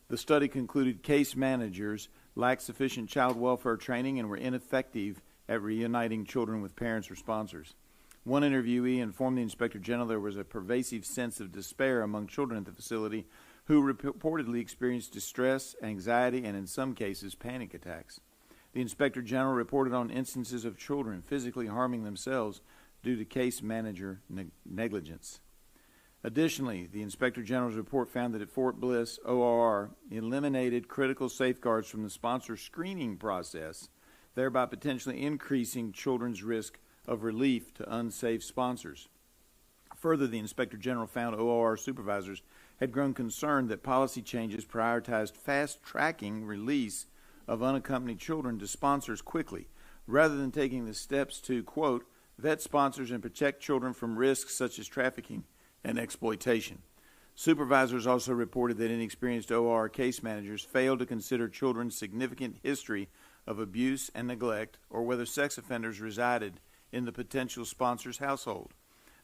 The study concluded case managers lacked sufficient child welfare training and were ineffective at reuniting children with parents or sponsors. One interviewee informed the Inspector General there was a pervasive sense of despair among children at the facility who reportedly experienced distress, anxiety, and in some cases panic attacks. The Inspector General reported on instances of children physically harming themselves due to case manager negligence. Additionally, the Inspector General's report found that at Fort Bliss, ORR eliminated critical safeguards from the sponsor screening process, thereby potentially increasing children's risk of relief to unsafe sponsors. Further, the Inspector General found ORR supervisors had grown concerned that policy changes prioritized fast-tracking release of unaccompanied children to sponsors quickly, rather than taking the steps to, quote, vet sponsors and protect children from risks such as trafficking and exploitation. Supervisors also reported that inexperienced OR case managers failed to consider children's significant history of abuse and neglect or whether sex offenders resided in the potential sponsor's household.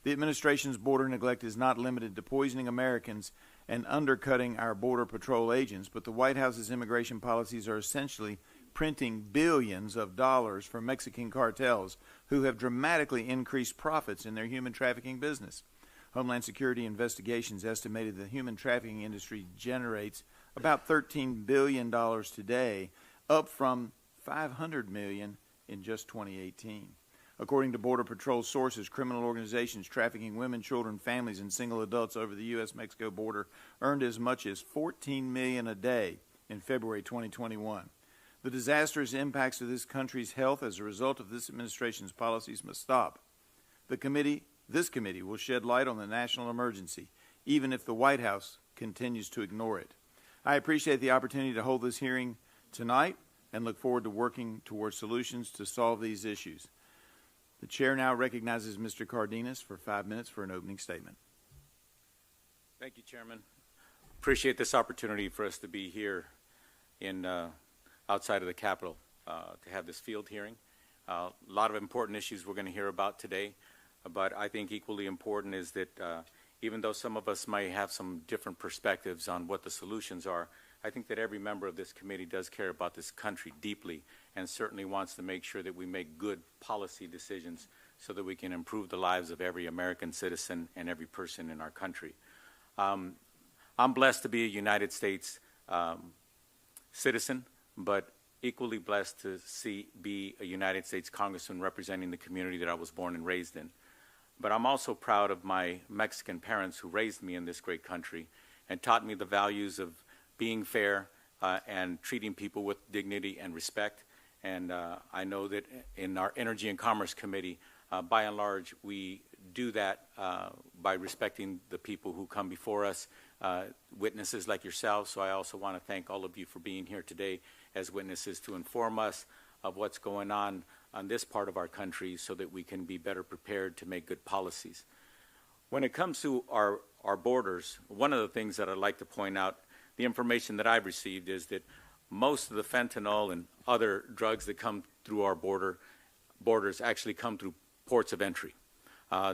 The administration's border neglect is not limited to poisoning Americans and undercutting our Border Patrol agents, but the White House's immigration policies are essentially printing billions of dollars for Mexican cartels who have dramatically increased profits in their human trafficking business. Homeland Security investigations estimated the human trafficking industry generates about $13 billion today, up from $500 million in just 2018. According to Border Patrol sources, criminal organizations trafficking women, children, families, and single adults over the U.S.-Mexico border earned as much as $14 million a day in February 2021. The disastrous impacts to this country's health as a result of this administration's policies must stop. This committee will shed light on the national emergency, even if the White House continues to ignore it. I appreciate the opportunity to hold this hearing tonight and look forward to working towards solutions to solve these issues. The chair now recognizes Mr. Cardenas for 5 minutes for an opening statement. Thank you, Chairman. Appreciate this opportunity for us to be here in outside of the Capitol to have this field hearing. A lot of important issues we're going to hear about today, but I think equally important is that even though some of us might have some different perspectives on what the solutions are, I think that every member of this committee does care about this country deeply and certainly wants to make sure that we make good policy decisions so that we can improve the lives of every American citizen and every person in our country. I'm blessed to be a United States citizen, but equally blessed to be a United States congressman representing the community that I was born and raised in. But I'm also proud of my Mexican parents who raised me in this great country and taught me the values of being fair and treating people with dignity and respect. And I know that in our Energy and Commerce Committee, by and large, we do that by respecting the people who come before us, witnesses like yourselves. So I also want to thank all of you for being here today as witnesses to inform us of what's going on this part of our country so that we can be better prepared to make good policies. When it comes to our borders, one of the things that I'd like to point out, the information that I've received is that most of the fentanyl and other drugs that come through our borders actually come through ports of entry.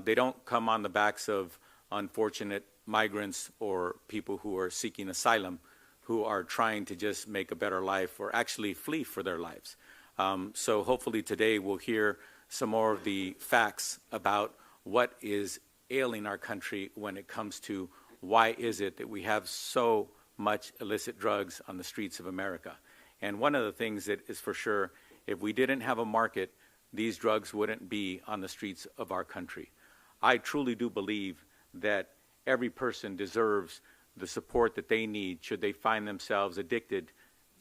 They don't come on the backs of unfortunate migrants or people who are seeking asylum, who are trying to just make a better life or actually flee for their lives. So hopefully today we'll hear some more of the facts about what is ailing our country when it comes to why is it that we have so much illicit drugs on the streets of America. And one of the things that is for sure, if we didn't have a market, these drugs wouldn't be on the streets of our country. I truly do believe that every person deserves the support that they need should they find themselves addicted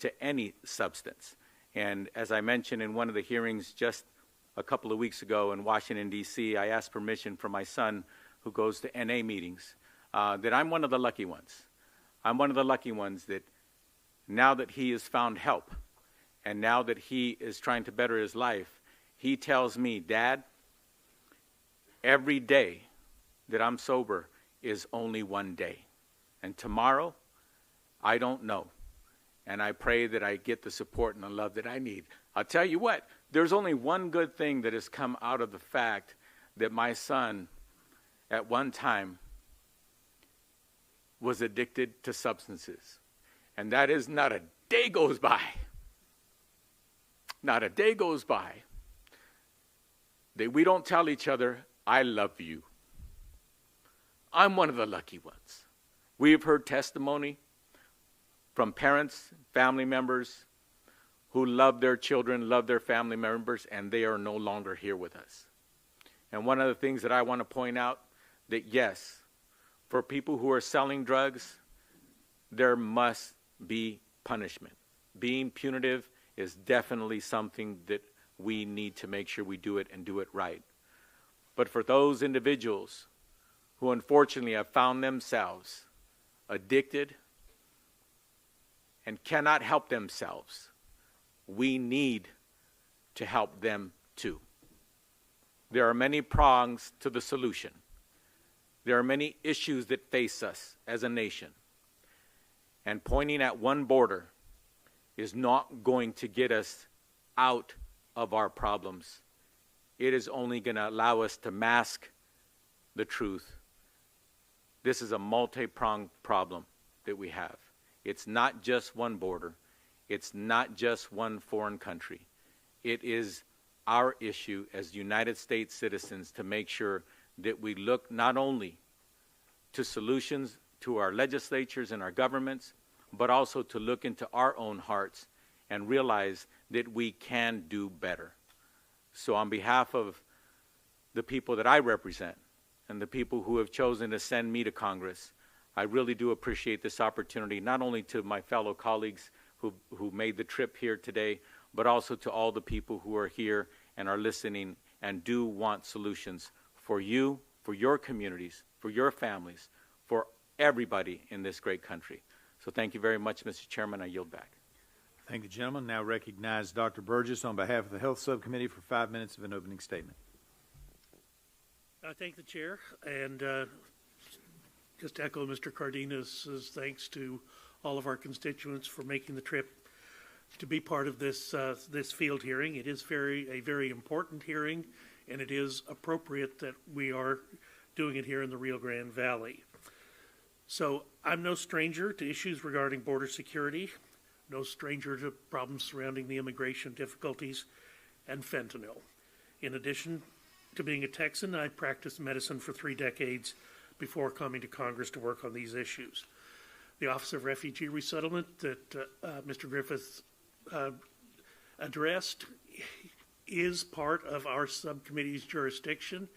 to any substance. And as I mentioned in one of the hearings just a couple of weeks ago in Washington, D.C., I asked permission from my son, who goes to NA meetings, that I'm one of the lucky ones. I'm one of the lucky ones that now that he has found help and now that he is trying to better his life, he tells me, Dad, every day that I'm sober is only one day. And tomorrow, I don't know. And I pray that I get the support and the love that I need. I'll tell you what, there's only one good thing that has come out of the fact that my son, at one time, was addicted to substances. And that is not a day goes by. Not a day goes by that we don't tell each other, I love you. I'm one of the lucky ones. We've heard testimony from parents, family members who love their children, love their family members, and they are no longer here with us. And one of the things that I want to point out, that yes, for people who are selling drugs, there must be punishment. Being punitive is definitely something that we need to make sure we do it and do it right. But for those individuals who unfortunately have found themselves addicted and cannot help themselves, we need to help them too. There are many prongs to the solution. There are many issues that face us as a nation. And pointing at one border is not going to get us out of our problems. It is only going to allow us to mask the truth. This is a multi-pronged problem that we have. It's not just one border. It's not just one foreign country. It is our issue as United States citizens to make sure that we look not only to solutions to our legislatures and our governments, but also to look into our own hearts and realize that we can do better. So on behalf of the people that I represent and the people who have chosen to send me to Congress, I really do appreciate this opportunity, not only to my fellow colleagues who made the trip here today, but also to all the people who are here and are listening and do want solutions for you, for your communities, for your families, for everybody in this great country. So thank you very much, Mr. Chairman. I yield back. Thank you, gentlemen. Now recognize Dr. Burgess on behalf of the Health Subcommittee for 5 minutes of an opening statement. I thank the chair, and just echo Mr. Cardenas' thanks to all of our constituents for making the trip to be part of this this field hearing. It is a very important hearing, and it is appropriate that we are doing it here in the Rio Grande Valley. So I'm no stranger to issues regarding border security, no stranger to problems surrounding the immigration difficulties and fentanyl. In addition to being a Texan, I practiced medicine for 3 decades before coming to Congress to work on these issues. The Office of Refugee Resettlement that Mr. Griffith addressed is part of our subcommittee's jurisdiction,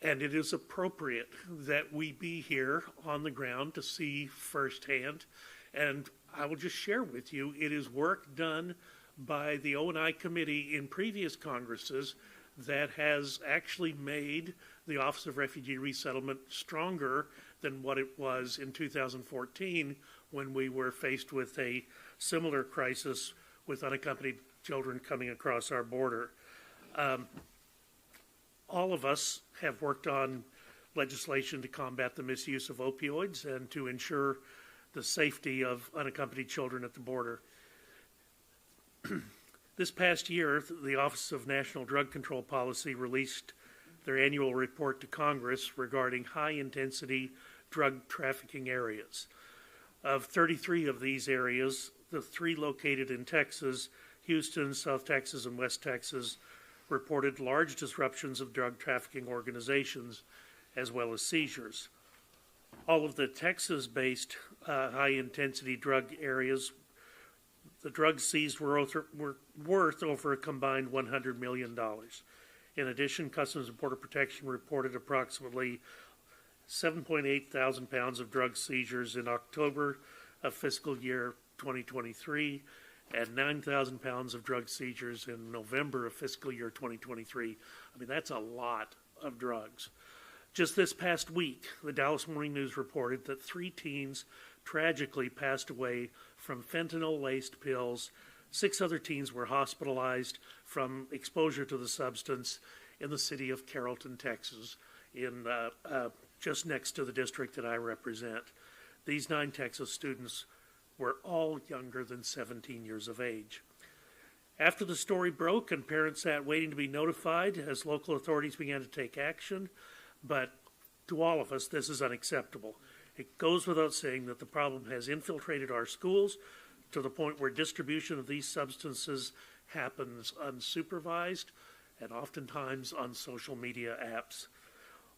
and it is appropriate that we be here on the ground to see firsthand. And I will just share with you, it is work done by the O&I committee in previous Congresses that has actually made the Office of Refugee Resettlement stronger than what it was in 2014 when we were faced with a similar crisis with unaccompanied children coming across our border. All of us have worked on legislation to combat the misuse of opioids and to ensure the safety of unaccompanied children at the border. This past year, the Office of National Drug Control Policy released their annual report to Congress regarding high-intensity drug trafficking areas. Of 33 of these areas, the 3 located in Texas, Houston, South Texas, and West Texas, reported large disruptions of drug trafficking organizations as well as seizures. All of the Texas-based high-intensity drug areas, the drugs seized were worth over a combined $100 million. In addition, Customs and Border Protection reported approximately 7.8 thousand pounds of drug seizures in October of fiscal year 2023 and 9,000 pounds of drug seizures in November of fiscal year 2023. I mean, that's a lot of drugs. Just this past week, the Dallas Morning News reported that 3 teens tragically passed away from fentanyl-laced pills. 6 other teens were hospitalized from exposure to the substance in the city of Carrollton, Texas, in just next to the district that I represent. These 9 Texas students were all younger than 17 years of age. After the story broke and parents sat waiting to be notified as local authorities began to take action, but to all of us, this is unacceptable. It goes without saying that the problem has infiltrated our schools to the point where distribution of these substances happens unsupervised and oftentimes on social media apps.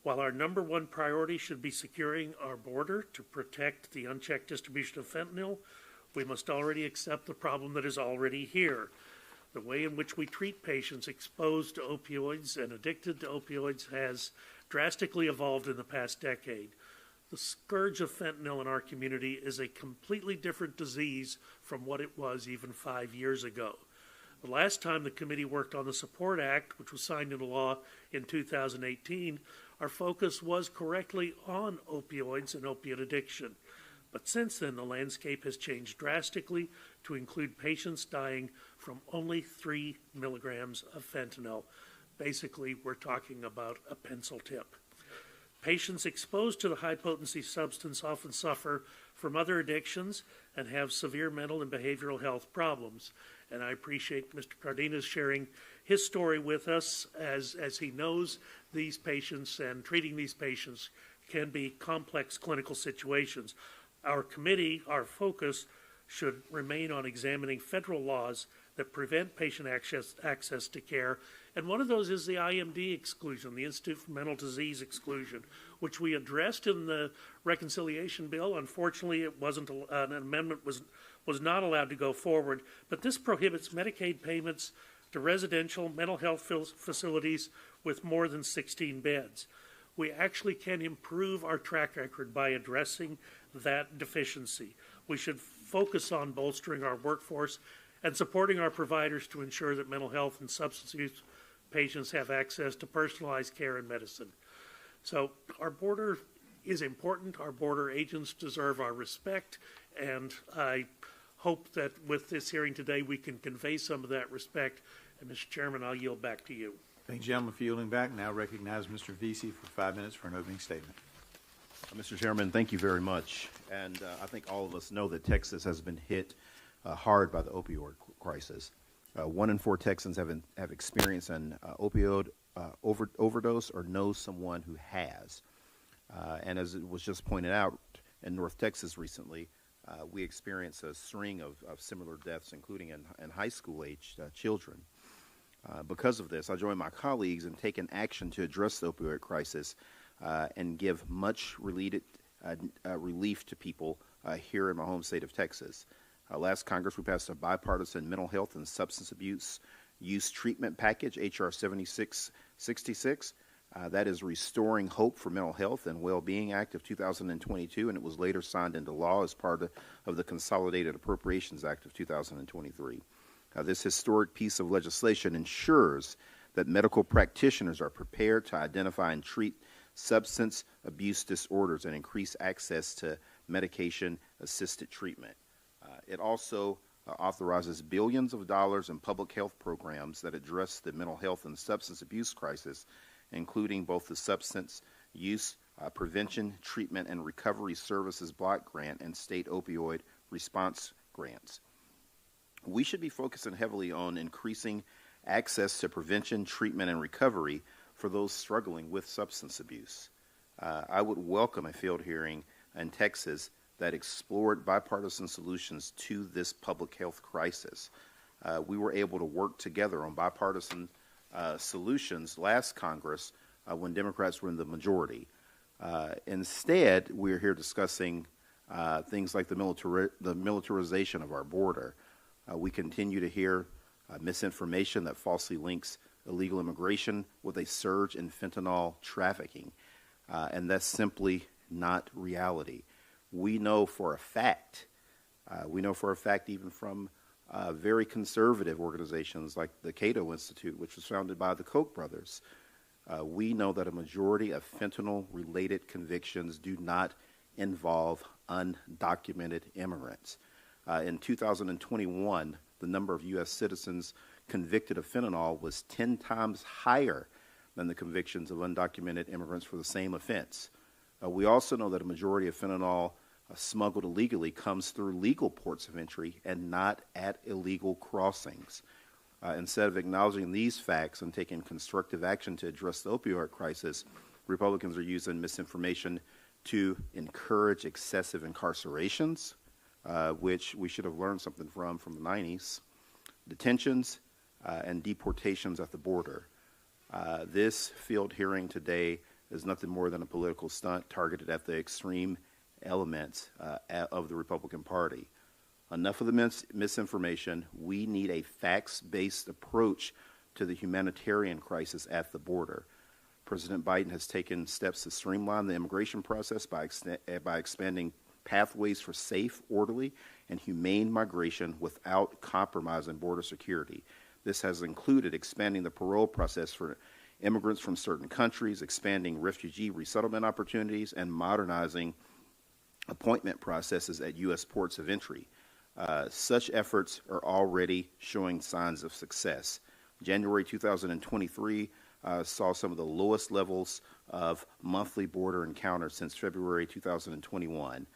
While our number one priority should be securing our border to protect the unchecked distribution of fentanyl, we must already accept the problem that is already here. The way in which we treat patients exposed to opioids and addicted to opioids has drastically evolved in the past decade. The scourge of fentanyl in our community is a completely different disease from what it was even 5 years ago. The last time the committee worked on the Support Act, which was signed into law in 2018, our focus was correctly on opioids and opiate addiction. But since then, the landscape has changed drastically to include patients dying from only 3 milligrams of fentanyl. Basically, we're talking about a pencil tip. Patients exposed to the high-potency substance often suffer from other addictions and have severe mental and behavioral health problems. And I appreciate Mr. Cardenas sharing his story with us as he knows these patients and treating these patients can be complex clinical situations. Our committee, our focus, should remain on examining federal laws that prevent patient access to care. And one of those is the IMD exclusion, the Institute for Mental Disease exclusion, which we addressed in the reconciliation bill. Unfortunately, it wasn't an amendment was not allowed to go forward. But this prohibits Medicaid payments to residential mental health facilities with more than 16 beds. We actually can improve our track record by addressing that deficiency. We should focus on bolstering our workforce and supporting our providers to ensure that mental health and substance use patients have access to personalized care and medicine. So our border is important. Our border agents deserve our respect, and I hope that with this hearing today we can convey some of that respect. And Mr. Chairman, I'll yield back to you. Thank you, gentlemen, for yielding back. Now recognize Mr. Vesey for 5 minutes for an opening statement. Mr. Chairman, thank you very much. And I think all of us know that Texas has been hit hard by the opioid crisis. 1 in 4 Texans have experienced an opioid overdose or know someone who has. And as it was just pointed out, in North Texas recently, we experienced a string of similar deaths, including in high school-aged children. Because of this, I join my colleagues in taking action to address the opioid crisis and give much relief to people here in my home state of Texas. Last Congress, we passed a bipartisan mental health and substance abuse use treatment package, H.R. 7666. That is Restoring Hope for Mental Health and Well-Being Act of 2022, and it was later signed into law as part of the Consolidated Appropriations Act of 2023. This historic piece of legislation ensures that medical practitioners are prepared to identify and treat substance abuse disorders and increase access to medication-assisted treatment. It also authorizes billions of dollars in public health programs that address the mental health and substance abuse crisis, including both the Substance Use Prevention, Treatment, and Recovery Services Block Grant and state opioid response grants. We should be focusing heavily on increasing access to prevention, treatment, and recovery for those struggling with substance abuse. I would welcome a field hearing in Texas that explored bipartisan solutions to this public health crisis. We were able to work together on bipartisan solutions last Congress when Democrats were in the majority. Instead, we're here discussing things like the militarization of our border. We continue to hear misinformation that falsely links illegal immigration with a surge in fentanyl trafficking, and that's simply not reality. We know for a fact even from very conservative organizations like the Cato Institute, which was founded by the Koch brothers, we know that a majority of fentanyl-related convictions do not involve undocumented immigrants. In 2021, the number of U.S. citizens convicted of fentanyl was 10 times higher than the convictions of undocumented immigrants for the same offense. We also know that a majority of fentanyl smuggled illegally comes through legal ports of entry and not at illegal crossings. Instead of acknowledging these facts and taking constructive action to address the opioid crisis, Republicans are using misinformation to encourage excessive incarcerations, which we should have learned something from the 90s, detentions, and deportations at the border. This field hearing today is nothing more than a political stunt targeted at the extreme elements of the Republican Party. Enough of the misinformation. We need a facts-based approach to the humanitarian crisis at the border. President Biden has taken steps to streamline the immigration process by expanding pathways for safe, orderly, and humane migration without compromising border security. This has included expanding the parole process for immigrants from certain countries, expanding refugee resettlement opportunities, and modernizing appointment processes at U.S. ports of entry. Such efforts are already showing signs of success. January 2023 saw some of the lowest levels of monthly border encounters since February 2021.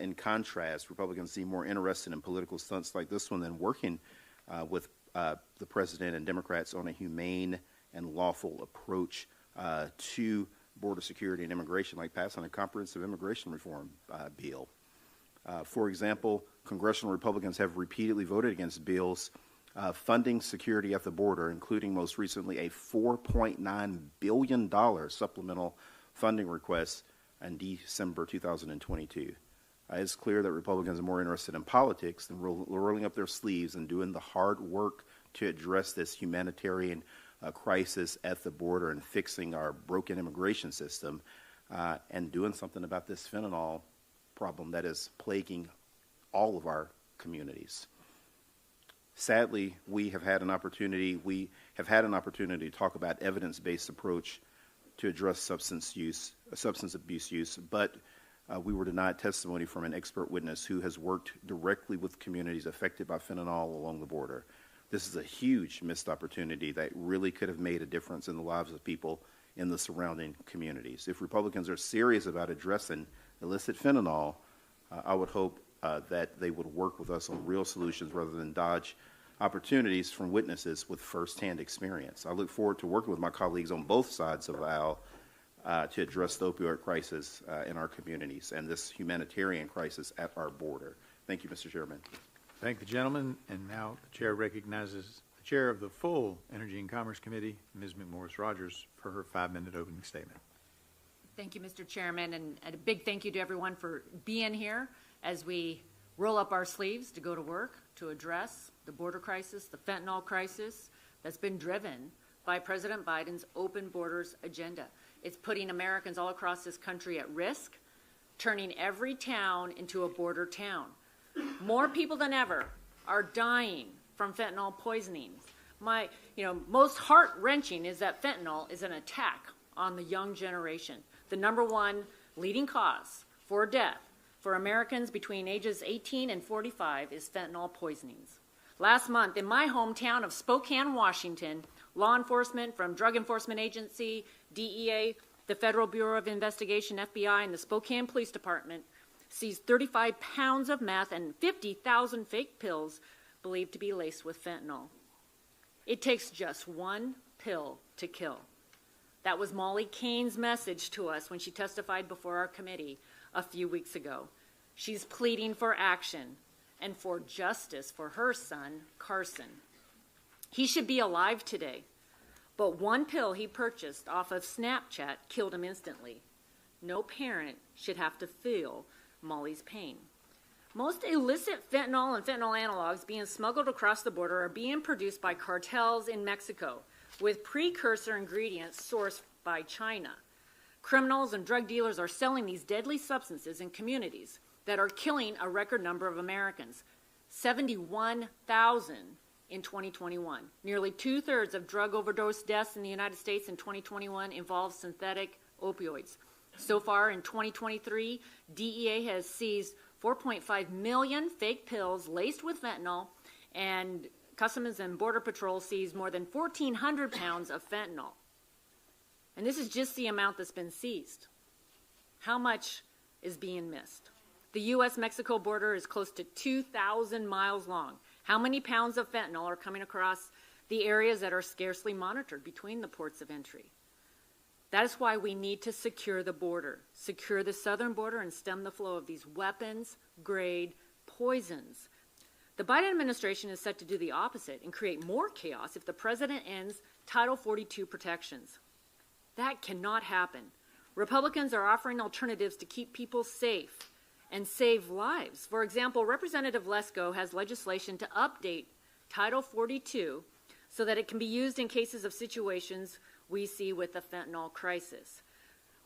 In contrast, Republicans seem more interested in political stunts like this one than working with the president and Democrats on a humane and lawful approach to border security and immigration, like passing a comprehensive immigration reform bill. For example, congressional Republicans have repeatedly voted against bills funding security at the border, including most recently a $4.9 billion supplemental funding request in December 2022. It's clear that Republicans are more interested in politics than rolling up their sleeves and doing the hard work to address this humanitarian crisis at the border and fixing our broken immigration system and doing something about this fentanyl problem that is plaguing all of our communities. Sadly, we have had an opportunity to talk about evidence-based approach to address substance abuse use, but we were denied testimony from an expert witness who has worked directly with communities affected by fentanyl along the border. This is a huge missed opportunity that really could have made a difference in the lives of people in the surrounding communities. If Republicans are serious about addressing illicit fentanyl, I would hope that they would work with us on real solutions rather than dodge opportunities from witnesses with firsthand experience. I look forward to working with my colleagues on both sides of the aisle to address the opioid crisis in our communities and this humanitarian crisis at our border. Thank you, Mr. Chairman. Thank the gentleman. And now the chair recognizes the chair of the full Energy and Commerce Committee, Ms. McMorris-Rogers, for her 5-minute opening statement. Thank you, Mr. Chairman, and a big thank you to everyone for being here as we roll up our sleeves to go to work to address the border crisis, the fentanyl crisis that's been driven by President Biden's open borders agenda. It's putting Americans all across this country at risk, turning every town into a border town. More people than ever are dying from fentanyl poisonings. Most heart-wrenching is that fentanyl is an attack on the young generation. The #1 leading cause for death for Americans between ages 18 and 45 is fentanyl poisonings. Last month, in my hometown of Spokane, Washington, law enforcement from Drug Enforcement Agency, DEA, the Federal Bureau of Investigation, FBI, and the Spokane Police Department seized 35 pounds of meth and 50,000 fake pills believed to be laced with fentanyl. It takes just one pill to kill. That was Molly Kane's message to us when she testified before our committee a few weeks ago. She's pleading for action and for justice for her son, Carson. He should be alive today, but one pill he purchased off of Snapchat killed him instantly. No parent should have to feel Molly's pain. Most illicit fentanyl and fentanyl analogs being smuggled across the border are being produced by cartels in Mexico with precursor ingredients sourced by China. Criminals and drug dealers are selling these deadly substances in communities that are killing a record number of Americans, 71,000 in 2021. Nearly 2/3 of drug overdose deaths in the United States in 2021 involved synthetic opioids. So far in 2023, DEA has seized 4.5 million fake pills laced with fentanyl, and Customs and Border Patrol seized more than 1,400 pounds of fentanyl. And this is just the amount that's been seized. How much is being missed? The U.S.-Mexico border is close to 2,000 miles long. How many pounds of fentanyl are coming across the areas that are scarcely monitored between the ports of entry? That is why we need to secure the border, secure the southern border, and stem the flow of these weapons-grade poisons. The Biden administration is set to do the opposite and create more chaos if the president ends Title 42 protections. That cannot happen. Republicans are offering alternatives to keep people safe and save lives. For example, Representative Weslaco has legislation to update Title 42 so that it can be used in cases of situations we see with the fentanyl crisis.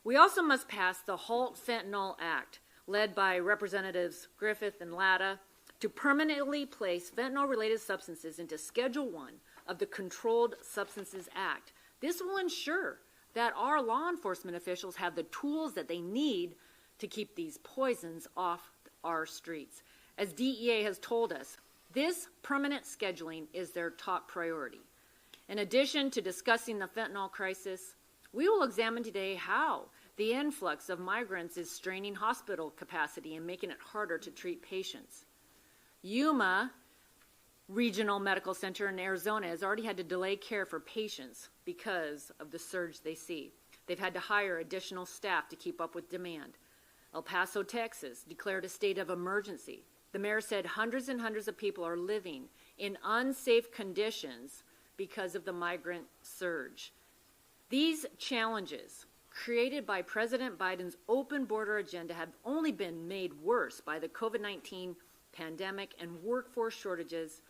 We also must pass the Halt Fentanyl Act, led by Representatives Griffith and Latta, to permanently place fentanyl-related substances into Schedule 1 of the Controlled Substances Act. This will ensure that our law enforcement officials have the tools that they need to keep these poisons off our streets. As DEA has told us, this permanent scheduling is their top priority. In addition to discussing the fentanyl crisis, we will examine today how the influx of migrants is straining hospital capacity and making it harder to treat patients. Yuma Regional Medical Center in Arizona has already had to delay care for patients because of the surge they see. They've had to hire additional staff to keep up with demand. El Paso, Texas, declared a state of emergency. The mayor said hundreds and hundreds of people are living in unsafe conditions because of the migrant surge. These challenges created by President Biden's open border agenda have only been made worse by the COVID-19 pandemic and workforce shortages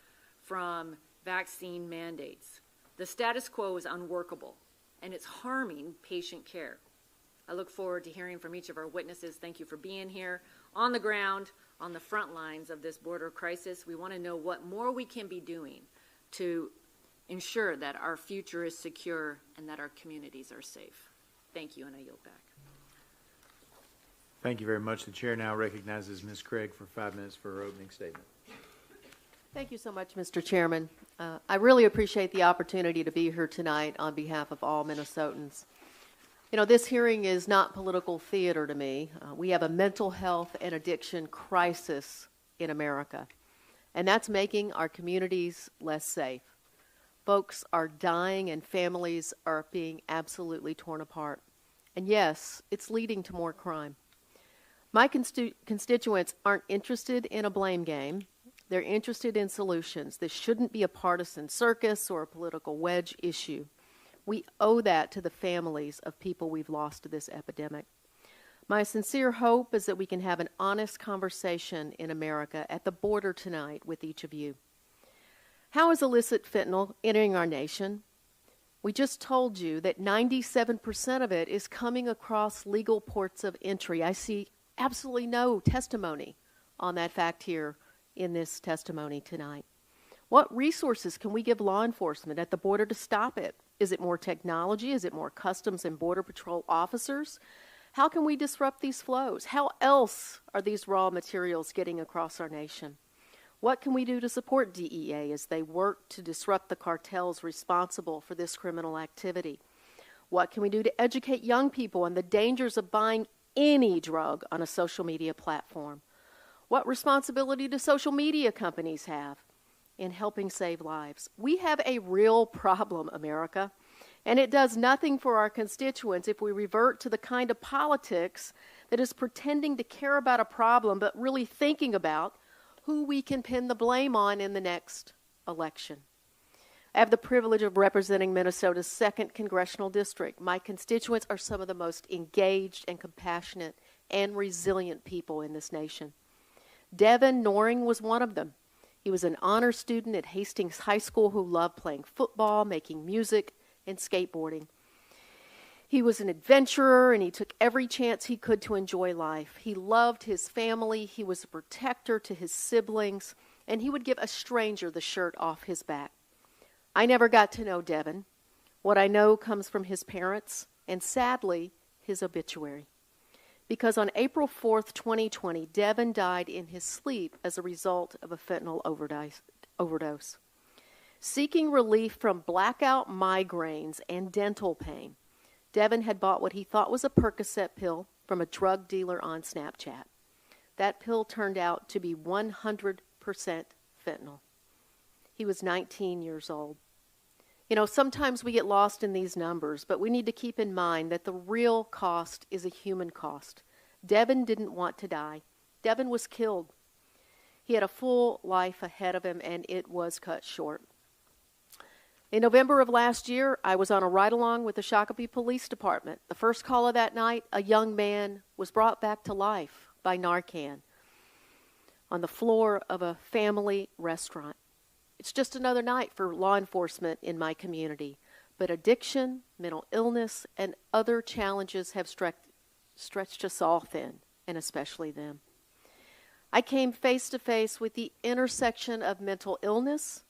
from vaccine mandates. The status quo is unworkable, and it's harming patient care. I look forward to hearing from each of our witnesses. Thank you for being here on the ground, on the front lines of this border crisis. We want to know what more we can be doing to ensure that our future is secure and that our communities are safe. Thank you, and I yield back. Thank you very much. The chair now recognizes Ms. Craig for 5 minutes for her opening statement. Thank you so much, Mr. Chairman. I really appreciate the opportunity to be here tonight on behalf of all Minnesotans. You know, this hearing is not political theater to me. We have a mental health and addiction crisis in America, and that's making our communities less safe. Folks are dying and families are being absolutely torn apart. And yes, it's leading to more crime. My constituents aren't interested in a blame game. They're interested in solutions. This shouldn't be a partisan circus or a political wedge issue. We owe that to the families of people we've lost to this epidemic. My sincere hope is that we can have an honest conversation in America at the border tonight with each of you. How is illicit fentanyl entering our nation? We just told you that 97% of it is coming across legal ports of entry. I see absolutely no testimony on that fact here in this testimony tonight. What resources can we give law enforcement at the border to stop it? Is it more technology? Is it more Customs and Border Patrol officers? How can we disrupt these flows? How else are these raw materials getting across our nation? What can we do to support DEA as they work to disrupt the cartels responsible for this criminal activity? What can we do to educate young people on the dangers of buying any drug on a social media platform? What responsibility do social media companies have in helping save lives? We have a real problem, America, and it does nothing for our constituents if we revert to the kind of politics that is pretending to care about a problem but really thinking about who we can pin the blame on in the next election. I have the privilege of representing Minnesota's 2nd Congressional District. My constituents are some of the most engaged and compassionate and resilient people in this nation. Devin Noring was one of them. He was an honor student at Hastings High School who loved playing football, making music, and skateboarding. He was an adventurer, and he took every chance he could to enjoy life. He loved his family. He was a protector to his siblings, and he would give a stranger the shirt off his back. I never got to know Devin. What I know comes from his parents and, sadly, his obituary. Because on April 4th, 2020, Devin died in his sleep as a result of a fentanyl overdose. Seeking relief from blackout migraines and dental pain, Devin had bought what he thought was a Percocet pill from a drug dealer on Snapchat. That pill turned out to be 100% fentanyl. He was 19 years old. Sometimes we get lost in these numbers, but we need to keep in mind that the real cost is a human cost. Devin didn't want to die. Devin was killed. He had a full life ahead of him, and it was cut short. In November of last year, I was on a ride-along with the Shakopee Police Department. The first call of that night, a young man was brought back to life by Narcan on the floor of a family restaurant. It's just another night for law enforcement in my community, but addiction, mental illness, and other challenges have stretched us all thin, and especially them. I came face to face with the intersection of mental illness,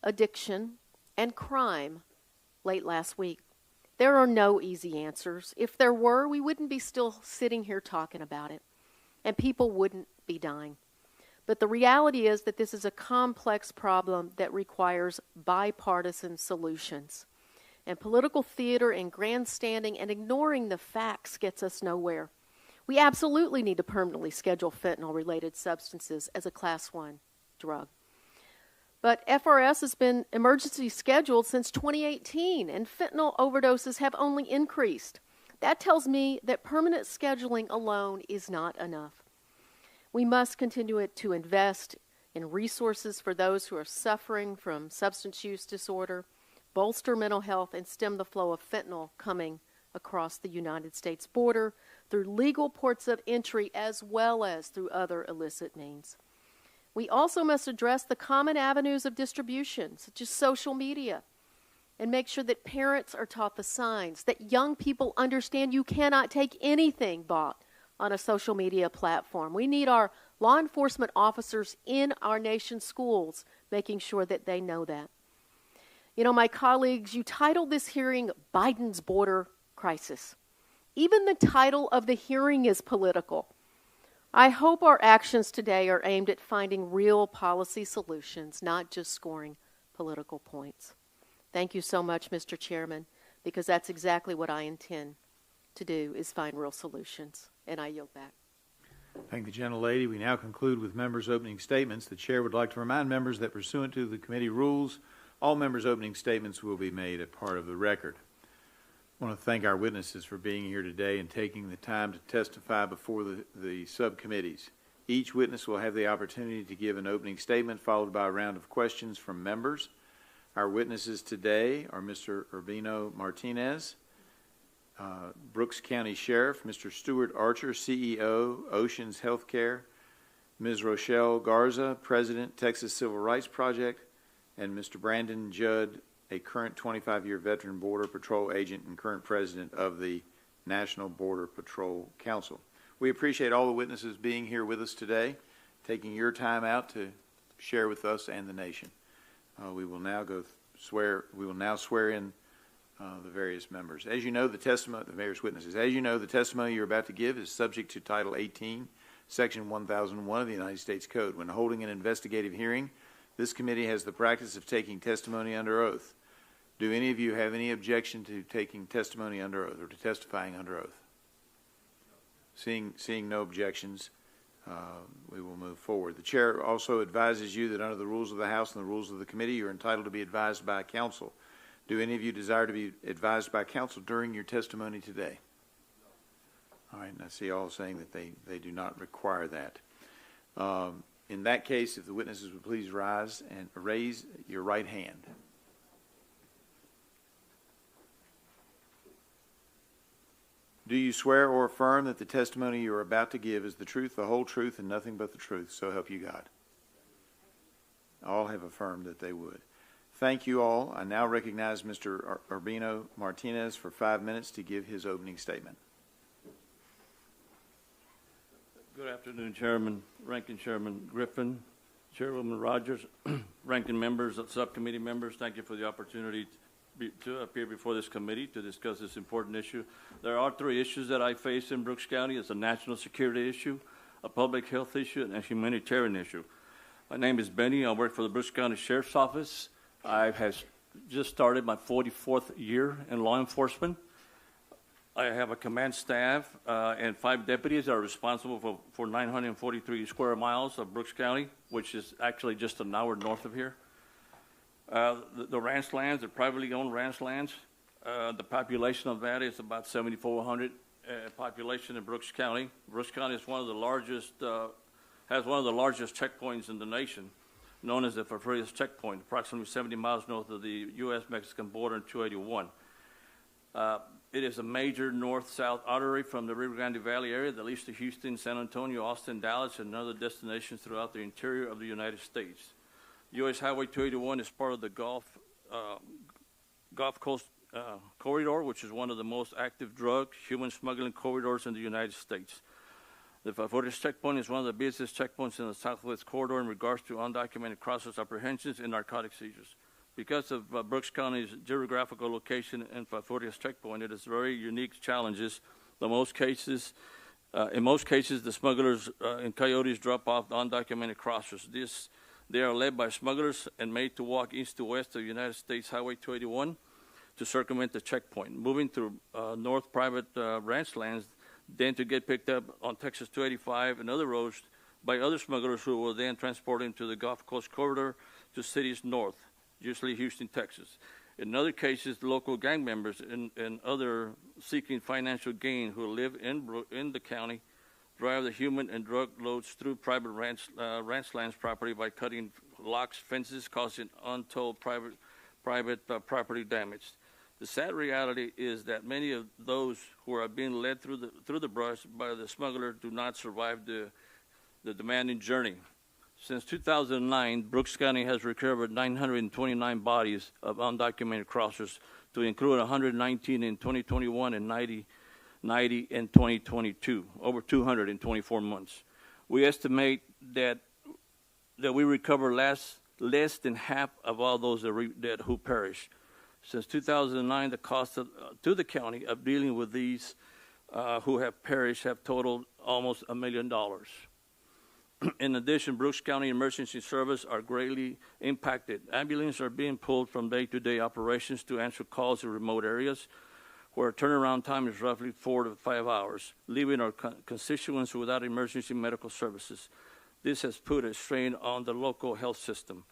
addiction, and crime late last week. There are no easy answers. If there were, we wouldn't be still sitting here talking about it, and people wouldn't be dying. But the reality is that this is a complex problem that requires bipartisan solutions. And political theater and grandstanding and ignoring the facts gets us nowhere. We absolutely need to permanently schedule fentanyl-related substances as a Class 1 drug. But FRS has been emergency scheduled since 2018, and fentanyl overdoses have only increased. That tells me that permanent scheduling alone is not enough. We must continue to invest in resources for those who are suffering from substance use disorder, bolster mental health, and stem the flow of fentanyl coming across the United States border through legal ports of entry as well as through other illicit means. We also must address the common avenues of distribution, such as social media, and make sure that parents are taught the signs, that young people understand you cannot take anything bought on a social media platform. We need our law enforcement officers in our nation's schools making sure that they know that. My colleagues, you titled this hearing Biden's Border Crisis. Even the title of the hearing is political. I hope our actions today are aimed at finding real policy solutions, not just scoring political points. Thank you so much, Mr. Chairman, because that's exactly what I intend to do, is find real solutions. And I yield back. Thank the gentlelady. We now conclude with members' opening statements. The chair would like to remind members that pursuant to the committee rules, all members' opening statements will be made a part of the record. I want to thank our witnesses for being here today and taking the time to testify before the subcommittees. Each witness will have the opportunity to give an opening statement followed by a round of questions from members. Our witnesses today are Mr. Urbino Martinez, Brooks County Sheriff, Mr. Stuart Archer, CEO, Oceans Healthcare, Ms. Rochelle Garza, President, Texas Civil Rights Project, and Mr. Brandon Judd, a current 25-year veteran Border Patrol agent and current president of the National Border Patrol Council. We appreciate all the witnesses being here with us today, taking your time out to share with us and the nation. We will now swear in the various members. As you know, the various witnesses. As you know, the testimony you're about to give is subject to Title 18, Section 1001 of the United States Code. When holding an investigative hearing, this committee has the practice of taking testimony under oath. Do any of you have any objection to taking testimony under oath or to testifying under oath? Seeing no objections, we will move forward. The chair also advises you that under the rules of the House and the rules of the committee, you're entitled to be advised by counsel. Do any of you desire to be advised by counsel during your testimony today? All right, and I see all saying that they do not require that. In that case, if the witnesses would please rise and raise your right hand. Do you swear or affirm that the testimony you are about to give is the truth, the whole truth, and nothing but the truth? So help you God. All have affirmed that they would. Thank you all. I now recognize Mr. Urbino Martinez for 5 minutes to give his opening statement. Good afternoon, Chairman, Ranking Chairman Griffin, Chairwoman Rogers, ranking members, subcommittee members. Thank you for the opportunity to appear before this committee to discuss this important issue. There are 3 issues that I face in Brooks County. It's a national security issue, a public health issue, and a humanitarian issue. My name is Benny. I work for the Brooks County Sheriff's Office. I have just started my 44th year in law enforcement. I have a command staff and 5 deputies that are responsible for 943 square miles of Brooks County, which is actually just an hour north of here. The ranch lands, the privately owned ranch lands, the population of that is about 7,400 population in Brooks County. Brooks County is one of the largest, has one of the largest checkpoints in the nation, known as the Fafurias Checkpoint, approximately 70 miles north of the U.S.-Mexican border in 281. It is a major north-south artery from the Rio Grande Valley area that leads to Houston, San Antonio, Austin, Dallas, and other destinations throughout the interior of the United States. U.S. Highway 281 is part of the Gulf Coast corridor, which is one of the most active drug, human smuggling corridors in the United States. The Fafurias Checkpoint is one of the busiest checkpoints in the Southwest corridor in regards to undocumented crossers apprehensions and narcotic seizures. Because of Brooks County's geographical location and Fafurias Checkpoint, it has very unique challenges. In most cases, the smugglers and coyotes drop off the undocumented crossers. They are led by smugglers and made to walk east to west of United States Highway 281 to circumvent the checkpoint, moving through north private ranch lands, then to get picked up on Texas 285 and other roads by other smugglers who will then transport them to the Gulf Coast corridor to cities north, usually Houston, Texas. In other cases, local gang members and other seeking financial gain who live in the county drive the human and drug loads through private ranch lands property by cutting locks, fences, causing untold private property damage. The sad reality is that many of those who are being led through the brush by the smuggler do not survive the demanding journey. Since 2009, Brooks County has recovered 929 bodies of undocumented crossers, to include 119 in 2021 and 90 in 2022, over 200 in 24 months. We estimate that we recover less than half of all those who perish. Since 2009, the cost to the county of dealing with these who have perished have totaled almost $1 million. In addition, Brooks County Emergency Service are greatly impacted. Ambulances are being pulled from day-to-day operations to answer calls in remote areas, where turnaround time is roughly 4 to 5 hours, leaving our constituents without emergency medical services. This has put a strain on the local health system.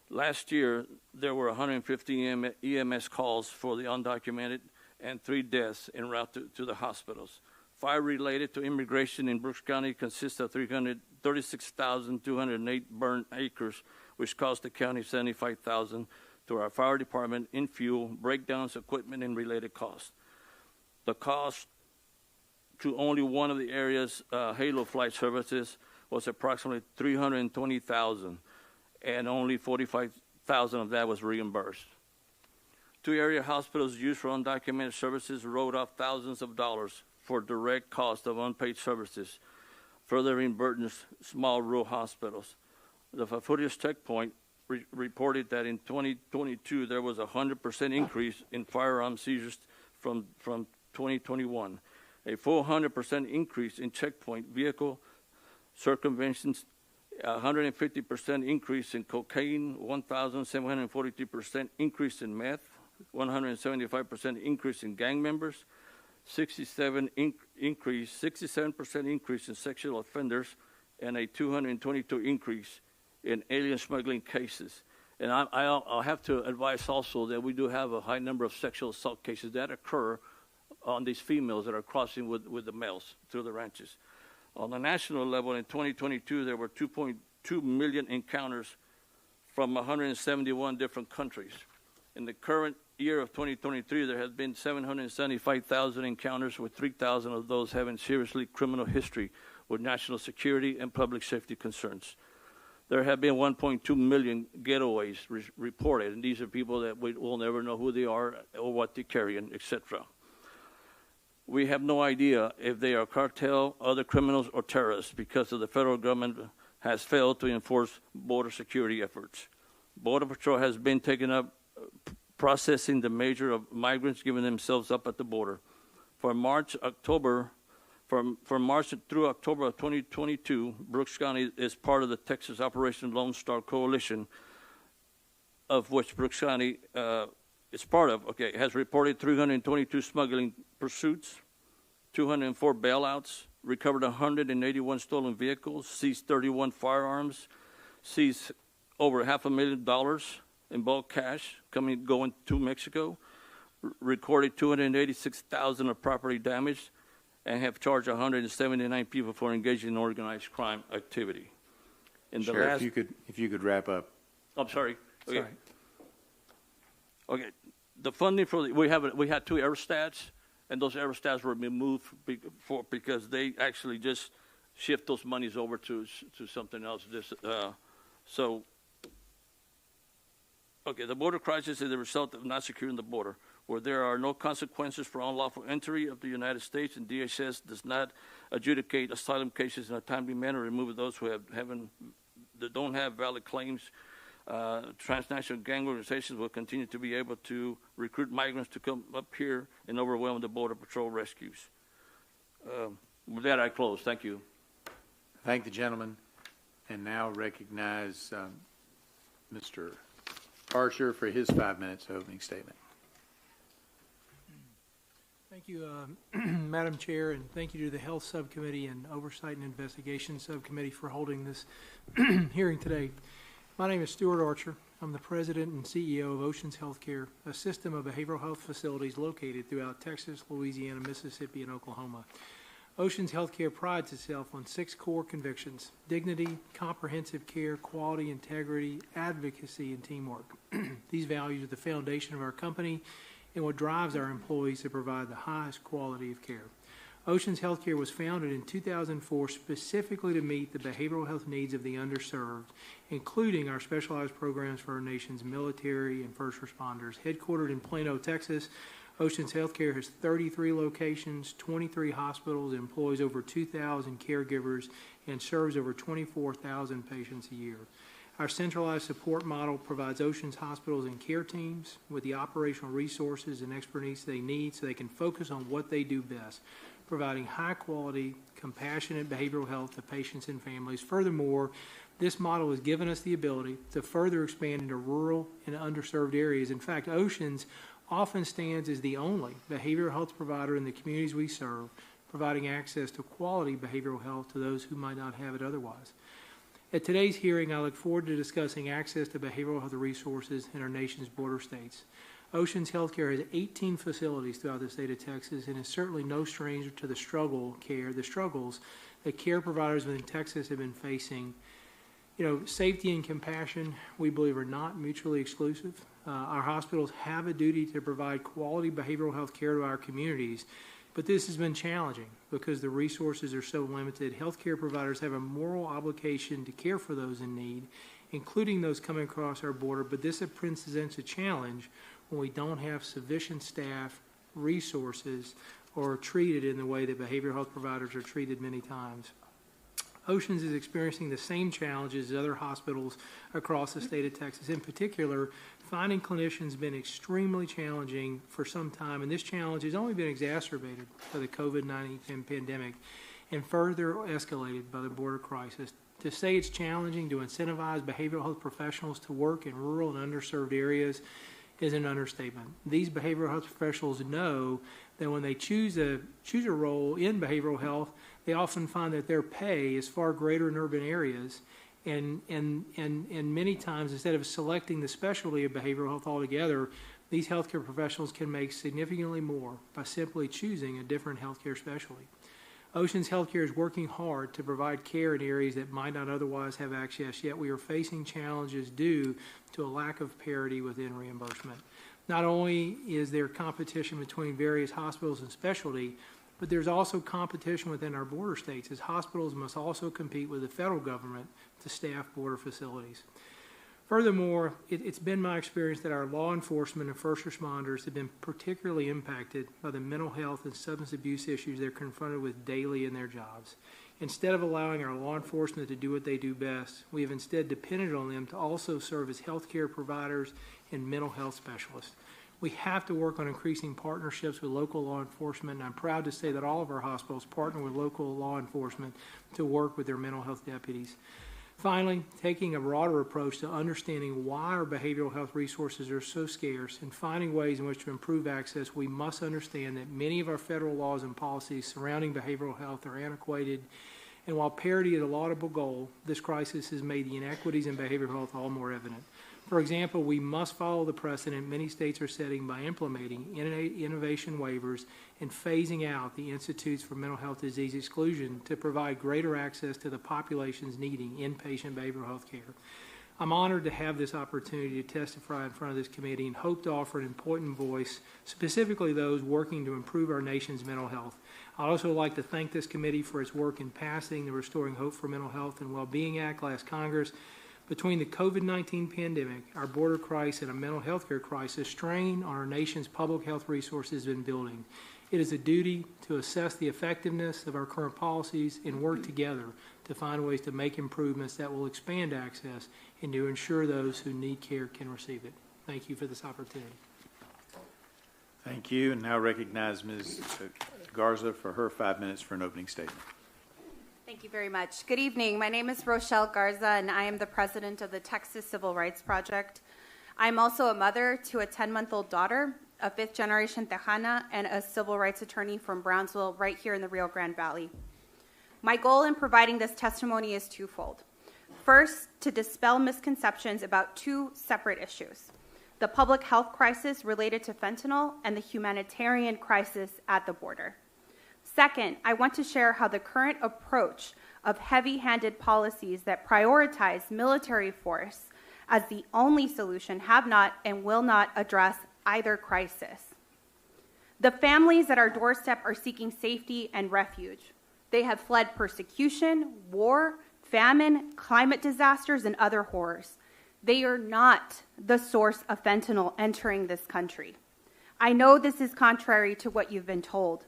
Last year, there were 150 EMS calls for the undocumented and 3 deaths en route to the hospitals. Fire related to immigration in Brooks County consists of 336,208 burned acres, which cost the county $75,000 to our fire department in fuel, breakdowns, equipment, and related costs. The cost to only one of the area's Halo flight services was approximately $320,000, and only $45,000 of that was reimbursed. 2 area hospitals used for undocumented services wrote off thousands of dollars for direct cost of unpaid services, furthering burdens small rural hospitals. The Fafurias Checkpoint reported that in 2022 there was a 100% increase in firearm seizures from 2021, a 400% increase in checkpoint vehicle circumventions, 150% increase in cocaine, 1,743% increase in meth, 175% increase in gang members, 67% increase in sexual offenders, and a 222 increase in alien smuggling cases. And I'll have to advise also that we do have a high number of sexual assault cases that occur on these females that are crossing with the males through the ranches. On the national level, in 2022, there were 2.2 million encounters from 171 different countries. In the current year of 2023, there has been 775,000 encounters, with 3,000 of those having seriously criminal history with national security and public safety concerns. There have been 1.2 million getaways reported, and these are people that we will never know who they are or what they carry, etc. We have no idea if they are cartel, other criminals, or terrorists, because of the federal government has failed to enforce border security efforts. Border Patrol has been taking up processing the measure of migrants giving themselves up at the border. From March through October of 2022, Brooks County is part of the Texas Operation Lone Star Coalition, of which Brooks County is part of. Has reported 322 smuggling pursuits, 204 bailouts, recovered 181 stolen vehicles, seized 31 firearms, seized over $500,000 in bulk cash going to Mexico, recorded 286,000 of property damage, and have charged 179 people for engaging in organized crime activity. In the Sheriff, last, if you could wrap up. I'm sorry. Okay. Sorry. Okay. The funding for we had 2 aerostats, and those aerostats were removed because they actually just shift those monies over to something else. Okay, the border crisis is the result of not securing the border, where there are no consequences for unlawful entry of the United States, and DHS does not adjudicate asylum cases in a timely manner, remove those who that don't have valid claims. Transnational gang organizations will continue to be able to recruit migrants to come up here and overwhelm the Border Patrol rescues. With that, I close. Thank you. Thank the gentleman, and now recognize Mr. Archer for his 5 minutes opening statement. Thank you, Madam Chair, and thank you to the Health Subcommittee and Oversight and Investigation Subcommittee for holding this hearing today. My name is Stuart Archer. I'm the President and CEO of Oceans Healthcare, a system of behavioral health facilities located throughout Texas, Louisiana, Mississippi, and Oklahoma. Oceans Healthcare prides itself on 6 core convictions: dignity, comprehensive care, quality, integrity, advocacy, and teamwork. These values are the foundation of our company and what drives our employees to provide the highest quality of care. Oceans Healthcare was founded in 2004 specifically to meet the behavioral health needs of the underserved, including our specialized programs for our nation's military and first responders. Headquartered in Plano, Texas, Oceans Healthcare has 33 locations, 23 hospitals, employs over 2,000 caregivers, and serves over 24,000 patients a year. Our centralized support model provides Oceans hospitals and care teams with the operational resources and expertise they need so they can focus on what they do best, providing high-quality, compassionate behavioral health to patients and families. Furthermore, this model has given us the ability to further expand into rural and underserved areas. In fact, Oceans often stands as the only behavioral health provider in the communities we serve, providing access to quality behavioral health to those who might not have it otherwise. At today's hearing, I look forward to discussing access to behavioral health resources in our nation's border states. Oceans Healthcare has 18 facilities throughout the state of Texas and is certainly no stranger to the struggles that care providers within Texas have been facing. Safety and compassion, we believe, are not mutually exclusive. Our hospitals have a duty to provide quality behavioral health care to our communities, but this has been challenging because the resources are so limited. Healthcare providers have a moral obligation to care for those in need, including those coming across our border, but this presents a challenge when we don't have sufficient staff, resources, or are treated in the way that behavioral health providers are treated many times. Oceans is experiencing the same challenges as other hospitals across the state of Texas. In particular, finding clinicians has been extremely challenging for some time, and this challenge has only been exacerbated by the COVID-19 pandemic and further escalated by the border crisis. To say it's challenging to incentivize behavioral health professionals to work in rural and underserved areas is an understatement. These behavioral health professionals know that when they choose a role in behavioral health, they often find that their pay is far greater in urban areas, and many times, instead of selecting the specialty of behavioral health altogether, these healthcare professionals can make significantly more by simply choosing a different healthcare specialty. Oceans Healthcare is working hard to provide care in areas that might not otherwise have access, yet we are facing challenges due to a lack of parity within reimbursement. Not only is there competition between various hospitals and specialty, but there's also competition within our border states, as hospitals must also compete with the federal government to staff border facilities. Furthermore, it's been my experience that our law enforcement and first responders have been particularly impacted by the mental health and substance abuse issues they're confronted with daily in their jobs. Instead of allowing our law enforcement to do what they do best, we have instead depended on them to also serve as healthcare providers and mental health specialists. We have to work on increasing partnerships with local law enforcement, and I'm proud to say that all of our hospitals partner with local law enforcement to work with their mental health deputies. Finally, taking a broader approach to understanding why our behavioral health resources are so scarce and finding ways in which to improve access, we must understand that many of our federal laws and policies surrounding behavioral health are antiquated, and while parity is a laudable goal, this crisis has made the inequities in behavioral health all more evident. For example, we must follow the precedent many states are setting by implementing innovation waivers and phasing out the Institutes for Mental Health Disease Exclusion to provide greater access to the populations needing inpatient behavioral health care. I'm honored to have this opportunity to testify in front of this committee and hope to offer an important voice, specifically those working to improve our nation's mental health. I'd also like to thank this committee for its work in passing the Restoring Hope for Mental Health and Wellbeing Act last Congress. Between the COVID-19 pandemic, our border crisis, and a mental health care crisis, strain on our nation's public health resources has been building. It is a duty to assess the effectiveness of our current policies and work together to find ways to make improvements that will expand access and to ensure those who need care can receive it. Thank you for this opportunity. Thank you. And now recognize Ms. Garza for her 5 minutes for an opening statement. Thank you very much. Good evening. My name is Rochelle Garza, and I am the president of the Texas Civil Rights Project. I'm also a mother to a 10-month-old daughter, a fifth-generation Tejana, and a civil rights attorney from Brownsville, right here in the Rio Grande Valley. My goal in providing this testimony is twofold. First, to dispel misconceptions about two separate issues: the public health crisis related to fentanyl and the humanitarian crisis at the border. Second, I want to share how the current approach of heavy-handed policies that prioritize military force as the only solution have not and will not address either crisis. The families at our doorstep are seeking safety and refuge. They have fled persecution, war, famine, climate disasters, and other horrors. They are not the source of fentanyl entering this country. I know this is contrary to what you've been told.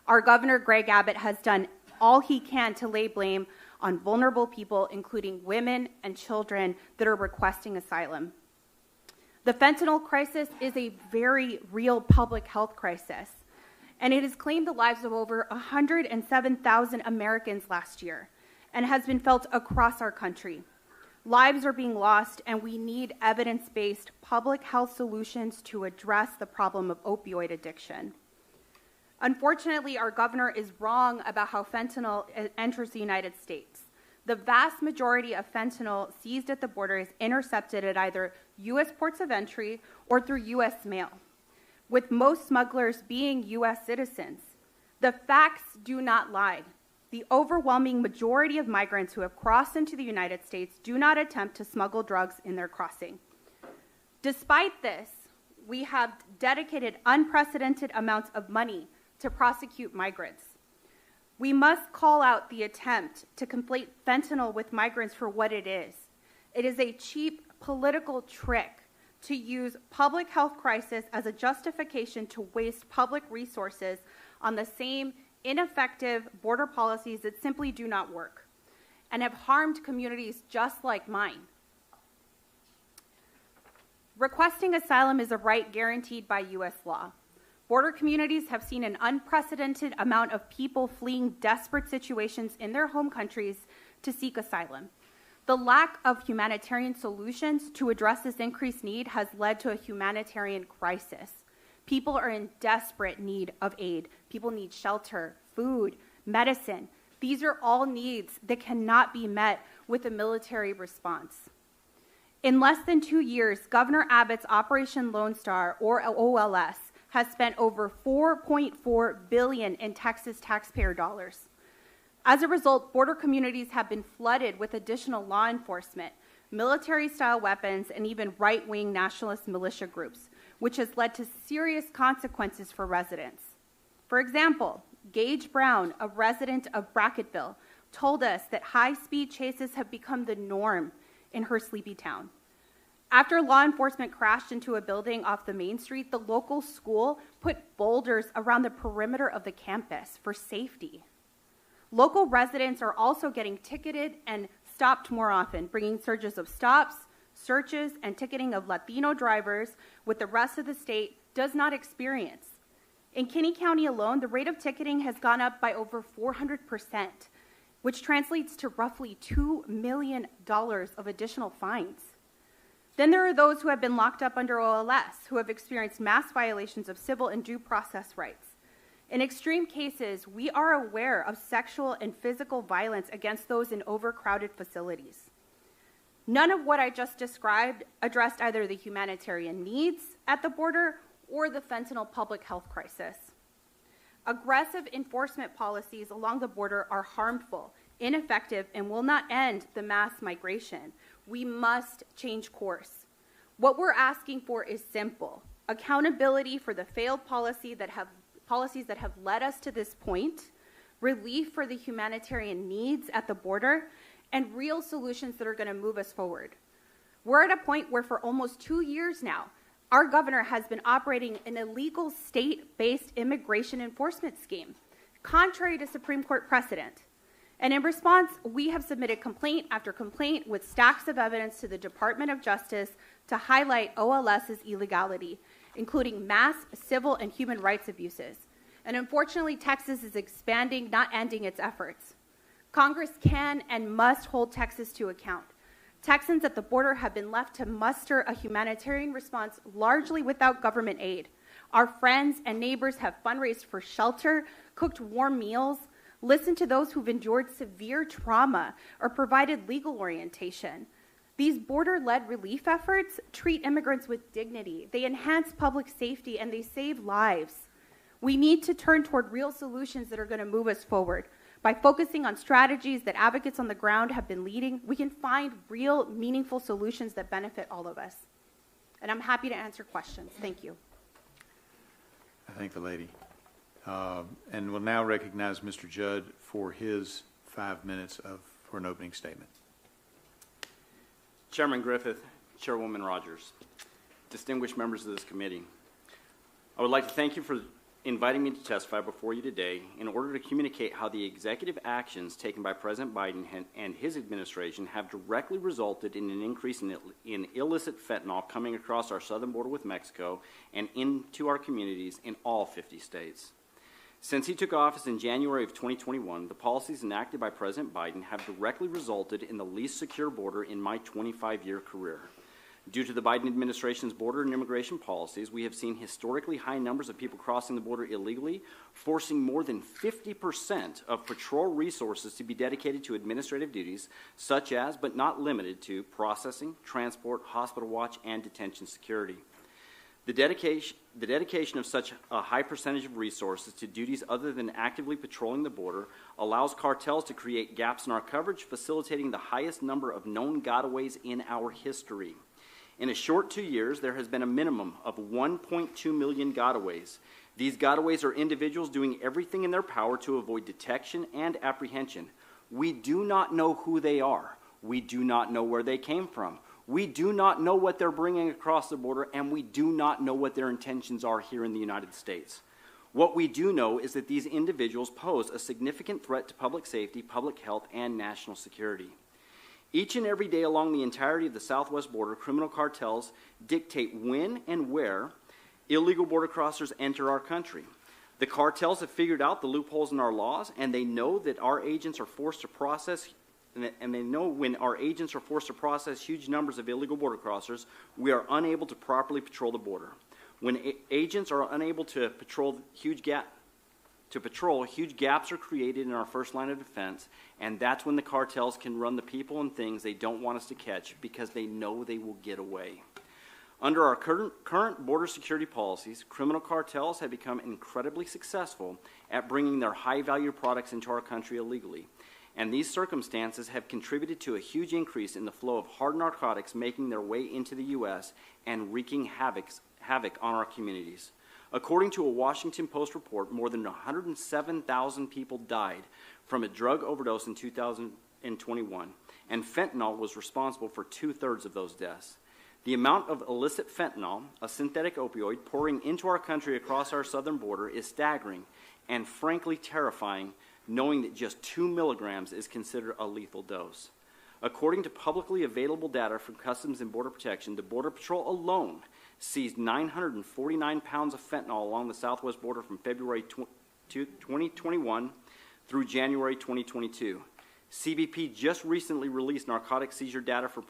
Our Governor, Greg Abbott, has done all he can to lay blame on vulnerable people, including women and children that are requesting asylum. The fentanyl crisis is a very real public health crisis, and it has claimed the lives of over 107,000 Americans last year and has been felt across our country. Lives are being lost, and we need evidence-based public health solutions to address the problem of opioid addiction. Unfortunately, our governor is wrong about how fentanyl enters the United States. The vast majority of fentanyl seized at the border is intercepted at either U.S. ports of entry or through U.S. mail, with most smugglers being U.S. citizens. The facts do not lie. The overwhelming majority of migrants who have crossed into the United States do not attempt to smuggle drugs in their crossing. Despite this, we have dedicated unprecedented amounts of money to prosecute migrants. We must call out the attempt to conflate fentanyl with migrants for what it is. It is a cheap political trick to use public health crisis as a justification to waste public resources on the same ineffective border policies that simply do not work and have harmed communities just like mine. Requesting asylum is a right guaranteed by U.S. law. Border communities have seen an unprecedented amount of people fleeing desperate situations in their home countries to seek asylum. The lack of humanitarian solutions to address this increased need has led to a humanitarian crisis. People are in desperate need of aid. People need shelter, food, medicine. These are all needs that cannot be met with a military response. In less than 2 years, Governor Abbott's Operation Lone Star, or OLS, has spent over $4.4 billion in Texas taxpayer dollars. As a result, border communities have been flooded with additional law enforcement, military-style weapons, and even right-wing nationalist militia groups, which has led to serious consequences for residents. For example, Gage Brown, a resident of Bracketville, told us that high-speed chases have become the norm in her sleepy town. After law enforcement crashed into a building off the main street, the local school put boulders around the perimeter of the campus for safety. Local residents are also getting ticketed and stopped more often, bringing surges of stops, searches, and ticketing of Latino drivers, which the rest of the state does not experience. In Kinney County alone, the rate of ticketing has gone up by over 400%, which translates to roughly $2 million of additional fines. Then there are those who have been locked up under OLS, who have experienced mass violations of civil and due process rights. In extreme cases, we are aware of sexual and physical violence against those in overcrowded facilities. None of what I just described addressed either the humanitarian needs at the border or the fentanyl public health crisis. Aggressive enforcement policies along the border are harmful, ineffective, and will not end the mass migration. We must change course. What we're asking for is simple: accountability for the failed policies that have led us to this point, relief for the humanitarian needs at the border, and real solutions that are going to move us forward. We're at a point where for almost 2 years now, our governor has been operating an illegal state-based immigration enforcement scheme, contrary to Supreme Court precedent. And in response, we have submitted complaint after complaint with stacks of evidence to the Department of Justice to highlight OLS's illegality, including mass civil and human rights abuses. And unfortunately, Texas is expanding, not ending its efforts. Congress can and must hold Texas to account. Texans at the border have been left to muster a humanitarian response largely without government aid. Our friends and neighbors have fundraised for shelter, cooked warm meals, listened to those who've endured severe trauma, or provided legal orientation. These border-led relief efforts treat immigrants with dignity. They enhance public safety, and they save lives. We need to turn toward real solutions that are going to move us forward. By focusing on strategies that advocates on the ground have been leading, we can find real, meaningful solutions that benefit all of us. And I'm happy to answer questions. Thank you. I thank the lady. And we'll now recognize Mr. Judd for his 5 minutes for an opening statement. Chairman Griffith, Chairwoman Rogers, distinguished members of this committee, I would like to thank you for inviting me to testify before you today in order to communicate how the executive actions taken by President Biden and his administration have directly resulted in an increase in illicit fentanyl coming across our southern border with Mexico and into our communities in all 50 states. Since he took office in January of 2021, the policies enacted by President Biden have directly resulted in the least secure border in my 25-year career. Due to the Biden administration's border and immigration policies, we have seen historically high numbers of people crossing the border illegally, forcing more than 50% of patrol resources to be dedicated to administrative duties, such as, but not limited to, processing, transport, hospital watch, and detention security. The dedication of such a high percentage of resources to duties other than actively patrolling the border allows cartels to create gaps in our coverage, facilitating the highest number of known gotaways in our history. In a short 2 years, there has been a minimum of 1.2 million gotaways. These gotaways are individuals doing everything in their power to avoid detection and apprehension. We do not know who they are. We do not know where they came from. We do not know what they're bringing across the border, and we do not know what their intentions are here in the United States. What we do know is that these individuals pose a significant threat to public safety, public health, and national security. Each and every day along the entirety of the southwest border, criminal cartels dictate when and where illegal border crossers enter our country. The cartels have figured out the loopholes in our laws, and they know that our agents are forced to process, and they know when our agents are forced to process huge numbers of illegal border crossers, we are unable to properly patrol the border. When agents are unable to patrol, huge gaps are created in our first line of defense, and that's when the cartels can run the people and things they don't want us to catch because they know they will get away. Under our current border security policies, criminal cartels have become incredibly successful at bringing their high-value products into our country illegally, and these circumstances have contributed to a huge increase in the flow of hard narcotics making their way into the U.S. and wreaking havoc on our communities. According to a Washington Post report, more than 107,000 people died from a drug overdose in 2021, and fentanyl was responsible for 2/3 of those deaths. The amount of illicit fentanyl, a synthetic opioid, pouring into our country across our southern border is staggering and frankly terrifying, knowing that just 2 milligrams is considered a lethal dose. According to publicly available data from Customs and Border Protection, the Border Patrol alone seized 949 pounds of fentanyl along the southwest border from February 2021 through January 2022. CBP just recently released narcotic seizure data for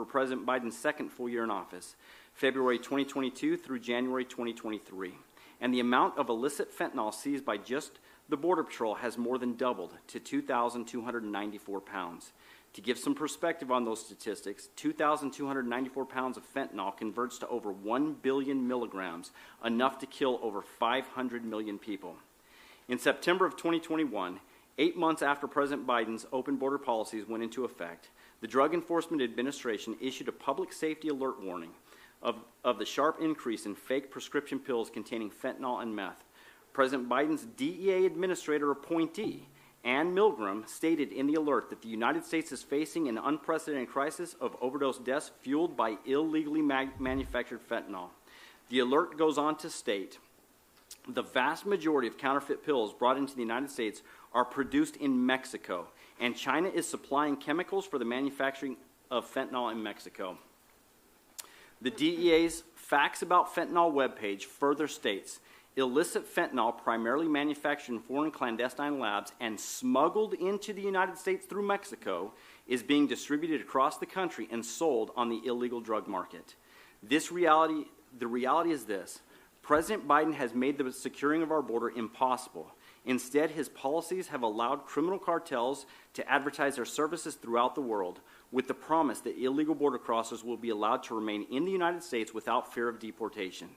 President Biden's second full year in office, February 2022 through January 2023. And the amount of illicit fentanyl seized by just the Border Patrol has more than doubled to 2,294 pounds. To give some perspective on those statistics, 2,294 pounds of fentanyl converts to over 1 billion milligrams, enough to kill over 500 million people. In September of 2021, 8 months after President Biden's open border policies went into effect, the Drug Enforcement Administration issued a public safety alert warning of the sharp increase in fake prescription pills containing fentanyl and meth. President Biden's DEA administrator appointee, Ann Milgram, stated in the alert that the United States is facing an unprecedented crisis of overdose deaths fueled by illegally manufactured fentanyl. The alert goes on to state, the vast majority of counterfeit pills brought into the United States are produced in Mexico, and China is supplying chemicals for the manufacturing of fentanyl in Mexico. The DEA's Facts About Fentanyl webpage further states, illicit fentanyl, primarily manufactured in foreign clandestine labs and smuggled into the United States through Mexico, is being distributed across the country and sold on the illegal drug market. The reality is this. President Biden has made the securing of our border impossible. Instead, his policies have allowed criminal cartels to advertise their services throughout the world, with the promise that illegal border crossers will be allowed to remain in the United States without fear of deportation.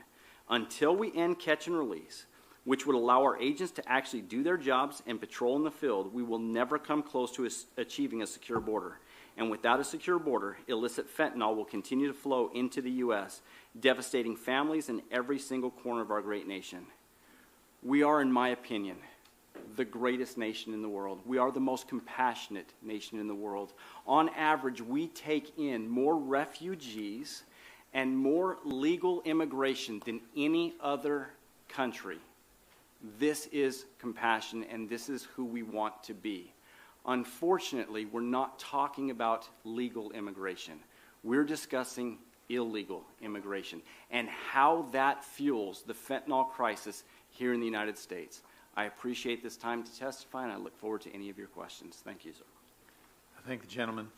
Until we end catch and release, which would allow our agents to actually do their jobs and patrol in the field, we will never come close to achieving a secure border. And without a secure border, illicit fentanyl will continue to flow into the U.S., devastating families in every single corner of our great nation. We are, in my opinion, the greatest nation in the world. We are the most compassionate nation in the world. On average, we take in more refugees and more legal immigration than any other country. This is compassion, and this is who we want to be. Unfortunately, we're not talking about legal immigration. We're discussing illegal immigration and how that fuels the fentanyl crisis here in the United States. I appreciate this time to testify, and I look forward to any of your questions. Thank you, sir. I thank the gentleman.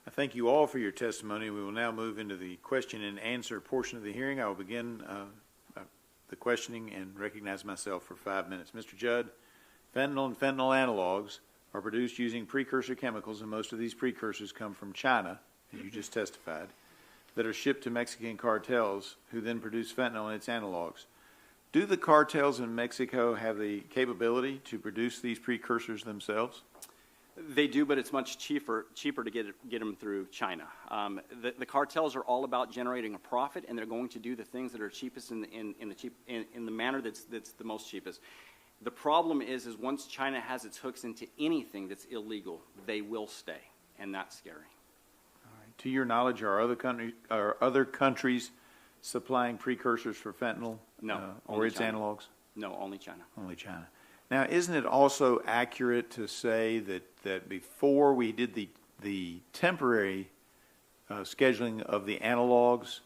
I thank you all for your testimony. We will now move into the question and answer portion of the hearing. I will begin the questioning and recognize myself for 5 minutes. Mr. Judd, fentanyl and fentanyl analogs are produced using precursor chemicals, and most of these precursors come from China, as you just testified, that are shipped to Mexican cartels who then produce fentanyl and its analogs. Do the cartels in Mexico have the capability to produce these precursors themselves? They do, but it's much cheaper to get them through China. The cartels are all about generating a profit, and they're going to do the things that are cheapest in the manner that's the most cheapest. The problem is once China has its hooks into anything that's illegal, they will stay, and that's scary. All right. To your knowledge, are other countries supplying precursors for fentanyl? No. Or its China. analogs? No, only China. Only China. Now, isn't it also accurate to say that before we did the temporary scheduling of the analogs,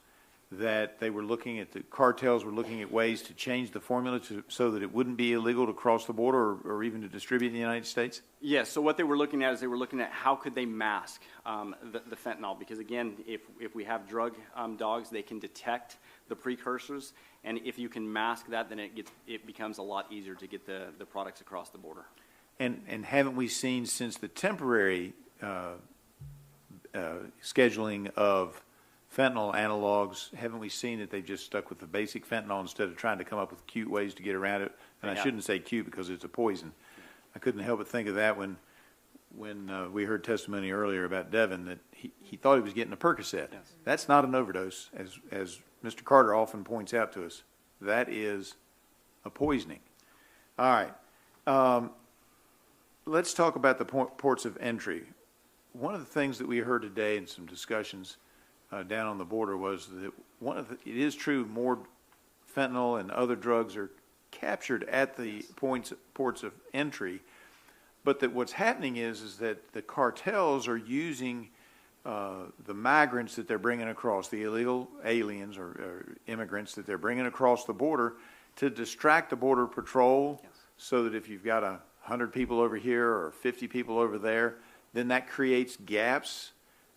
that they were looking at, the cartels were looking at ways to change the formula so that it wouldn't be illegal to cross the border or even to distribute in the United States? Yes, so what they were looking at is they were looking at how could they mask the fentanyl, because again, if we have drug dogs, they can detect the precursors, and if you can mask that, then it becomes a lot easier to get the products across the border. And haven't we seen since the temporary scheduling of fentanyl analogs, haven't we seen that they've just stuck with the basic fentanyl instead of trying to come up with cute ways to get around it? And I shouldn't say cute because it's a poison. I couldn't help but think of that when we heard testimony earlier about Devin, that he thought he was getting a Percocet. Yes. That's not an overdose, as Mr. Carter often points out to us. That is a poisoning. All right. Let's talk about the ports of entry. One of the things that we heard today in some discussions down on the border was that it is true more fentanyl and other drugs are captured at the ports of entry, but that what's happening is that the cartels are using the migrants that they're bringing across, the illegal aliens or immigrants that they're bringing across the border, to distract the border patrol. Yes. So that if you've got 100 people over here or 50 people over there, then that creates gaps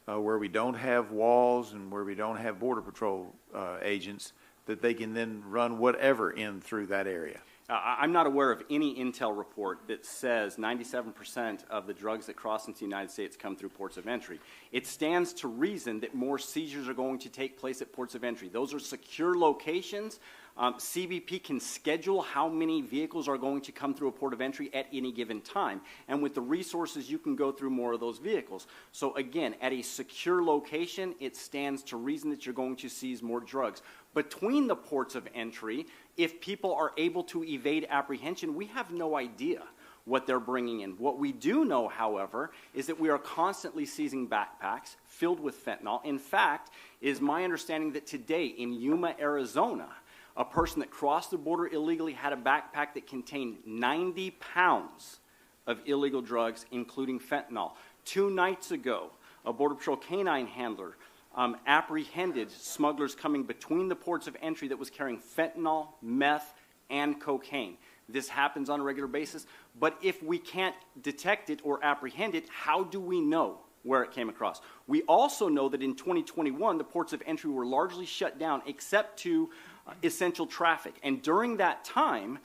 where we don't have walls and where we don't have border patrol agents, that they can then run whatever in through that area. I'm not aware of any intel report that says 97% of the drugs that cross into the United States come through ports of entry. It stands to reason that more seizures are going to take place at ports of entry. Those are secure locations. CBP can schedule how many vehicles are going to come through a port of entry at any given time. And with the resources, you can go through more of those vehicles. So again, at a secure location, it stands to reason that you're going to seize more drugs. Between the ports of entry, if people are able to evade apprehension, we have no idea what they're bringing in. What we do know, however, is that we are constantly seizing backpacks filled with fentanyl. In fact, it is my understanding that today in Yuma, Arizona, a person that crossed the border illegally had a backpack that contained 90 pounds of illegal drugs, including fentanyl. 2 nights ago, a Border Patrol canine handler apprehended smugglers coming between the ports of entry that was carrying fentanyl, meth, and cocaine. This happens on a regular basis, but if we can't detect it or apprehend it, how do we know where it came across? We also know that in 2021, the ports of entry were largely shut down except to essential traffic. And during that time,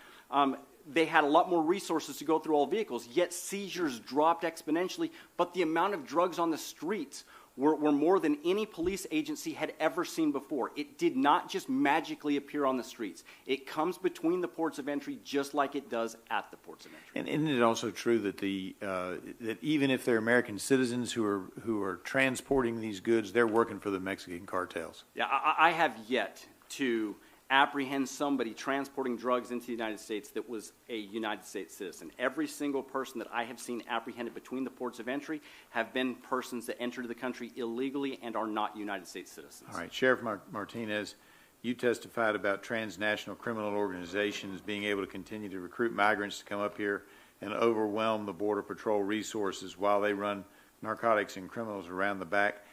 they had a lot more resources to go through all vehicles, yet seizures dropped exponentially, but the amount of drugs on the streets were more than any police agency had ever seen before. It did not just magically appear on the streets. It comes between the ports of entry just like it does at the ports of entry. And isn't it also true that that even if they're American citizens who are transporting these goods, they're working for the Mexican cartels? Yeah, I have yet to apprehend somebody transporting drugs into the United States that was a United States citizen. Every single person that I have seen apprehended between the ports of entry have been persons that entered the country illegally and are not United States citizens. All right, Sheriff Martinez, you testified about transnational criminal organizations being able to continue to recruit migrants to come up here and overwhelm the Border Patrol resources while they run narcotics and criminals around the back.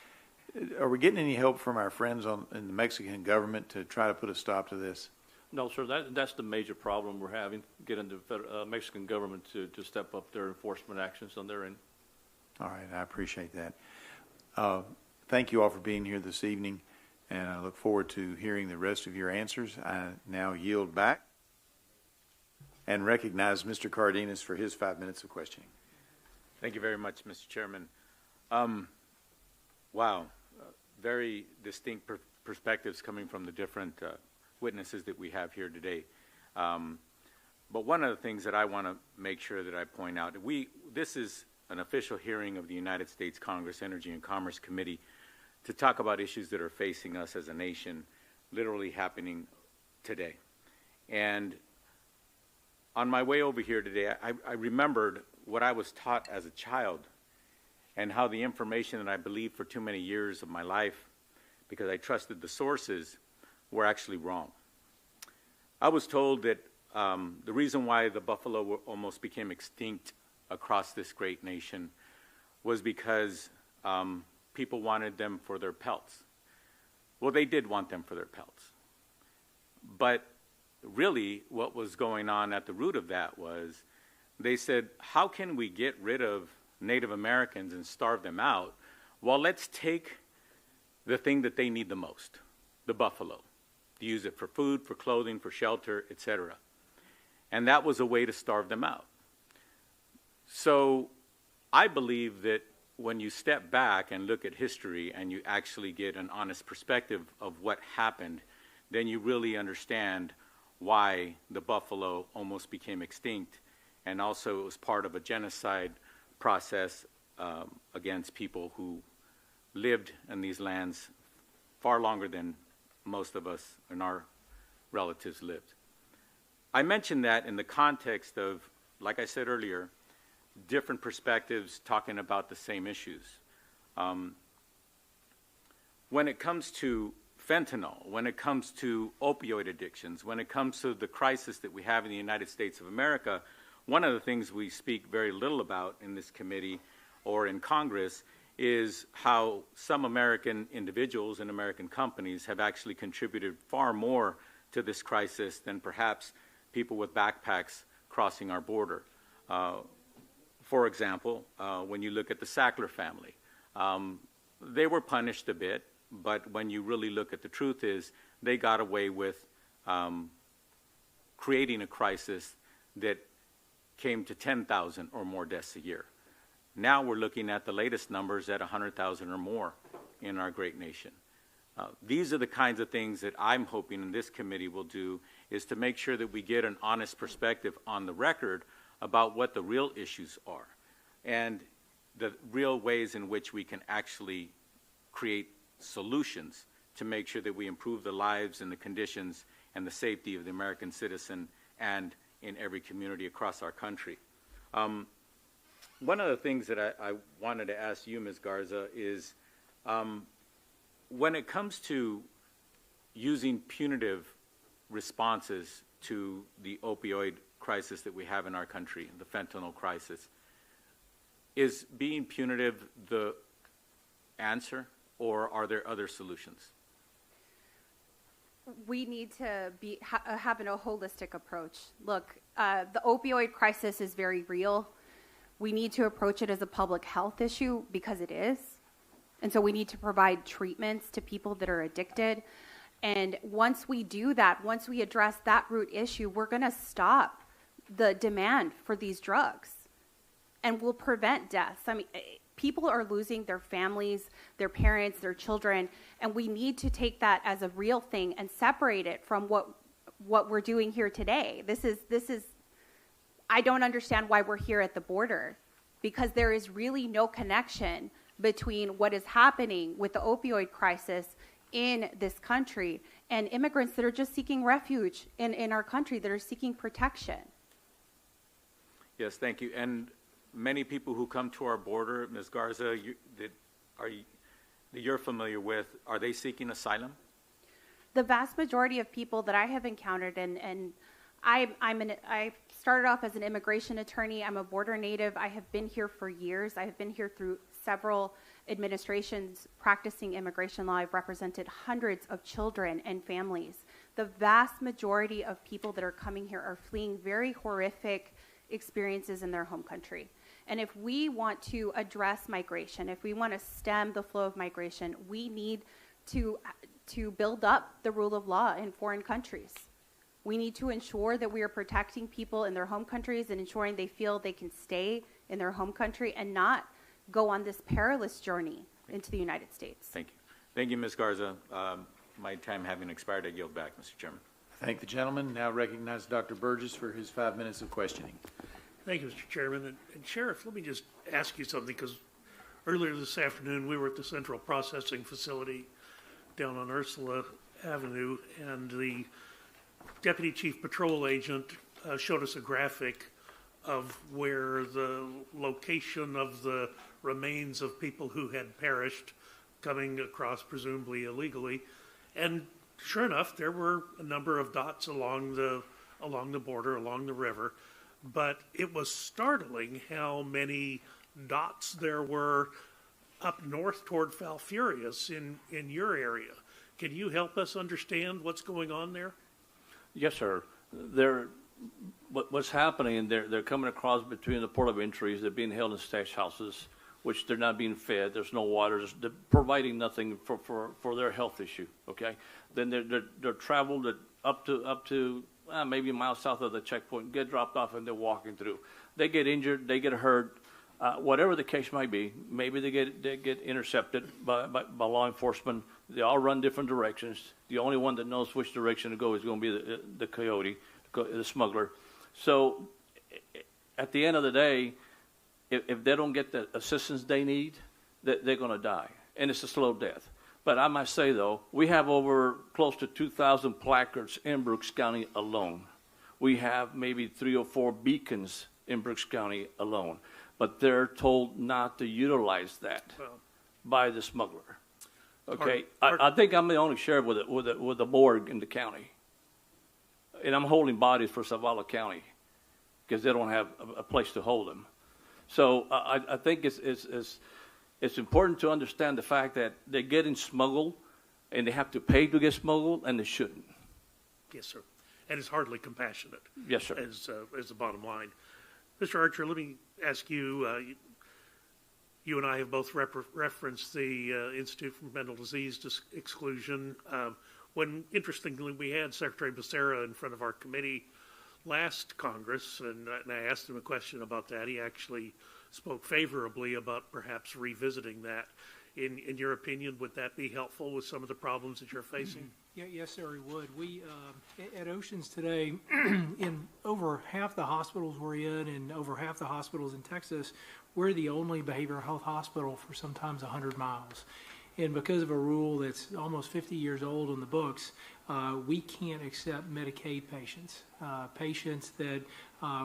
Are we getting any help from our friends in the Mexican government to try to put a stop to this? No, sir, that's the major problem we're having, getting the Mexican government to step up their enforcement actions on their end. All right, I appreciate that. Thank you all for being here this evening, and I look forward to hearing the rest of your answers. I now yield back and recognize Mr. Cardenas for his 5 minutes of questioning. Thank you very much, Mr. Chairman. Wow, very distinct perspectives coming from the different witnesses that we have here today. But one of the things that I want to make sure that I point out, this is an official hearing of the United States Congress Energy and Commerce Committee to talk about issues that are facing us as a nation, literally happening today. And on my way over here today, I remembered what I was taught as a child and how the information that I believed for too many years of my life, because I trusted the sources, were actually wrong. I was told that the reason why the buffalo almost became extinct across this great nation was because people wanted them for their pelts. Well, they did want them for their pelts. But really what was going on at the root of that was they said, how can we get rid of Native Americans and starve them out? Well, let's take the thing that they need the most, the buffalo, use it for food, for clothing, for shelter, etc. And that was a way to starve them out. So I believe that when you step back and look at history and you actually get an honest perspective of what happened, then you really understand why the buffalo almost became extinct. And also it was part of a genocide process against people who lived in these lands far longer than most of us and our relatives lived. I mentioned that in the context of, like I said earlier, different perspectives talking about the same issues. When it comes to fentanyl, when it comes to opioid addictions, when it comes to the crisis that we have in the United States of America, one of the things we speak very little about in this committee or in Congress is how some American individuals and American companies have actually contributed far more to this crisis than perhaps people with backpacks crossing our border. For example, when you look at the Sackler family, they were punished a bit, but when you really look at the truth is they got away with creating a crisis that came to 10,000 or more deaths a year. Now we're looking at the latest numbers at 100,000 or more in our great nation. These are the kinds of things that I'm hoping in this committee will do, is to make sure that we get an honest perspective on the record about what the real issues are and the real ways in which we can actually create solutions to make sure that we improve the lives and the conditions and the safety of the American citizen and in every community across our country. One of the things that I wanted to ask you, Ms. Garza, is when it comes to using punitive responses to the opioid crisis that we have in our country, the fentanyl crisis, is being punitive the answer, or are there other solutions? We need to be having a holistic approach. Look, the opioid crisis is very real. We need to approach it as a public health issue because it is. And so we need to provide treatments to people that are addicted. And once we do that, once we address that root issue, we're going to stop the demand for these drugs and we'll prevent deaths. I mean, people are losing their families, their parents, their children, and we need to take that as a real thing and separate it from what we're doing here today. This is I don't understand why we're here at the border, because there is really no connection between what is happening with the opioid crisis in this country and immigrants that are just seeking refuge in our country, that are seeking protection. Yes, thank you. And many people who come to our border, Ms. Garza, that you're familiar with, are they seeking asylum? The vast majority of people that I have encountered, and I started off as an immigration attorney. I'm a border native. I have been here for years. I have been here through several administrations practicing immigration law. I've represented hundreds of children and families. The vast majority of people that are coming here are fleeing very horrific experiences in their home country. And if we want to address migration, if we want to stem the flow of migration, we need to build up the rule of law in foreign countries. We need to ensure that we are protecting people in their home countries and ensuring they feel they can stay in their home country and not go on this perilous journey into the United States. Thank you. Thank you, Ms. Garza. My time having expired, I yield back, Mr. Chairman. Thank the gentleman. Now recognize Dr. Burgess for his 5 minutes of questioning. Thank you, Mr. Chairman. And Sheriff, let me just ask you something, because earlier this afternoon we were at the Central Processing Facility down on Ursula Avenue, and the Deputy Chief Patrol Agent showed us a graphic of where the location of the remains of people who had perished coming across presumably illegally. And sure enough, there were a number of dots along the border, along the river. But it was startling how many dots there were up north toward Falfurrias in your area. Can you help us understand what's going on there? Yes, sir. What's happening, they're coming across between the port of entries. They're being held in stash houses, which they're not being fed. There's no water. They're providing nothing for their health issue, okay? Then they're traveled up to maybe a mile south of the checkpoint, get dropped off, and they're walking through. They get injured. They get hurt. Whatever the case might be, maybe they get intercepted by law enforcement. They all run different directions. The only one that knows which direction to go is going to be the coyote, the smuggler. So at the end of the day, if they don't get the assistance they need, they're going to die. And it's a slow death. But I must say, though, we have over close to 2,000 placards in Brooks County alone. We have maybe 3 or 4 beacons in Brooks County alone. But they're told not to utilize that by the smuggler. Okay, I think I'm the only sheriff with a morgue in the county, and I'm holding bodies for Zavala County because they don't have a place to hold them. So I think it's important to understand the fact that they're getting smuggled, and they have to pay to get smuggled, and they shouldn't. Yes, sir. And it's hardly compassionate. Yes, sir. As the bottom line. Mr. Archer, let me ask you, you and I have both referenced the Institute for Mental Disease Exclusion. When, interestingly, we had Secretary Becerra in front of our committee last Congress, and I asked him a question about that. He actually spoke favorably about perhaps revisiting that. In your opinion, would that be helpful with some of the problems that you're facing? Yeah, yes, sir, we would. We, at Oceans today, in over half the hospitals we're in and over half the hospitals in Texas, we're the only behavioral health hospital for sometimes 100 miles. And because of a rule that's almost 50 years old in the books, we can't accept Medicaid patients, patients that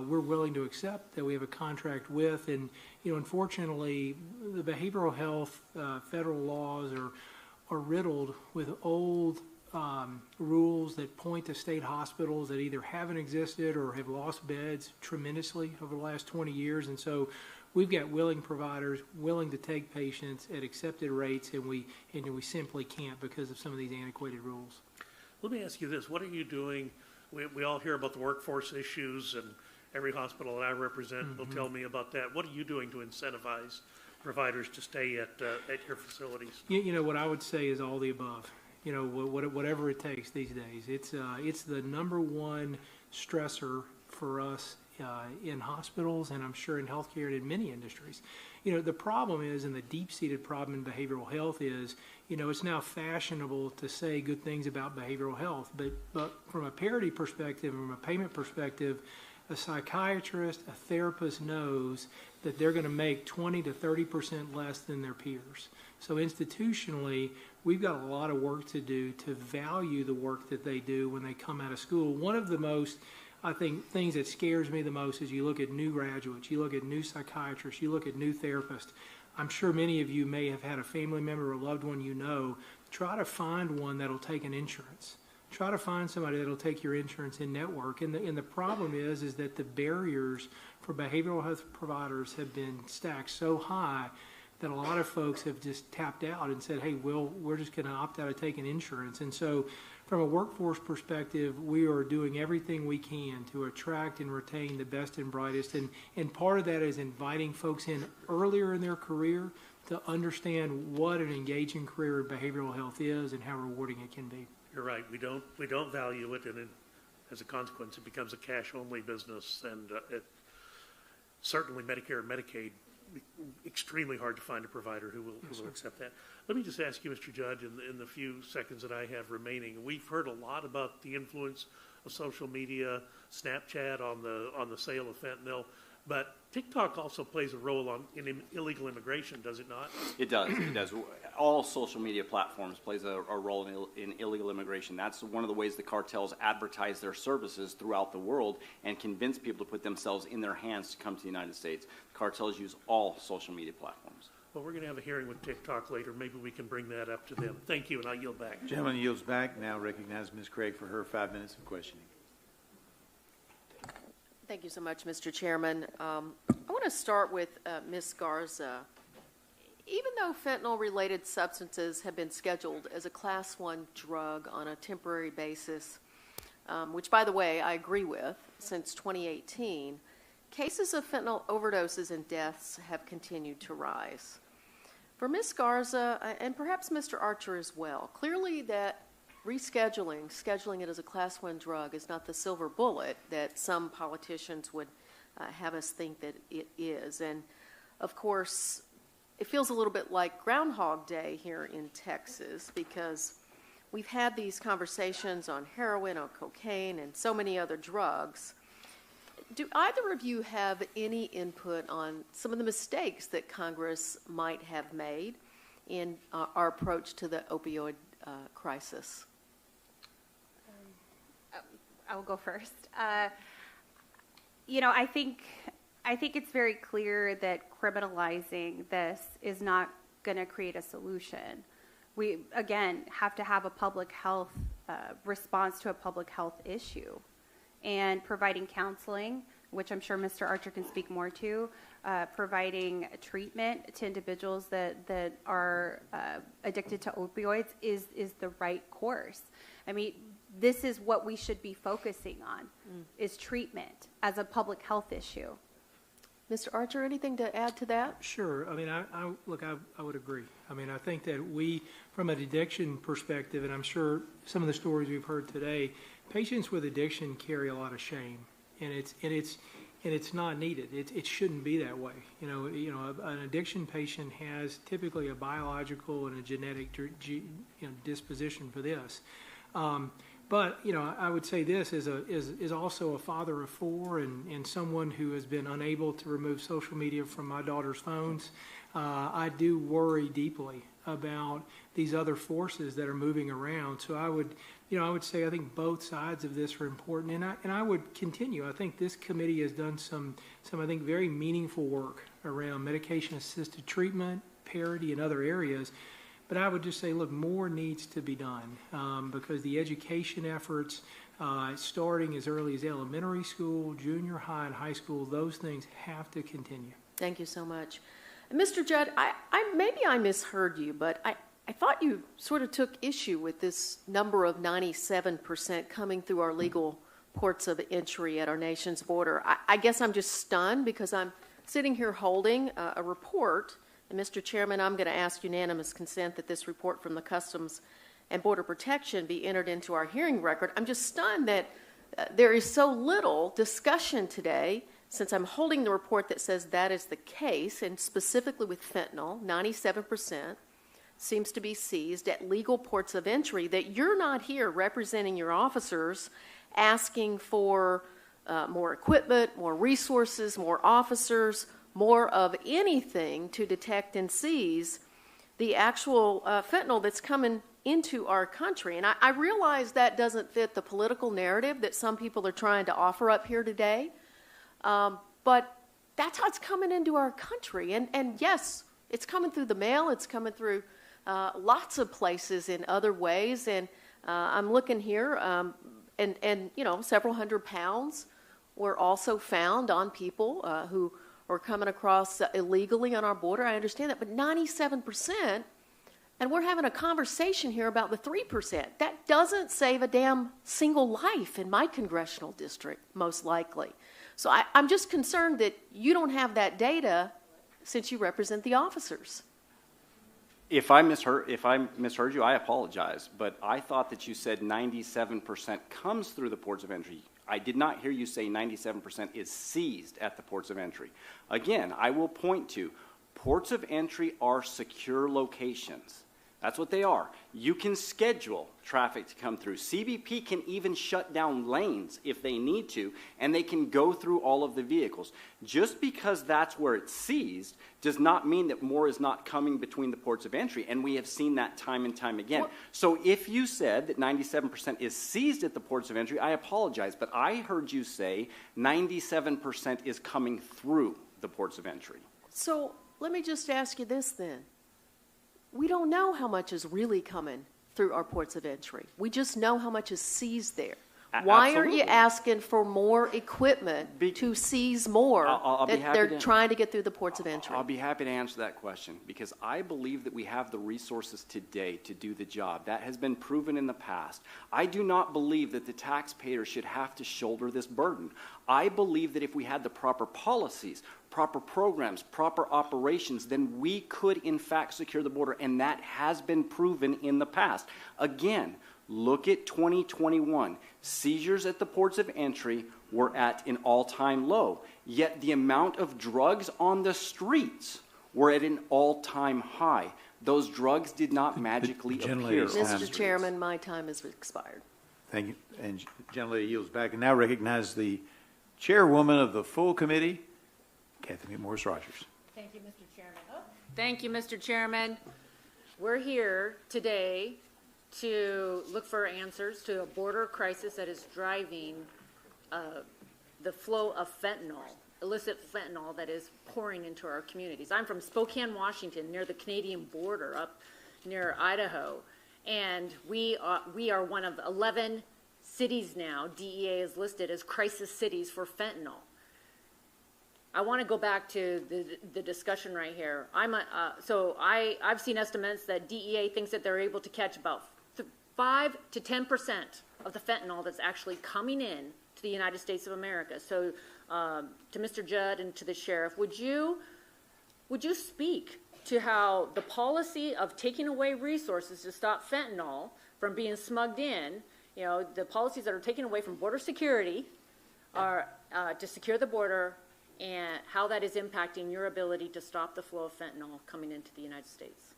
we're willing to accept, that we have a contract with. And, you know, unfortunately, the behavioral health federal laws are riddled with old rules that point to state hospitals that either haven't existed or have lost beds tremendously over the last 20 years. And so we've got willing providers willing to take patients at accepted rates, and we simply can't because of some of these antiquated rules. Let me ask you this. What are you doing? We all hear about the workforce issues, and every hospital that I represent will tell me about that. What are you doing to incentivize providers to stay at your facilities? You know, what I would say is all the above. You know, whatever it takes these days. It's the number one stressor for us in hospitals, and I'm sure in healthcare and in many industries. You know, the problem is, and the deep-seated problem in behavioral health is, you know, it's now fashionable to say good things about behavioral health, but from a parity perspective, from a payment perspective, a psychiatrist, a therapist knows that they're going to make 20 to 30% less than their peers. So institutionally, we've got a lot of work to do to value the work that they do when they come out of school. One of the most, I think, things that scares me the most is you look at new graduates, you look at new psychiatrists, you look at new therapists. I'm sure many of you may have had a family member or loved one you know. Try to find one that'll take an insurance. Try to find somebody that'll take your insurance in network. And the problem is that the barriers for behavioral health providers have been stacked so high that a lot of folks have just tapped out and said, hey, we're just going to opt out of taking insurance. And so from a workforce perspective, we are doing everything we can to attract and retain the best and brightest. And part of that is inviting folks in earlier in their career to understand what an engaging career in behavioral health is and how rewarding it can be. You're right. We don't value it, and as a consequence, it becomes a cash-only business. And certainly Medicare and Medicaid, extremely hard to find a provider who will accept that. Let me just ask you, Mr. Judd, in the few seconds that I have remaining, we've heard a lot about the influence of social media, Snapchat on the sale of fentanyl, but TikTok also plays a role in illegal immigration, does it not? It does. It does. All social media platforms plays a role in illegal immigration. That's one of the ways the cartels advertise their services throughout the world and convince people to put themselves in their hands to come to the United States. The cartels use all social media platforms. Well, we're going to have a hearing with TikTok later. Maybe we can bring that up to them. Thank you, and I yield back. Gentleman yields back. Now recognize Ms. Craig for her 5 minutes of questioning. Thank you so much, Mr. Chairman. I want to start with Ms. Garza. Even though fentanyl-related substances have been scheduled as a Class 1 drug on a temporary basis, which, by the way, I agree with, since 2018, cases of fentanyl overdoses and deaths have continued to rise. For Ms. Garza, and perhaps Mr. Archer as well, clearly that scheduling it as a Class 1 drug is not the silver bullet that some politicians would have us think that it is. And, of course, it feels a little bit like Groundhog Day here in Texas because we've had these conversations on heroin, on cocaine, and so many other drugs. Do either of you have any input on some of the mistakes that Congress might have made in our approach to the opioid crisis? I will go first. You know, I think it's very clear that criminalizing this is not going to create a solution. We, again, have to have a public health response to a public health issue. And providing counseling, which I'm sure Mr. Archer can speak more to, providing treatment to individuals that are addicted to opioids is the right course. I mean, this is what we should be focusing on, is treatment as a public health issue. Mr. Archer, anything to add to that? Sure. I mean, I would agree. I mean, I think that we, from an addiction perspective, and I'm sure some of the stories we've heard today, patients with addiction carry a lot of shame. and it's not needed. It shouldn't be that way. An addiction patient has typically a biological and a genetic disposition for this. But I would say this is also a father of 4 and someone who has been unable to remove social media from my daughter's phones. I do worry deeply about these other forces that are moving around. So I would say I think both sides of this are important, and I would continue. I think this committee has done some I think very meaningful work around medication-assisted treatment, parity, and other areas. But I would just say, look, more needs to be done because the education efforts, starting as early as elementary school, junior high, and high school, those things have to continue. Thank you so much. Mr. Judd, maybe I misheard you, but I thought you sort of took issue with this number of 97% coming through our legal ports of entry at our nation's border. I guess I'm just stunned because I'm sitting here holding a report. And Mr. Chairman, I'm going to ask unanimous consent that this report from the Customs and Border Protection be entered into our hearing record. I'm just stunned that there is so little discussion today, since I'm holding the report that says that is the case, and specifically with fentanyl, 97% seems to be seized at legal ports of entry, that you're not here representing your officers asking for more equipment, more resources, more officers, more of anything to detect and seize the actual fentanyl that's coming into our country. And I realize that doesn't fit the political narrative that some people are trying to offer up here today, but that's how it's coming into our country. And yes, it's coming through the mail, it's coming through lots of places in other ways, and I'm looking here, and several hundred pounds were also found on people who are coming across illegally on our border. I understand that, but 97%, and we're having a conversation here about the 3%. That doesn't save a damn single life in my congressional district, most likely. So I'm just concerned that you don't have that data since you represent the officers. If I misheard you, I apologize. But I thought that you said 97% comes through the ports of entry. I did not hear you say 97% is seized at the ports of entry. Again, I will point to ports of entry are secure locations. That's what they are. You can schedule traffic to come through. CBP can even shut down lanes if they need to, and they can go through all of the vehicles. Just because that's where it's seized does not mean that more is not coming between the ports of entry, and we have seen that time and time again. So if you said that 97% is seized at the ports of entry, I apologize, but I heard you say 97% is coming through the ports of entry. So let me just ask you this then. We don't know how much is really coming through our ports of entry. We just know how much is seized there. Why are you asking for more equipment to seize more that they're trying to get through the ports of entry? I'll be happy to answer that question because I believe that we have the resources today to do the job. That has been proven in the past. I do not believe that the taxpayer should have to shoulder this burden. I believe that if we had the proper policies, proper programs, proper operations, then we could in fact secure the border, and that has been proven in the past. Again, look at 2021. Seizures at the ports of entry were at an all-time low, yet the amount of drugs on the streets were at an all-time high. Those drugs did not magically appear. Mr. Chairman, my time has expired. Thank you. And gentlelady yields back. And now recognize the chairwoman of the full committee, Kathy Morris Rogers. Thank you, Mr. Chairman. Thank you, Mr. Chairman. We're here today to look for answers to a border crisis that is driving the flow of fentanyl, illicit fentanyl that is pouring into our communities. I'm from Spokane, Washington, near the Canadian border, up near Idaho, and we are one of 11 cities now. DEA is listed as crisis cities for fentanyl. I want to go back to the discussion right here. I've seen estimates that DEA thinks that they're able to catch about 5 to 10% of the fentanyl that's actually coming in to the United States of America. So, to Mr. Judd and to the sheriff, would you speak to how the policy of taking away resources to stop fentanyl from being smugged in, the policies that are taken away from border security to secure the border and how that is impacting your ability to stop the flow of fentanyl coming into the United States.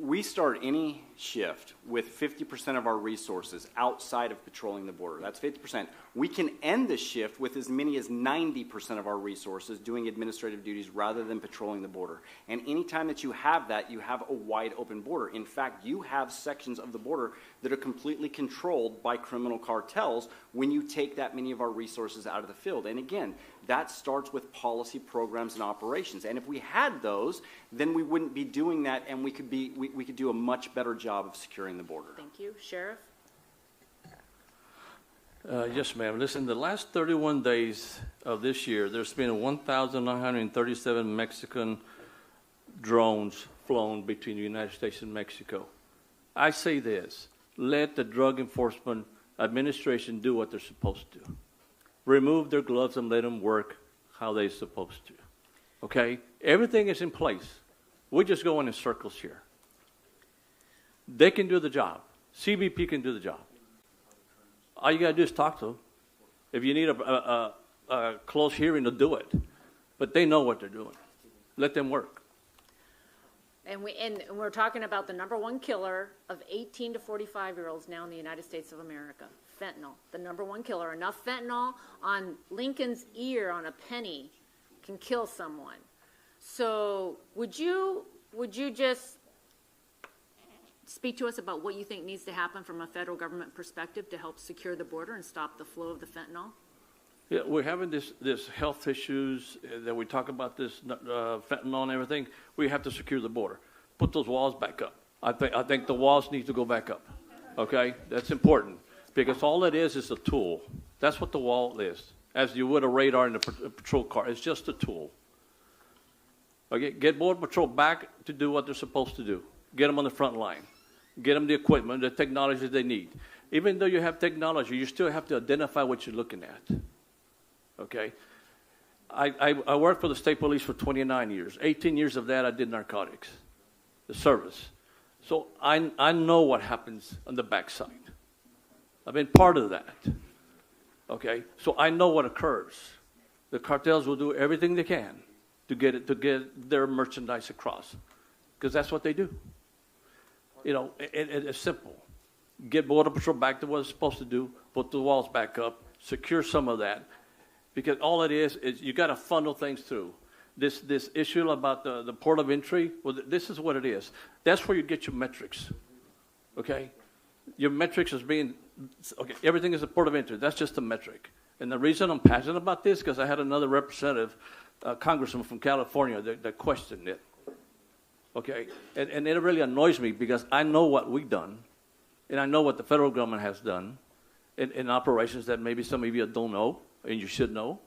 We start any shift with 50% of our resources outside of patrolling the border. That's 50%. We can end the shift with as many as 90% of our resources doing administrative duties rather than patrolling the border. And anytime that you have that, you have a wide open border. In fact, you have sections of the border that are completely controlled by criminal cartels when you take that many of our resources out of the field. And again, that starts with policy, programs, and operations. And if we had those, then we wouldn't be doing that, and we could do a much better job of securing the border. Thank you. Sheriff? Yes, ma'am. Listen, the last 31 days of this year, there's been 1,937 Mexican drones flown between the United States and Mexico. I say this, let the Drug Enforcement Administration do what they're supposed to. Remove their gloves and let them work how they're supposed to. Okay? Everything is in place. We're just going in circles here. They can do the job. CBP can do the job. All you got to do is talk to them. If you need a close hearing, to do it. But they know what they're doing. Let them work. And we're talking about the number one killer of 18 to 45-year-olds now in the United States of America. Fentanyl, the number one killer. Enough fentanyl on Lincoln's ear on a penny can kill someone. So would you just speak to us about what you think needs to happen from a federal government perspective to help secure the border and stop the flow of the fentanyl? Yeah, we're having this health issues that we talk about, this fentanyl and everything. We have to secure the border. Put those walls back up. I think the walls need to go back up. Okay, that's important because all it is a tool. That's what the wall is. As you would a radar in a patrol car, it's just a tool. Okay, get Border Patrol back to do what they're supposed to do. Get them on the front line. Get them the equipment, the technology they need. Even though you have technology, you still have to identify what you're looking at. Okay? I worked for the state police for 29 years. 18 years of that I did narcotics, the service. So I know what happens on the backside. I've been part of that. Okay? So I know what occurs. The cartels will do everything they can to get their merchandise across, because that's what they do. You know, it's simple. Get Border Patrol back to what it's supposed to do, put the walls back up, secure some of that, because all it is you got to funnel things through. This issue about the port of entry, well, this is what it is. That's where you get your metrics, okay? Your metrics is being, okay, everything is a port of entry. That's just a metric. And the reason I'm passionate about this, because I had another representative, congressman from California, that questioned it. Okay, and it really annoys me because I know what we've done, and I know what the federal government has done in operations that maybe some of you don't know, and you should know.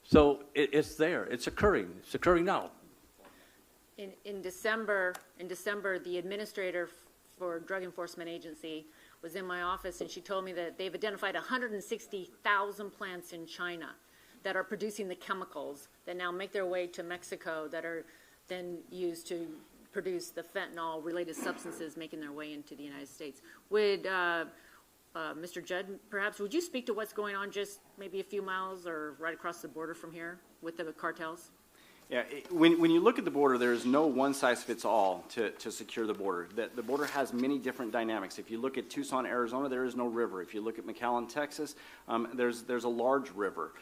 So it's there. It's occurring. It's occurring now. In December, the administrator for Drug Enforcement Agency was in my office, and she told me that they've identified 160,000 plants in China that are producing the chemicals that now make their way to Mexico that are then used to produce the fentanyl-related substances making their way into the United States. Would Mr. Judd, perhaps, would you speak to what's going on just maybe a few miles or right across the border from here with the cartels? Yeah, when you look at the border, there is no one-size-fits-all to secure the border. The border has many different dynamics. If you look at Tucson, Arizona, there is no river. If you look at McAllen, Texas, there's a large river.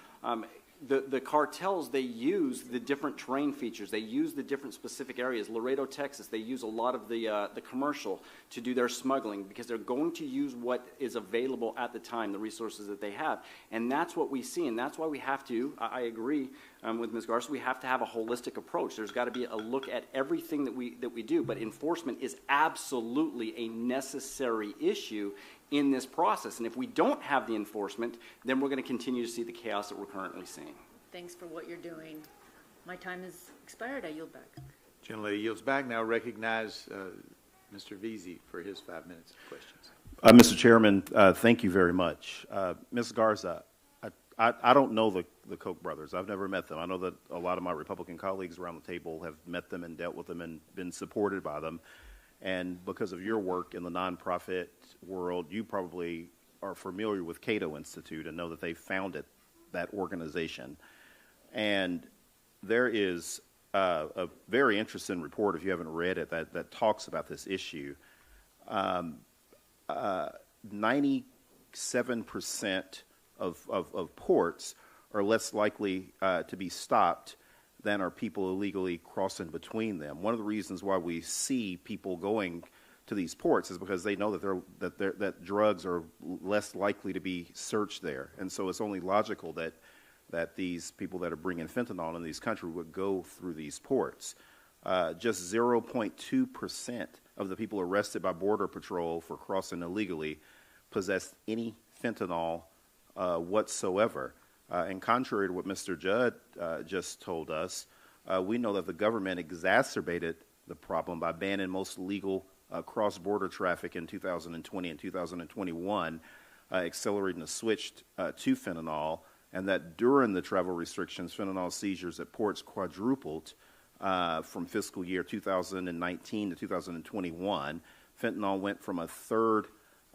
The cartels, they use the different terrain features. They use the different specific areas. Laredo, Texas, they use a lot of the commercial to do their smuggling because they're going to use what is available at the time, the resources that they have. And that's what we see, and that's why we have to, I agree with Ms. Garza, we have to have a holistic approach. There's got to be a look at everything that we do, but enforcement is absolutely a necessary issue in this process. And if we don't have the enforcement, then we're going to continue to see the chaos that we're currently seeing. Thanks for what you're doing. My time has expired. I yield back. Gentlelady yields back. Now recognize Mr. Veazey for his 5 minutes of questions. Mr. Chairman, thank you very much. Ms. Garza, I don't know the Koch brothers. I've never met them. I know that a lot of my Republican colleagues around the table have met them and dealt with them and been supported by them. And because of your work in the nonprofit world, you probably are familiar with Cato Institute and know that they founded that organization. And there is a very interesting report, if you haven't read it, that talks about this issue. 97% of ports are less likely to be stopped than are people illegally crossing between them. One of the reasons why we see people going to these ports is because they know that drugs are less likely to be searched there, and so it's only logical that these people that are bringing fentanyl in these countries would go through these ports. Just 0.2% of the people arrested by Border Patrol for crossing illegally possessed any fentanyl whatsoever. And contrary to what Mr. Judd just told us, we know that the government exacerbated the problem by banning most legal cross-border traffic in 2020 and 2021, accelerating the switch to fentanyl, and that during the travel restrictions, fentanyl seizures at ports quadrupled from fiscal year 2019 to 2021. Fentanyl went from a third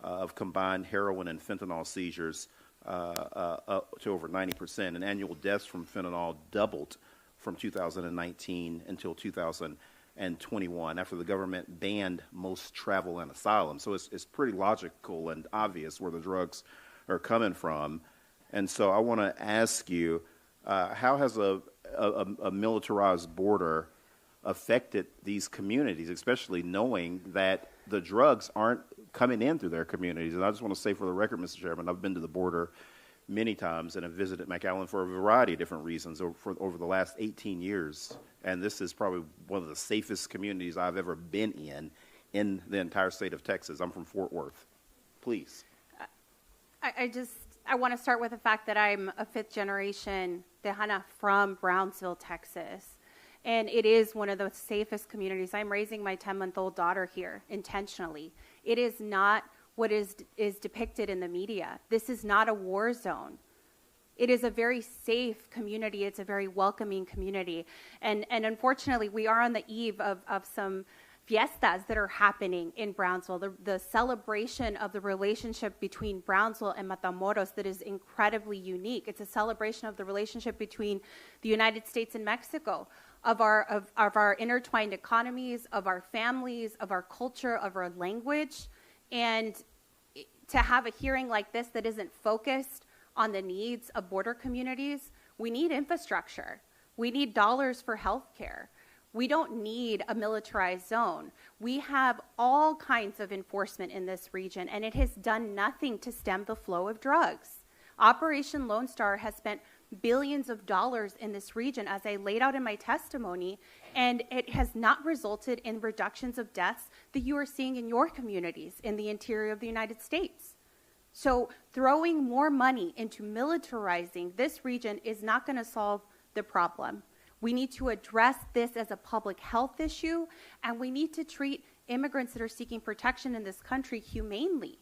of combined heroin and fentanyl seizures up to over 90%, and annual deaths from fentanyl doubled from 2019 until 2021 after the government banned most travel and asylum. So it's pretty logical and obvious where the drugs are coming from. And so I want to ask you, how has a militarized border affected these communities, especially knowing that the drugs aren't coming in through their communities? And I just want to say for the record, Mr. Chairman, I've been to the border many times and have visited McAllen for a variety of different reasons over the last 18 years. And this is probably one of the safest communities I've ever been in the entire state of Texas. I'm from Fort Worth. Please. I want to start with the fact that I'm a fifth generation Tejana from Brownsville, Texas. And it is one of the safest communities. I'm raising my 10-month-old daughter here intentionally. It is not what is depicted in the media. This is not a war zone. It is a very safe community. It's a very welcoming community. And unfortunately, we are on the eve of some fiestas that are happening in Brownsville, the celebration of the relationship between Brownsville and Matamoros that is incredibly unique. It's a celebration of the relationship between the United States and Mexico, of our intertwined economies, of our families, of our culture, of our language. And to have a hearing like this that isn't focused on the needs of border communities, we need infrastructure. We need dollars for health care. We don't need a militarized zone. We have all kinds of enforcement in this region, and it has done nothing to stem the flow of drugs. Operation Lone Star has spent billions of dollars in this region, as I laid out in my testimony, and it has not resulted in reductions of deaths that you are seeing in your communities in the interior of the United States. So throwing more money into militarizing this region is not going to solve the problem. We need to address this as a public health issue, and we need to treat immigrants that are seeking protection in this country humanely.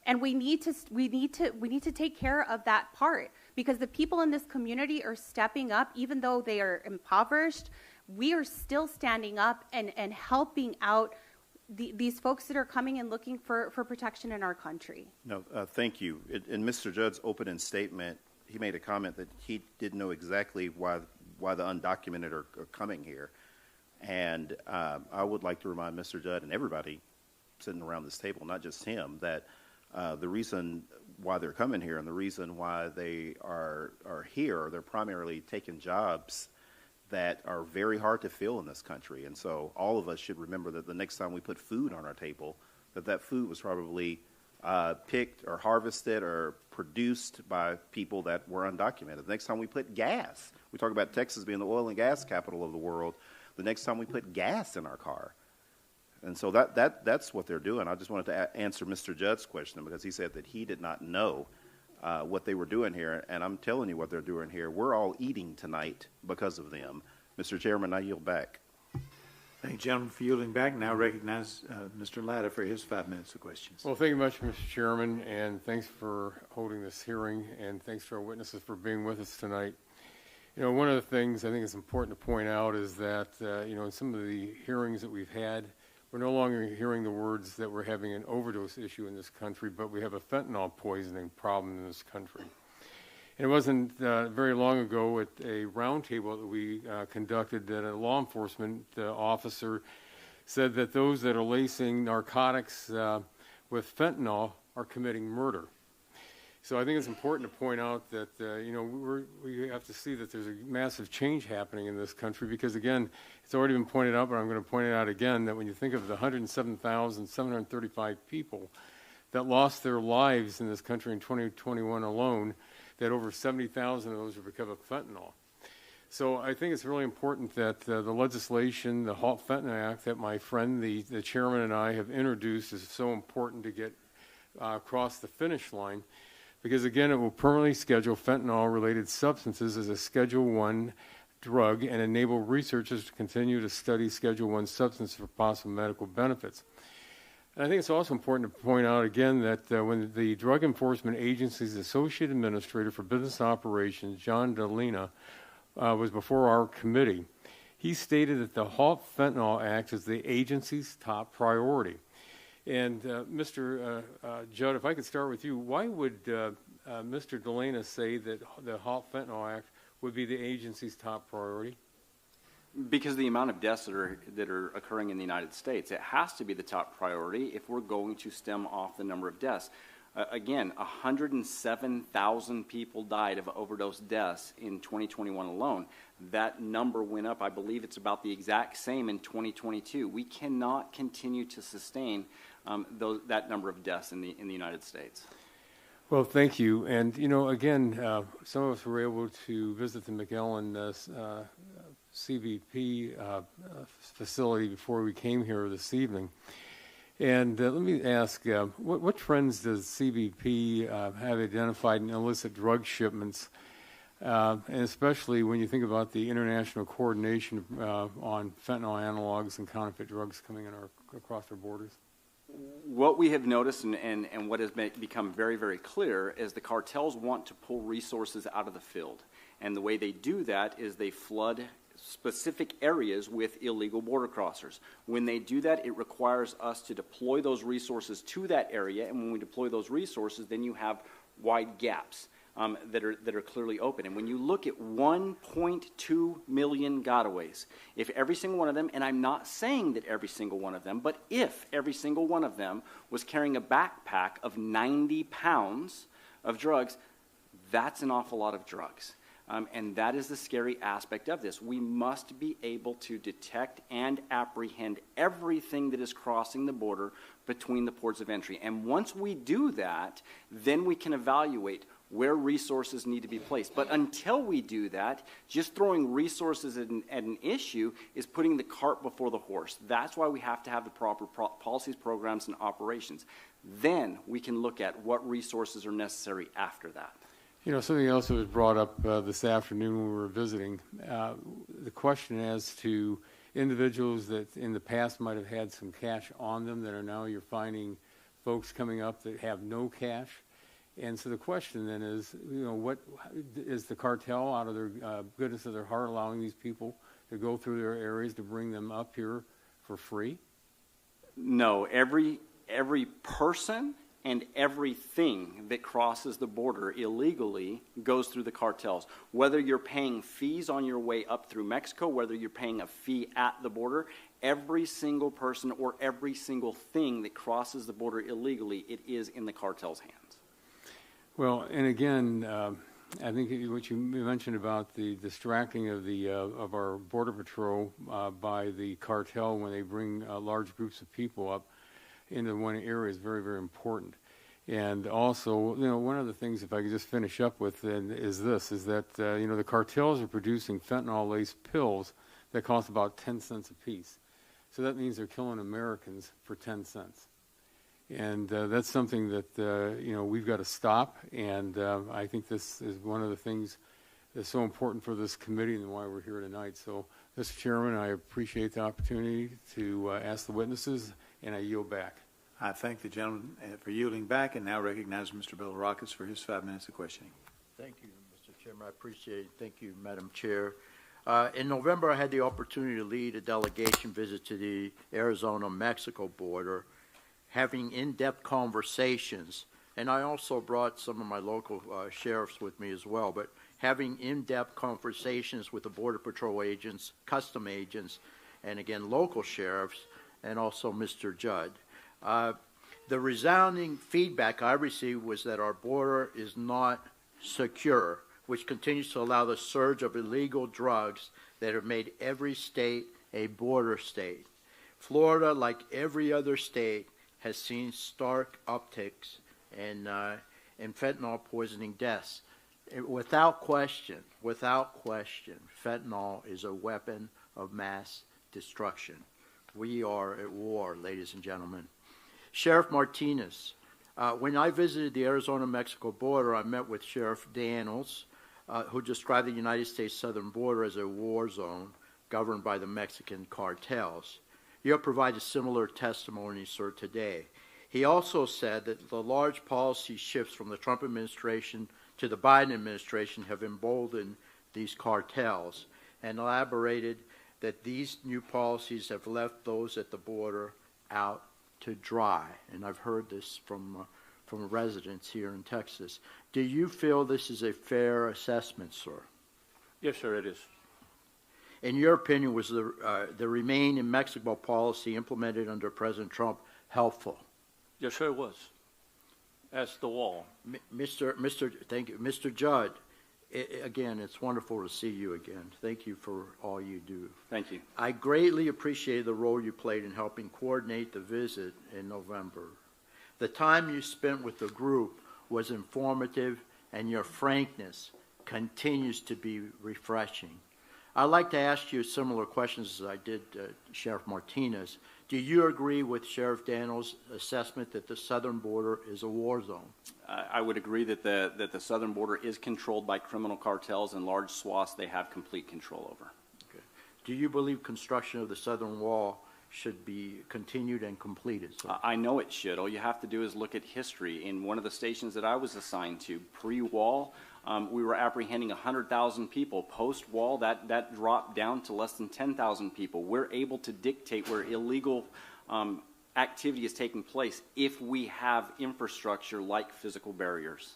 And we need to take care of that part, because the people in this community are stepping up. Even though they are impoverished, we are still standing up and helping out these folks that are coming and looking for protection in our country. No, thank you. In Mr. Judd's opening statement, he made a comment that he didn't know exactly why the undocumented are coming here. And I would like to remind Mr. Judd and everybody sitting around this table, not just him, that the reason why they're coming here and the reason why they are here, they're primarily taking jobs that are very hard to fill in this country. And so all of us should remember that the next time we put food on our table, that food was probably picked or harvested or produced by people that were undocumented. The next time we put gas, we talk about Texas being the oil and gas capital of the world, the next time we put gas in our car. And so that's what they're doing. I just wanted to answer Mr. Judd's question, because he said that he did not know what they were doing here. And I'm telling you what they're doing here. We're all eating tonight because of them. Mr. Chairman, I yield back. Thank you, gentlemen, for yielding back. Now recognize Mr. Latta for his 5 minutes of questions. Well, thank you much, Mr. Chairman, and thanks for holding this hearing, and thanks to our witnesses for being with us tonight. You know, one of the things I think is important to point out is that, in some of the hearings that we've had, we're no longer hearing the words that we're having an overdose issue in this country, but we have a fentanyl poisoning problem in this country. And it wasn't very long ago at a roundtable that we conducted that a law enforcement officer said that those that are lacing narcotics with fentanyl are committing murder. So I think it's important to point out that, we have to see that there's a massive change happening in this country because, again, it's already been pointed out, but I'm going to point it out again, that when you think of the 107,735 people that lost their lives in this country in 2021 alone, that over 70,000 of those are because of fentanyl. So I think it's really important that the legislation, the Halt Fentanyl Act, that my friend, the chairman, and I have introduced is so important to get across the finish line. Because, again, it will permanently schedule fentanyl-related substances as a Schedule I drug and enable researchers to continue to study Schedule I substances for possible medical benefits. And I think it's also important to point out, again, that when the Drug Enforcement Agency's Associate Administrator for Business Operations, John DeLina, was before our committee, he stated that the Halt Fentanyl Act is the agency's top priority. And Mr. Judd, if I could start with you, why would Mr. DeLana say that the Halt Fentanyl Act would be the agency's top priority? Because the amount of deaths that are occurring in the United States, it has to be the top priority if we're going to stem off the number of deaths. Again, 107,000 people died of overdose deaths in 2021 alone. That number went up. I believe it's about the exact same in 2022. We cannot continue to sustain that number of deaths in the United States. Well, thank you. And, again, some of us were able to visit the McAllen CBP facility before we came here this evening. And let me ask, what trends does CBP have identified in illicit drug shipments, and especially when you think about the international coordination on fentanyl analogs and counterfeit drugs coming in across our borders? What we have noticed and what has become very, very clear is the cartels want to pull resources out of the field. And the way they do that is they flood specific areas with illegal border crossers. When they do that, it requires us to deploy those resources to that area, and when we deploy those resources, then you have wide gaps that are clearly open. And when you look at 1.2 million gotaways, if every single one of them, and I'm not saying that every single one of them, but if every single one of them was carrying a backpack of 90 pounds of drugs, that's an awful lot of drugs. And that is the scary aspect of this. We must be able to detect and apprehend everything that is crossing the border between the ports of entry. And once we do that, then we can evaluate where resources need to be placed. But until we do that, just throwing resources at an issue is putting the cart before the horse. That's why we have to have the proper policies, programs, and operations. Then we can look at what resources are necessary after that. Something else that was brought up this afternoon when we were visiting, the question as to individuals that in the past might have had some cash on them that are now you're finding folks coming up that have no cash. And so the question then is, what is the cartel out of their goodness of their heart allowing these people to go through their areas to bring them up here for free? No, every person and everything that crosses the border illegally goes through the cartels. Whether you're paying fees on your way up through Mexico, whether you're paying a fee at the border, every single person or every single thing that crosses the border illegally, it is in the cartel's hands. Well, and again, I think what you mentioned about the distracting of our Border Patrol by the cartel when they bring large groups of people up into one area is very, very important. And also, one of the things, if I could just finish up with, is that the cartels are producing fentanyl-laced pills that cost about 10 cents a piece. So that means they're killing Americans for 10 cents. And that's something that, we've got to stop. And I think this is one of the things that's so important for this committee and why we're here tonight. So, Mr. Chairman, I appreciate the opportunity to ask the witnesses, and I yield back. I thank the gentleman for yielding back and now recognize Mr. Bellerakis for his 5 minutes of questioning. Thank you, Mr. Chairman. I appreciate it. Thank you, Madam Chair. In November, I had the opportunity to lead a delegation visit to the Arizona-Mexico border, having in-depth conversations and I also brought some of my local sheriffs with me as well, but having in-depth conversations with the Border Patrol agents, custom agents, and again, local sheriffs, and also Mr. Judd. The resounding feedback I received was that our border is not secure, which continues to allow the surge of illegal drugs that have made every state a border state. Florida, like every other state, has seen stark upticks in fentanyl poisoning deaths. Without question, fentanyl is a weapon of mass destruction. We are at war, ladies and gentlemen. Sheriff Martinez, when I visited the Arizona-Mexico border, I met with Sheriff Daniels, who described the United States southern border as a war zone governed by the Mexican cartels. You have provided similar testimony, sir, today. He also said that the large policy shifts from the Trump administration to the Biden administration have emboldened these cartels, and elaborated that these new policies have left those at the border out to dry. And I've heard this from residents here in Texas. Do you feel this is a fair assessment, sir? Yes, sir, it is. In your opinion, was the Remain in Mexico policy implemented under President Trump helpful? Yes, sir, it was. That's the wall. Thank you. Mr. Judd, again, it's wonderful to see you again. Thank you for all you do. Thank you. I greatly appreciate the role you played in helping coordinate the visit in November. The time you spent with the group was informative, and your frankness continues to be refreshing. I'd like to ask you similar questions as I did Sheriff Martinez. Do you agree with Sheriff Daniels' assessment that the southern border is a war zone? I would agree that the southern border is controlled by criminal cartels, and large swaths they have complete control over. Okay. Do you believe construction of the southern wall should be continued and completed? I know it should. All you have to do is look at history. In one of the stations that I was assigned to, pre-wall, we were apprehending 100,000 people. Post-wall, that dropped down to less than 10,000 people. We're able to dictate where illegal activity is taking place if we have infrastructure like physical barriers.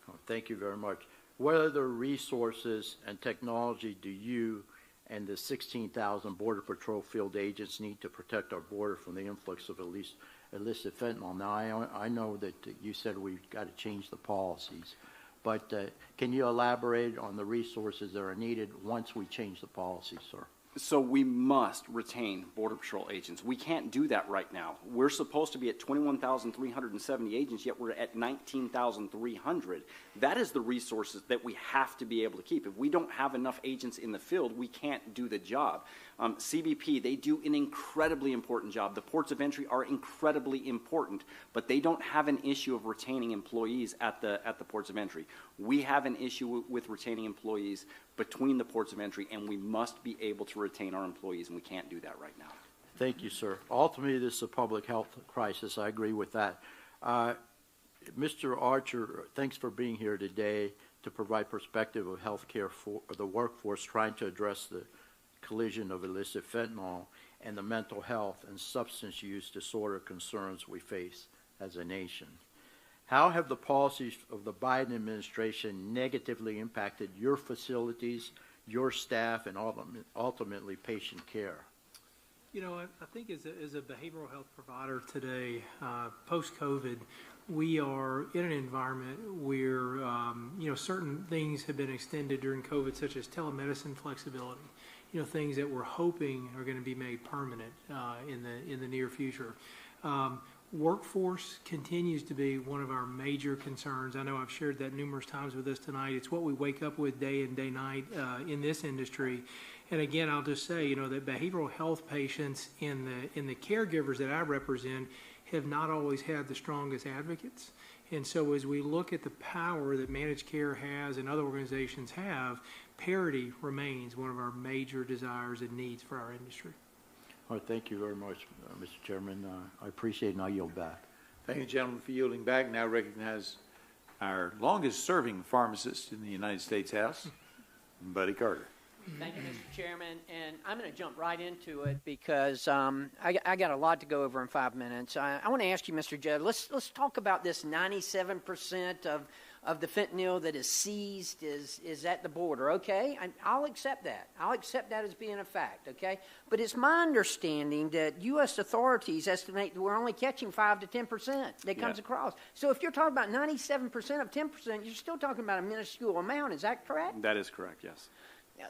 Oh, thank you very much. What other resources and technology do you and the 16,000 Border Patrol field agents need to protect our border from the influx of illicit fentanyl? Now, I know that you said we've got to change the policies, but can you elaborate on the resources that are needed once we change the policies, sir? So we must retain Border Patrol agents. We can't do that right now. We're supposed to be at 21,370 agents, yet we're at 19,300. That is the resources that we have to be able to keep. If we don't have enough agents in the field, we can't do the job. CBP, they do an incredibly important job. The ports of entry are incredibly important, but they don't have an issue of retaining employees at the ports of entry. We have an issue with retaining employees between the ports of entry, and we must be able to retain our employees, and we can't do that right now. Thank you, sir. Ultimately, this is a public health crisis. I agree with that. Mr. Archer, thanks for being here today to provide perspective of healthcare for the workforce trying to address the collision of illicit fentanyl and the mental health and substance use disorder concerns we face as a nation. How have the policies of the Biden administration negatively impacted your facilities, your staff, and ultimately patient care? You know, I think as a behavioral health provider today, post-COVID, we are in an environment where, certain things have been extended during COVID, such as telemedicine flexibility. Things that we're hoping are going to be made permanent in the near future. Workforce continues to be one of our major concerns. I know I've shared that numerous times with us tonight. It's what we wake up with day in, day night in this industry. And again, I'll just say, that behavioral health patients and the caregivers that I represent have not always had the strongest advocates. And so as we look at the power that managed care has and other organizations have, parity remains one of our major desires and needs for our industry. Well, thank you very much, Mr. Chairman. I appreciate it, and I yield back. Thank you, gentlemen, for yielding back. Now recognize our longest-serving pharmacist in the United States House, Buddy Carter. Thank you, Mr. Chairman, and I'm going to jump right into it because I got a lot to go over in 5 minutes. I want to ask you, Mr. Judd, let's talk about this 97% of the fentanyl that is seized is at the border, okay? I'll accept that. I'll accept that as being a fact, okay? But it's my understanding that U.S. authorities estimate that we're only catching 5 to 10% that comes across. So if you're talking about 97% of 10%, you're still talking about a minuscule amount. Is that correct? That is correct, yes.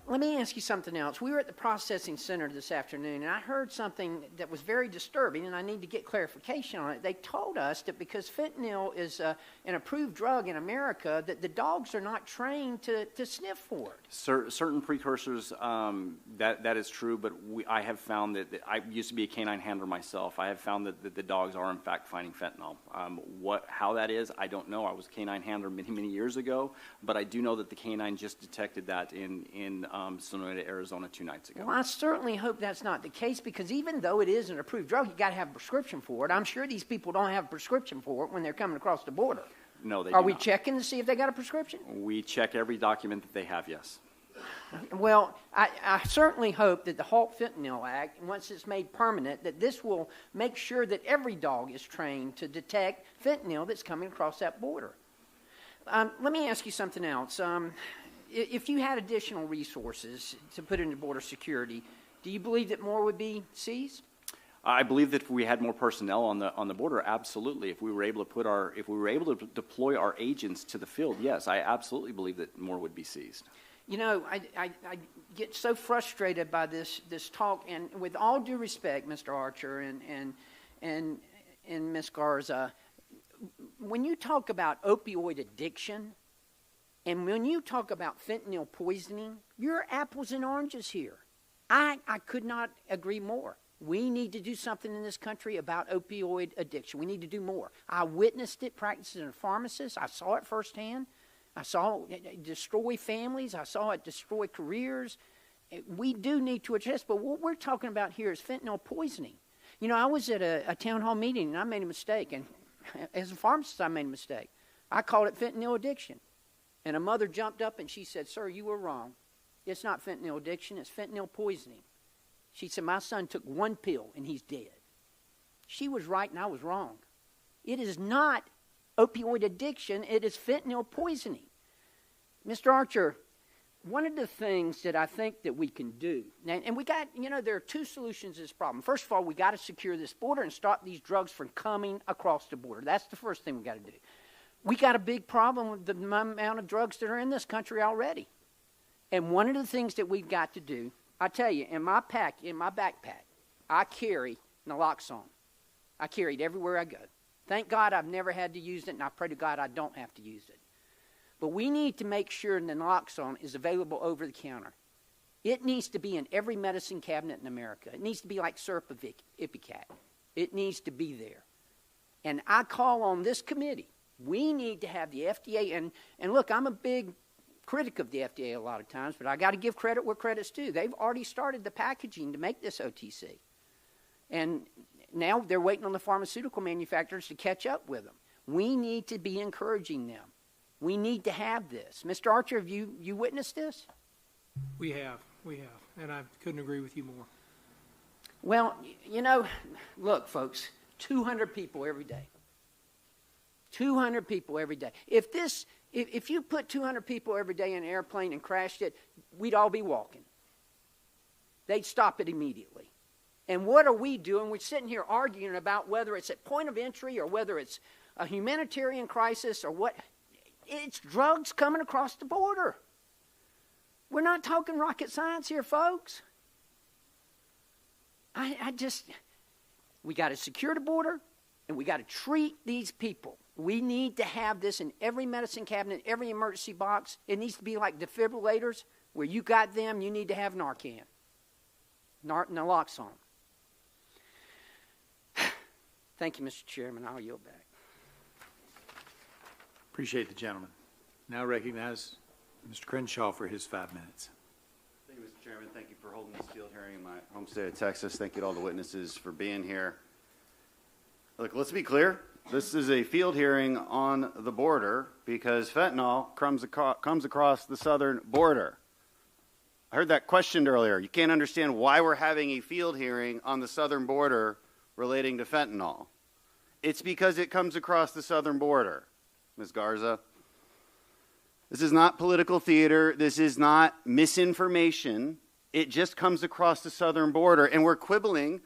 Let me ask you something else. We were at the processing center this afternoon, and I heard something that was very disturbing, and I need to get clarification on it. They told us that because fentanyl is an approved drug in America, that the dogs are not trained to sniff for it. Certain precursors, that is true, but I have found that I used to be a canine handler myself. I have found that the dogs are, in fact, finding fentanyl. How that is, I don't know. I was a canine handler many, many years ago, but I do know that the canine just detected that in Sonora, Arizona 2 nights ago. Well, I certainly hope that's not the case, because even though it is an approved drug, you got to have a prescription for it. I'm sure these people don't have a prescription for it when they're coming across the border. No, they Are do we not. checking to see if they got a prescription? We check every document that they have, yes. Well, I certainly hope that the Halt Fentanyl Act, once it's made permanent, that this will make sure that every dog is trained to detect fentanyl that's coming across that border. Let me ask you something else. If you had additional resources to put into border security, do you believe that more would be seized? I believe that if we had more personnel on the border, absolutely. If we were able to deploy our agents to the field, yes, I absolutely believe that more would be seized. You know, I get so frustrated by this talk, and with all due respect, Mr. Archer and Ms. Garza, when you talk about opioid addiction, and when you talk about fentanyl poisoning, you're apples and oranges here. I could not agree more. We need to do something in this country about opioid addiction. We need to do more. I witnessed it practicing as a pharmacist. I saw it firsthand. I saw it destroy families. I saw it destroy careers. We do need to address, but what we're talking about here is fentanyl poisoning. You know, I was at a town hall meeting, and I made a mistake. And as a pharmacist, I made a mistake. I called it fentanyl addiction. And a mother jumped up and she said, "Sir, you were wrong. It's not fentanyl addiction, it's fentanyl poisoning." She said, "My son took 1 pill and he's dead." She was right and I was wrong. It is not opioid addiction, it is fentanyl poisoning. Mr. Archer, one of the things that I think that we can do, and we got, you know, there are 2 solutions to this problem. First of all, we got to secure this border and stop these drugs from coming across the border. That's the first thing we got to do. We got a big problem with the amount of drugs that are in this country already. And one of the things that we've got to do, I tell you, in my backpack, I carry naloxone. I carry it everywhere I go. Thank God I've never had to use it, and I pray to God I don't have to use it. But we need to make sure naloxone is available over the counter. It needs to be in every medicine cabinet in America. It needs to be like syrup of Ipecac. It needs to be there. And I call on this committee. We need to have the FDA, and look, I'm a big critic of the FDA a lot of times, but I got to give credit where credit's due. They've already started the packaging to make this OTC. And now they're waiting on the pharmaceutical manufacturers to catch up with them. We need to be encouraging them. We need to have this. Mr. Archer, have you witnessed this? We have, and I couldn't agree with you more. Well, you know, look, folks, 200 people every day. 200 people every day. If you put 200 people every day in an airplane and crashed it, we'd all be walking. They'd stop it immediately. And what are we doing? We're sitting here arguing about whether it's at point of entry or whether it's a humanitarian crisis or what. It's drugs coming across the border. We're not talking rocket science here, folks. We got to secure the border, and we got to treat these people. We need to have this in every medicine cabinet, every emergency box. It needs to be like defibrillators, where you got them, you need to have Narcan, naloxone. Thank you, Mr. Chairman. I'll yield back. Appreciate the gentleman. Now recognize Mr. Crenshaw for his 5 minutes. Thank you, Mr. Chairman. Thank you for holding this field hearing in my home state of Texas. Thank you to all the witnesses for being here. Look, let's be clear. This is a field hearing on the border because fentanyl comes across the southern border. I heard that questioned earlier. You can't understand why we're having a field hearing on the southern border relating to fentanyl. It's because it comes across the southern border, Ms. Garza. This is not political theater. This is not misinformation. It just comes across the southern border, and we're quibbling,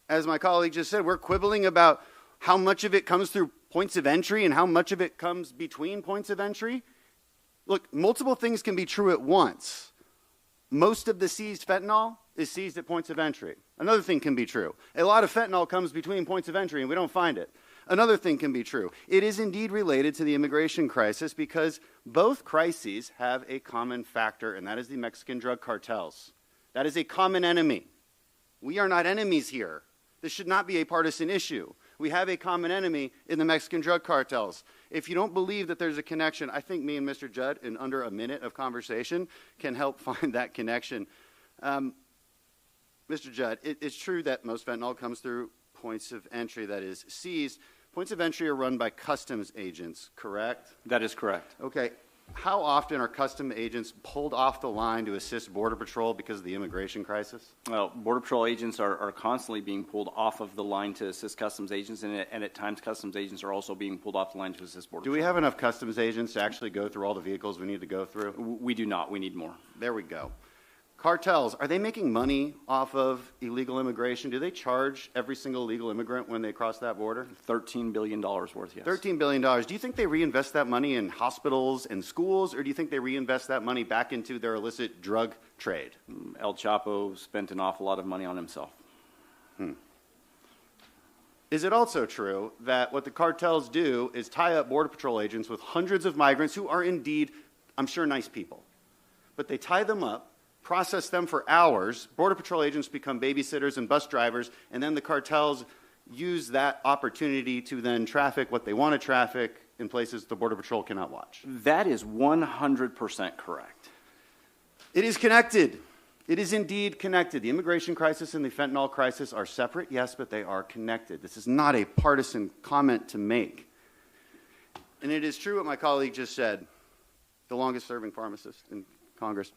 as my colleague just said, we're quibbling about how much of it comes through points of entry and how much of it comes between points of entry. Look, multiple things can be true at once. Most of the seized fentanyl is seized at points of entry. Another thing can be true. A lot of fentanyl comes between points of entry and we don't find it. Another thing can be true. It is indeed related to the immigration crisis because both crises have a common factor, and that is the Mexican drug cartels. That is a common enemy. We are not enemies here. This should not be a partisan issue. We have a common enemy in the Mexican drug cartels. If you don't believe that there's a connection, I think me and Mr. Judd, in under a minute of conversation, can help find that connection. Mr. Judd, it's true that most fentanyl comes through points of entry, that is seized. Points of entry are run by customs agents, correct? That is correct. Okay. How often are customs agents pulled off the line to assist Border Patrol because of the immigration crisis? Well, Border Patrol agents are constantly being pulled off of the line to assist customs agents, and at times customs agents are also being pulled off the line to assist Border Patrol. Do we have enough customs agents to actually go through all the vehicles we need to go through? We do not. We need more. There we go. Cartels, are they making money off of illegal immigration? Do they charge every single illegal immigrant when they cross that border? $13 billion worth, yes. $13 billion. Do you think they reinvest that money in hospitals and schools, or do you think they reinvest that money back into their illicit drug trade? El Chapo spent an awful lot of money on himself. Is it also true that what the cartels do is tie up Border Patrol agents with hundreds of migrants who are indeed, I'm sure, nice people, but they tie them up, process them for hours, Border Patrol agents become babysitters and bus drivers, and then the cartels use that opportunity to then traffic what they want to traffic in places the Border Patrol cannot watch? That is 100% correct. It is connected. It is indeed connected. The immigration crisis and the fentanyl crisis are separate, yes, but they are connected. This is not a partisan comment to make. And it is true what my colleague just said, the longest-serving pharmacist in Congress.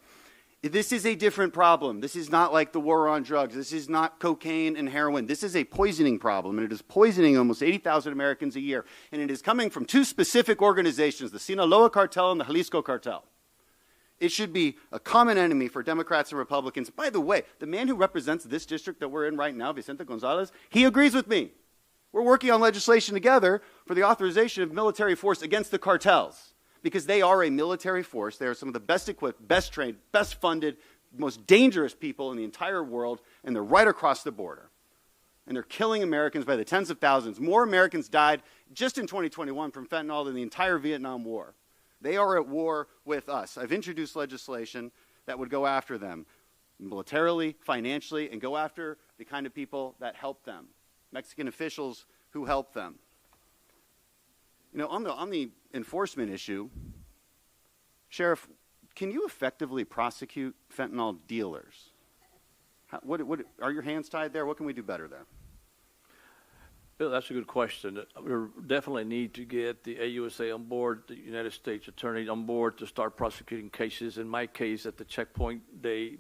This is a different problem. This is not like the war on drugs. This is not cocaine and heroin. This is a poisoning problem, and it is poisoning almost 80,000 Americans a year. And it is coming from two specific organizations, the Sinaloa cartel and the Jalisco cartel. It should be a common enemy for Democrats and Republicans. By the way, the man who represents this district that we're in right now, Vicente Gonzalez, he agrees with me. We're working on legislation together for the authorization of military force against the cartels, because they are a military force. They are some of the best equipped, best trained, best funded, most dangerous people in the entire world, and they're right across the border. And they're killing Americans by the tens of thousands. More Americans died just in 2021 from fentanyl than the entire Vietnam War. They are at war with us. I've introduced legislation that would go after them militarily, financially, and go after the kind of people that help them, Mexican officials who help them. You know, on the enforcement issue, Sheriff, can you effectively prosecute fentanyl dealers? What are your hands tied there? What can we do better there? Bill, that's a good question. We definitely need to get the AUSA on board, the United States Attorney on board to start prosecuting cases. In my case, at the checkpoint, they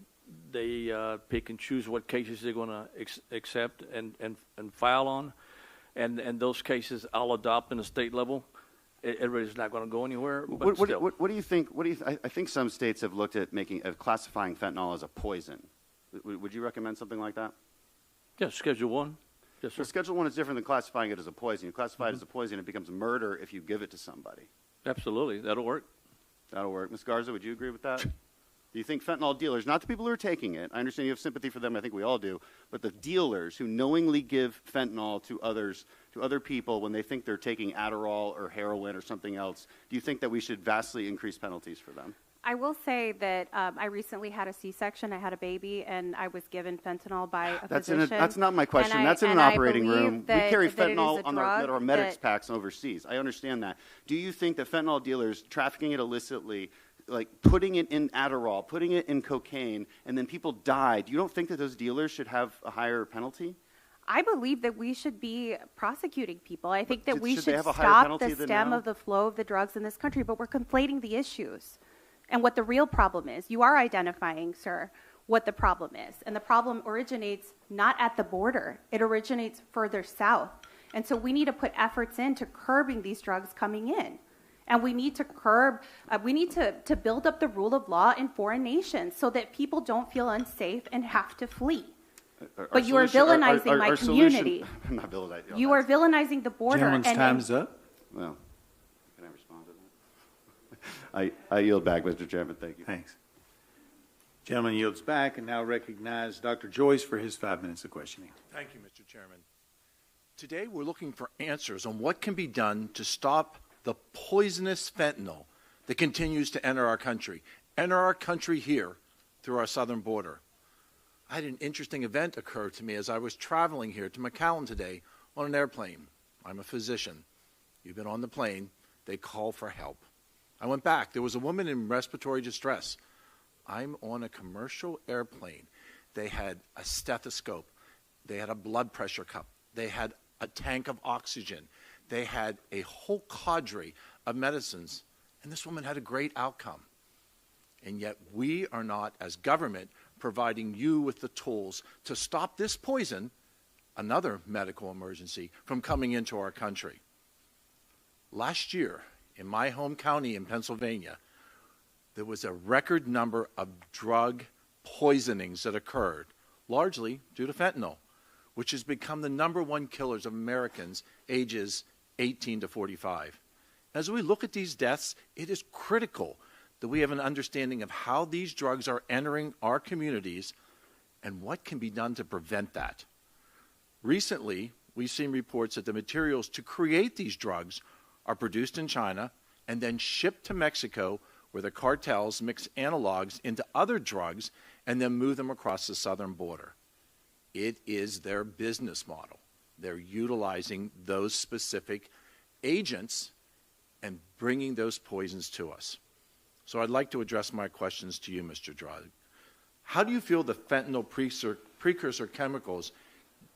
pick and choose what cases they're going to accept and file on. And those cases I'll adopt in the state level. Everybody's not going to go anywhere. But what do you think? I think some states have looked at classifying fentanyl as a poison. Would you recommend something like that? Yeah, Schedule 1. Yes, sir. Well, Schedule 1 is different than classifying it as a poison. You classify it as a poison, it becomes murder if you give it to somebody. Absolutely, that'll work. That'll work. Ms. Garza, would you agree with that? Do you think fentanyl dealers, not the people who are taking it, I understand you have sympathy for them, I think we all do, but the dealers who knowingly give fentanyl to others, to other people when they think they're taking Adderall or heroin or something else, do you think that we should vastly increase penalties for them? I will say that I recently had a C-section. I had a baby, and I was given fentanyl by a physician. That's not my question. That's in an operating room. We carry fentanyl on our medics packs overseas. I understand that. Do you think that fentanyl dealers trafficking it illicitly, like putting it in Adderall, putting it in cocaine, and then people died, you don't think that those dealers should have a higher penalty? I believe that we should be prosecuting people. I think that we should stop the stem of the flow of the drugs in this country, but we're conflating the issues. and what the real problem is. You are identifying, sir, what the problem is. And the problem originates not at the border. It originates further south. And so we need to put efforts into curbing these drugs coming in. And we need to to build up the rule of law in foreign nations so that people don't feel unsafe and have to flee. But you are villainizing my community. I'm not villainizing. You are villainizing the border. Gentleman's time's up. Well, can I respond to that? I yield back, Mr. Chairman. Thank you. Thanks. Gentleman yields back and now recognize Dr. Joyce for his 5 minutes of questioning. Thank you, Mr. Chairman. Today we're looking for answers on what can be done to stop the poisonous fentanyl that continues to enter our country here through our southern border. I had an interesting event occur to me as I was traveling here to McAllen today on an airplane. I'm a physician. You've been on the plane. They call for help. I went back. There was a woman in respiratory distress. I'm on a commercial airplane. They had a stethoscope. They had a blood pressure cup. They had a tank of oxygen. They had a whole cadre of medicines. And this woman had a great outcome. And yet we are not, as government, providing you with the tools to stop this poison, another medical emergency, from coming into our country. Last year, in my home county in Pennsylvania, there was a record number of drug poisonings that occurred, largely due to fentanyl, which has become the #1 killers of Americans ages 18 to 45. As we look at these deaths, it is critical that we have an understanding of how these drugs are entering our communities and what can be done to prevent that. Recently, we've seen reports that the materials to create these drugs are produced in China and then shipped to Mexico, where the cartels mix analogs into other drugs and then move them across the southern border. It is their business model. They're utilizing those specific agents and bringing those poisons to us. So I'd like to address my questions to you, Mr. Judd. How do you feel the fentanyl precursor chemicals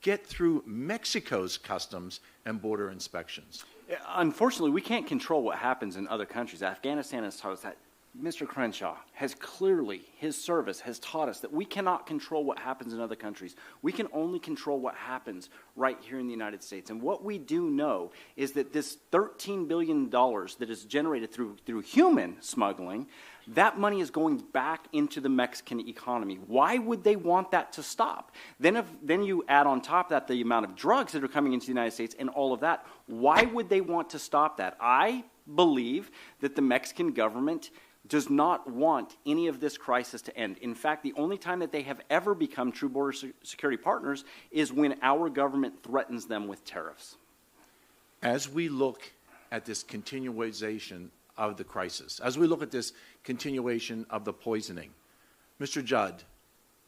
get through Mexico's customs and border inspections? Unfortunately, we can't control what happens in other countries. Afghanistan has taught us that. Mr. Crenshaw has clearly, his service has taught us that we cannot control what happens in other countries. We can only control what happens right here in the United States. And what we do know is that this $13 billion that is generated through human smuggling, that money is going back into the Mexican economy. Why would they want that to stop? Then you add on top of that the amount of drugs that are coming into the United States and all of that. Why would they want to stop that? I believe that the Mexican government does not want any of this crisis to end. In fact, the only time that they have ever become true border security partners is when our government threatens them with tariffs. As we look at this continuation of the crisis, as we look at this continuation of the poisoning, Mr. Judd,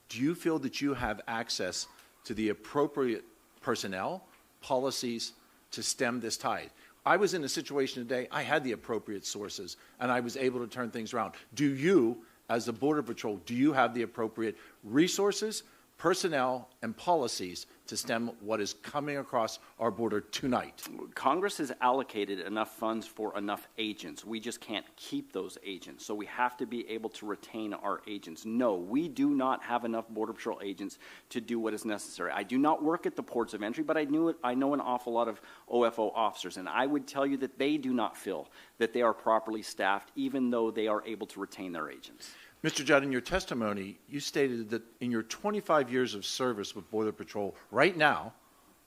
do you feel that you have access to the appropriate personnel, policies to stem this tide? I was in a situation today, I had the appropriate sources, and I was able to turn things around. Do you, as the Border Patrol, do you have the appropriate resources, personnel, and policies to stem what is coming across our border tonight? Congress has allocated enough funds for enough agents. We just can't keep those agents, so we have to be able to retain our agents. No, we do not have enough Border Patrol agents to do what is necessary. I do not work at the ports of entry, but I know an awful lot of OFO officers, and I would tell you that they do not feel that they are properly staffed, even though they are able to retain their agents. Mr. Judd, in your testimony, you stated that in your 25 years of service with Border Patrol, right now,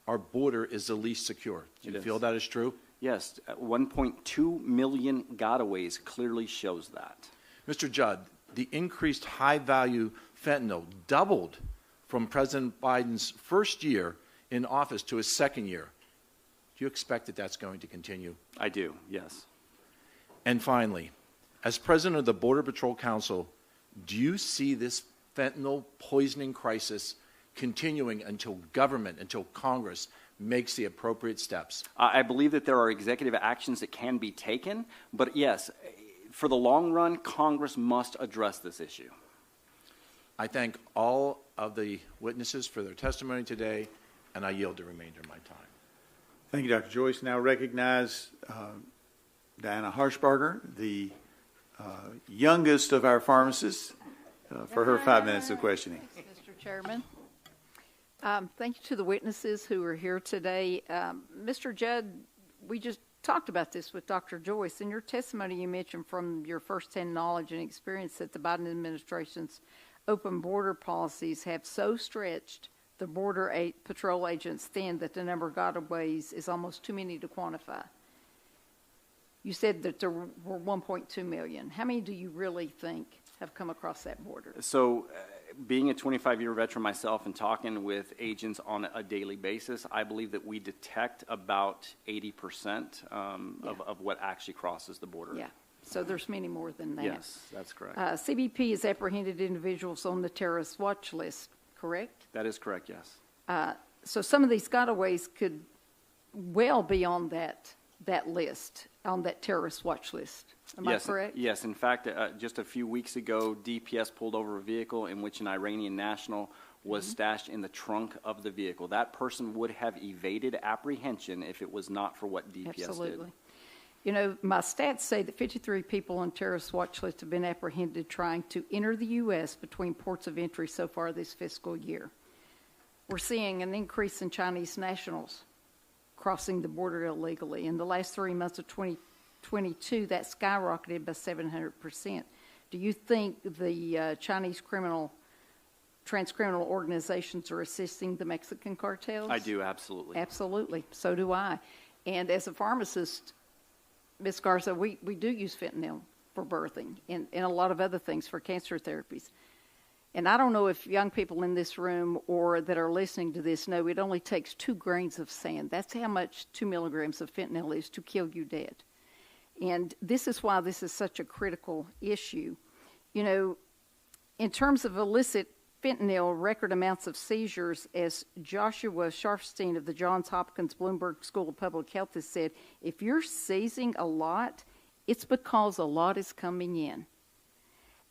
our border is the least secure. Do you feel that is true? Yes. 1.2 million gotaways clearly shows that. Mr. Judd, the increased high-value fentanyl doubled from President Biden's first year in office to his second year. Do you expect that that's going to continue? I do, yes. And finally, as president of the Border Patrol Council, do you see this fentanyl poisoning crisis continuing until government, until Congress makes the appropriate steps? I believe that there are executive actions that can be taken, but yes, for the long run, Congress must address this issue. I thank all of the witnesses for their testimony today, and I yield the remainder of my time. Thank you, Dr. Joyce. Now recognize Diana Harshbarger, the youngest of our pharmacists for her 5 minutes of questioning. Mr. Chairman. Thank you to the witnesses who are here today. Mr. Judd, we just talked about this with Dr. Joyce. In your testimony, you mentioned from your firsthand knowledge and experience that the Biden administration's open border policies have so stretched the border patrol agents thin that the number of gotaways is almost too many to quantify. You said that there were 1.2 million. How many do you really think have come across that border? So, being a 25-year veteran myself and talking with agents on a daily basis, I believe that we detect about 80% of what actually crosses the border. Yeah, so there's many more than that. Yes, that's correct. CBP has apprehended individuals on the terrorist watch list, correct? That is correct, yes. So some of these gotaways could well be on that list, on that terrorist watch list. Am I correct? Yes. In fact, just a few weeks ago, DPS pulled over a vehicle in which an Iranian national was stashed in the trunk of the vehicle. That person would have evaded apprehension if it was not for what DPS Absolutely. did. You know, my stats say that 53 people on terrorist watch list have been apprehended trying to enter the U.S. between ports of entry so far this fiscal year. We're seeing an increase in Chinese nationals crossing the border illegally. In the last 3 months of 2022, that skyrocketed by 700%. Do you think the Chinese transcriminal organizations are assisting the Mexican cartels? I do, absolutely. Absolutely. So do I. And as a pharmacist, Ms. Garza, we do use fentanyl for birthing and a lot of other things for cancer therapies. And I don't know if young people in this room or that are listening to this know it only takes 2 grains of sand. That's how much 2 milligrams of fentanyl is to kill you dead. And this is why this is such a critical issue. You know, in terms of illicit fentanyl, record amounts of seizures, as Joshua Sharfstein of the Johns Hopkins Bloomberg School of Public Health has said, if you're seizing a lot, it's because a lot is coming in.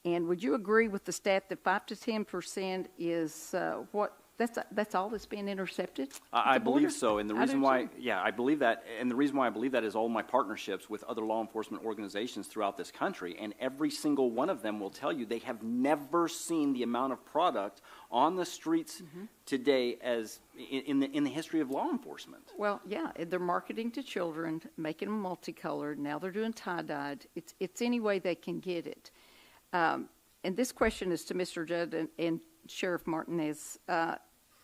And would you agree with the stat that 5 to 10% is that's all that's being intercepted? I believe so, and the reason why, I believe that, and the reason why I believe that is all my partnerships with other law enforcement organizations throughout this country, and every single one of them will tell you they have never seen the amount of product on the streets today as in the history of law enforcement. Well, yeah, they're marketing to children, making them multicolored. Now they're doing tie-dyed. It's any way they can get it. And this question is to Mr. Judd and Sheriff Martinez.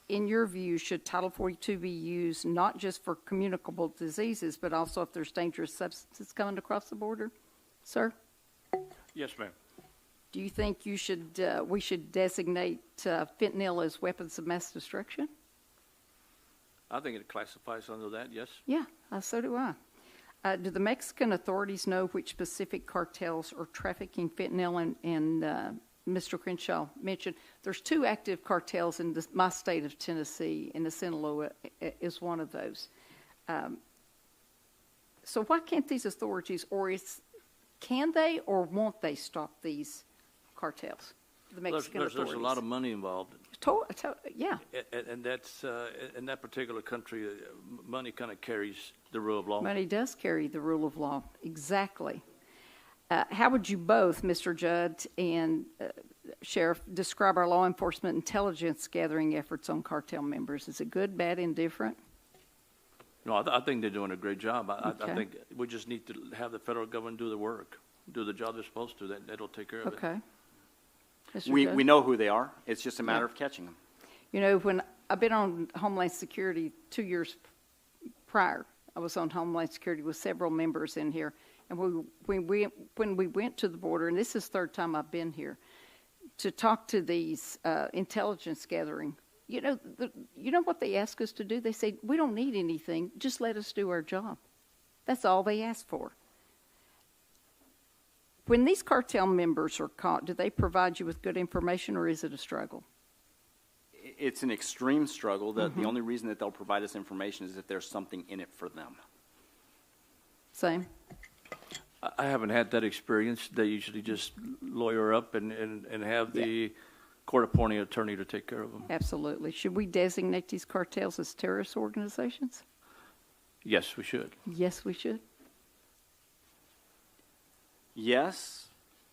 In your view, should Title 42 be used not just for communicable diseases, but also if there's dangerous substances coming across the border? Sir? Yes, ma'am. Do you think we should designate fentanyl as weapons of mass destruction? I think it classifies under that, yes. Yeah, so do I. Do the Mexican authorities know which specific cartels are trafficking fentanyl? And Mr. Crenshaw mentioned there's 2 active cartels in my state of Tennessee, and the Sinaloa is one of those. So why can't these authorities, can they or won't they stop these cartels? The Mexican authorities. There's a lot of money involved. Yeah. And that's in that particular country, money kind of carries the rule of law. Money does carry the rule of law, exactly. How would you both, Mr. Judd and Sheriff, describe our law enforcement intelligence gathering efforts on cartel members? Is it good, bad, indifferent? No, I think they're doing a great job. I think we just need to have the federal government do the work, do the job they're supposed to. That'll take care of it. Okay. We know who they are. It's just a matter of catching them. You know, when I've been on Homeland Security 2 years prior, I was on Homeland Security with several members in here. And when we went to the border, and this is the 3rd time I've been here, to talk to these intelligence gathering, you know what they ask us to do? They say, we don't need anything, just let us do our job. That's all they ask for. When these cartel members are caught, do they provide you with good information, or is it a struggle? It's an extreme struggle. The only reason that they'll provide us information is if there's something in it for them. Same. I haven't had that experience. They usually just lawyer up and have the court-appointed attorney to take care of them. Absolutely. Should we designate these cartels as terrorist organizations? Yes, we should. Yes, we should. Yes,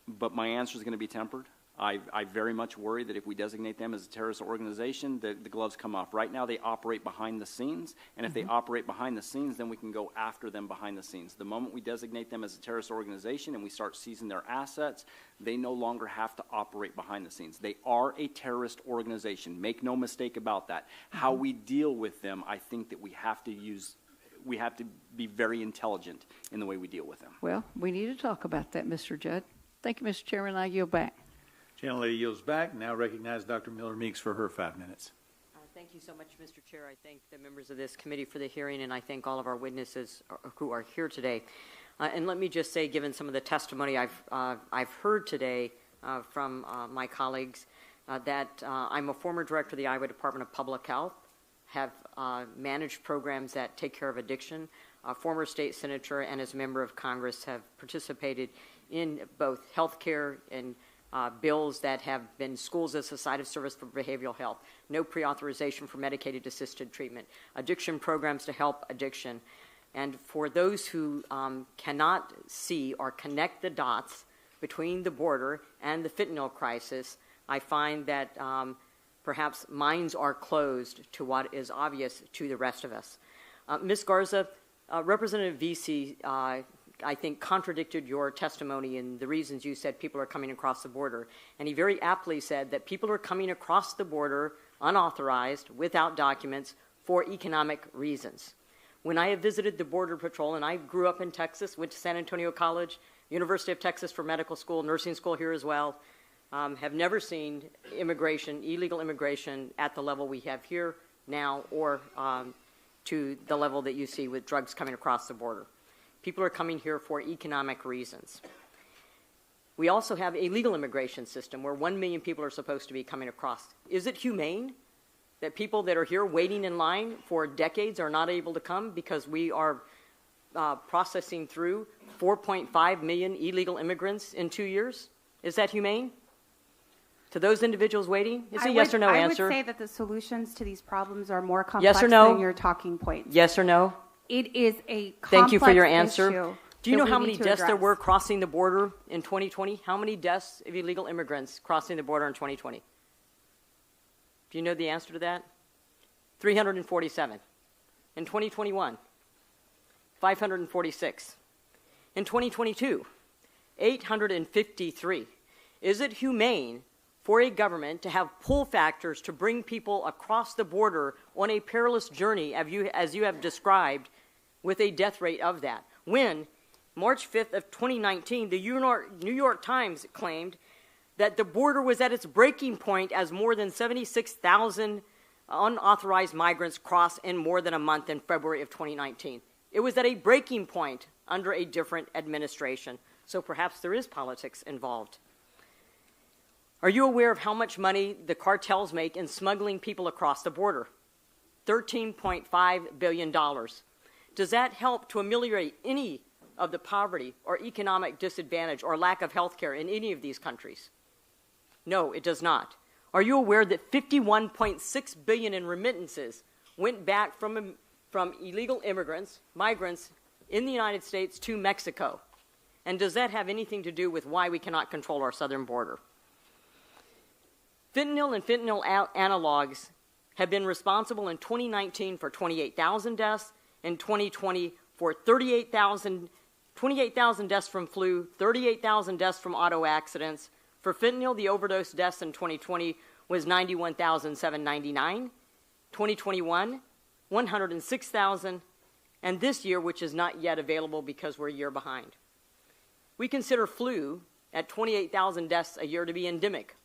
but my answer is going to be tempered. I very much worry that if we designate them as a terrorist organization, the gloves come off. Right now, they operate behind the scenes, and if they operate behind the scenes, then we can go after them behind the scenes. The moment we designate them as a terrorist organization and we start seizing their assets, they no longer have to operate behind the scenes. They are a terrorist organization. Make no mistake about that. How we deal with them, I think that we have to be very intelligent in the way we deal with them. Well, we need to talk about that, Mr. Judd. Thank you, Mr. Chairman. I yield back. Gentlelady yields back. Now recognize Dr. Miller-Meeks for her 5 minutes. Thank you so much, Mr. Chair. I thank the members of this committee for the hearing, and I thank all of our witnesses who are here today. And let me just say, given some of the testimony I've heard today from my colleagues, that I'm a former director of the Iowa Department of Public Health, have managed programs that take care of addiction, a former state senator, and as a member of Congress have participated in both health care and bills that have been schools as a site of service for behavioral health, no pre-authorization for medicated assisted treatment, addiction programs to help addiction. And for those who cannot see or connect the dots between the border and the fentanyl crisis, I find that perhaps minds are closed to what is obvious to the rest of us. Ms. Garza, Representative Vesey, I think, contradicted your testimony in the reasons you said people are coming across the border. And he very aptly said that people are coming across the border unauthorized, without documents, for economic reasons. When I have visited the Border Patrol, and I grew up in Texas, went to San Antonio College, University of Texas for medical school, nursing school here as well, have never seen immigration, illegal immigration, at the level we have here now, or to the level that you see with drugs coming across the border. People are coming here for economic reasons. We also have a legal immigration system where 1 million people are supposed to be coming across. Is it humane that people that are here waiting in line for decades are not able to come because we are processing through 4.5 million illegal immigrants in 2 years? Is that humane to those individuals waiting? It's a yes or no answer. I would say that the solutions to these problems are more complex yes or no? than your talking points. Yes or no? It is a complex Thank you for your answer. issue. Do you know how we many need to deaths there address. were crossing the border in 2020? How many deaths of illegal immigrants crossing the border in 2020? Do you know the answer to that? 347. In 2021, 546. In 2022, 853. Is it humane for a government to have pull factors to bring people across the border on a perilous journey, as you have described, with a death rate of that? When, March 5th of 2019, the New York Times claimed that the border was at its breaking point as more than 76,000 unauthorized migrants crossed in more than a month in February of 2019. It was at a breaking point under a different administration, so perhaps there is politics involved. Are you aware of how much money the cartels make in smuggling people across the border? $13.5 billion. Does that help to ameliorate any of the poverty or economic disadvantage or lack of health care in any of these countries? No, it does not. Are you aware that $51.6 billion in remittances went back from illegal immigrants, migrants, in the United States to Mexico? And does that have anything to do with why we cannot control our southern border? Fentanyl and fentanyl analogs have been responsible in 2019 for 28,000 deaths, in 2020 for 28,000 deaths from flu, 38,000 deaths from auto accidents. For fentanyl, the overdose deaths in 2020 was 91,799, 2021, 106,000, and this year, which is not yet available because we're a year behind. We consider flu at 28,000 deaths a year to be endemic.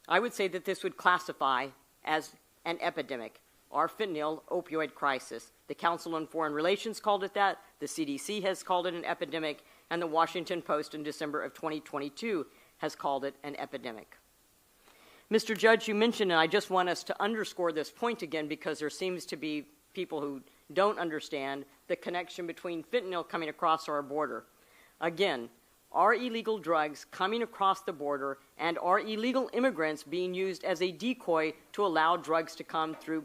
I would say that this would classify as an epidemic, our fentanyl opioid crisis. The Council on Foreign Relations called it that, the CDC has called it an epidemic, and the Washington Post in December of 2022 has called it an epidemic. Mr. Judge, you mentioned, and I just want us to underscore this point again because there seems to be people who don't understand the connection between fentanyl coming across our border. Again, are illegal drugs coming across the border and are illegal immigrants being used as a decoy to allow drugs to come through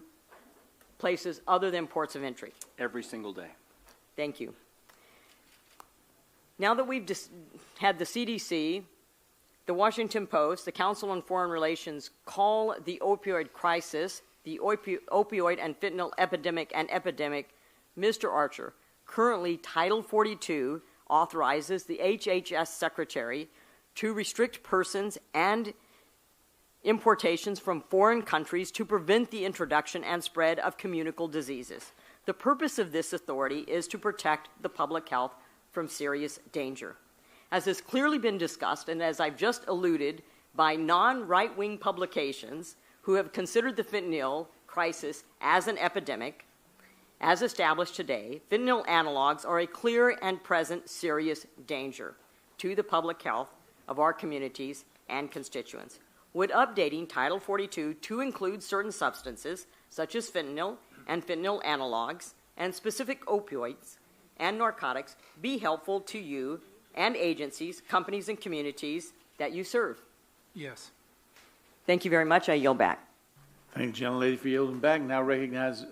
places other than ports of entry? Every single day. Thank you. Now that we've had the CDC The Washington Post, the Council on Foreign Relations call the opioid crisis, the opioid and fentanyl epidemic, an epidemic. Mr. Archer, currently Title 42 authorizes the HHS Secretary to restrict persons and importations from foreign countries to prevent the introduction and spread of communicable diseases. The purpose of this authority is to protect the public health from serious danger. As has clearly been discussed, and as I've just alluded, by non-right-wing publications who have considered the fentanyl crisis as an epidemic, as established today, fentanyl analogs are a clear and present serious danger to the public health of our communities and constituents. Would updating Title 42 to include certain substances, such as fentanyl and fentanyl analogs, and specific opioids and narcotics, be helpful to you and agencies, companies, and communities that you serve? Yes. Thank you very much. I yield back. Thank you, gentlelady, for yielding back. Now recognize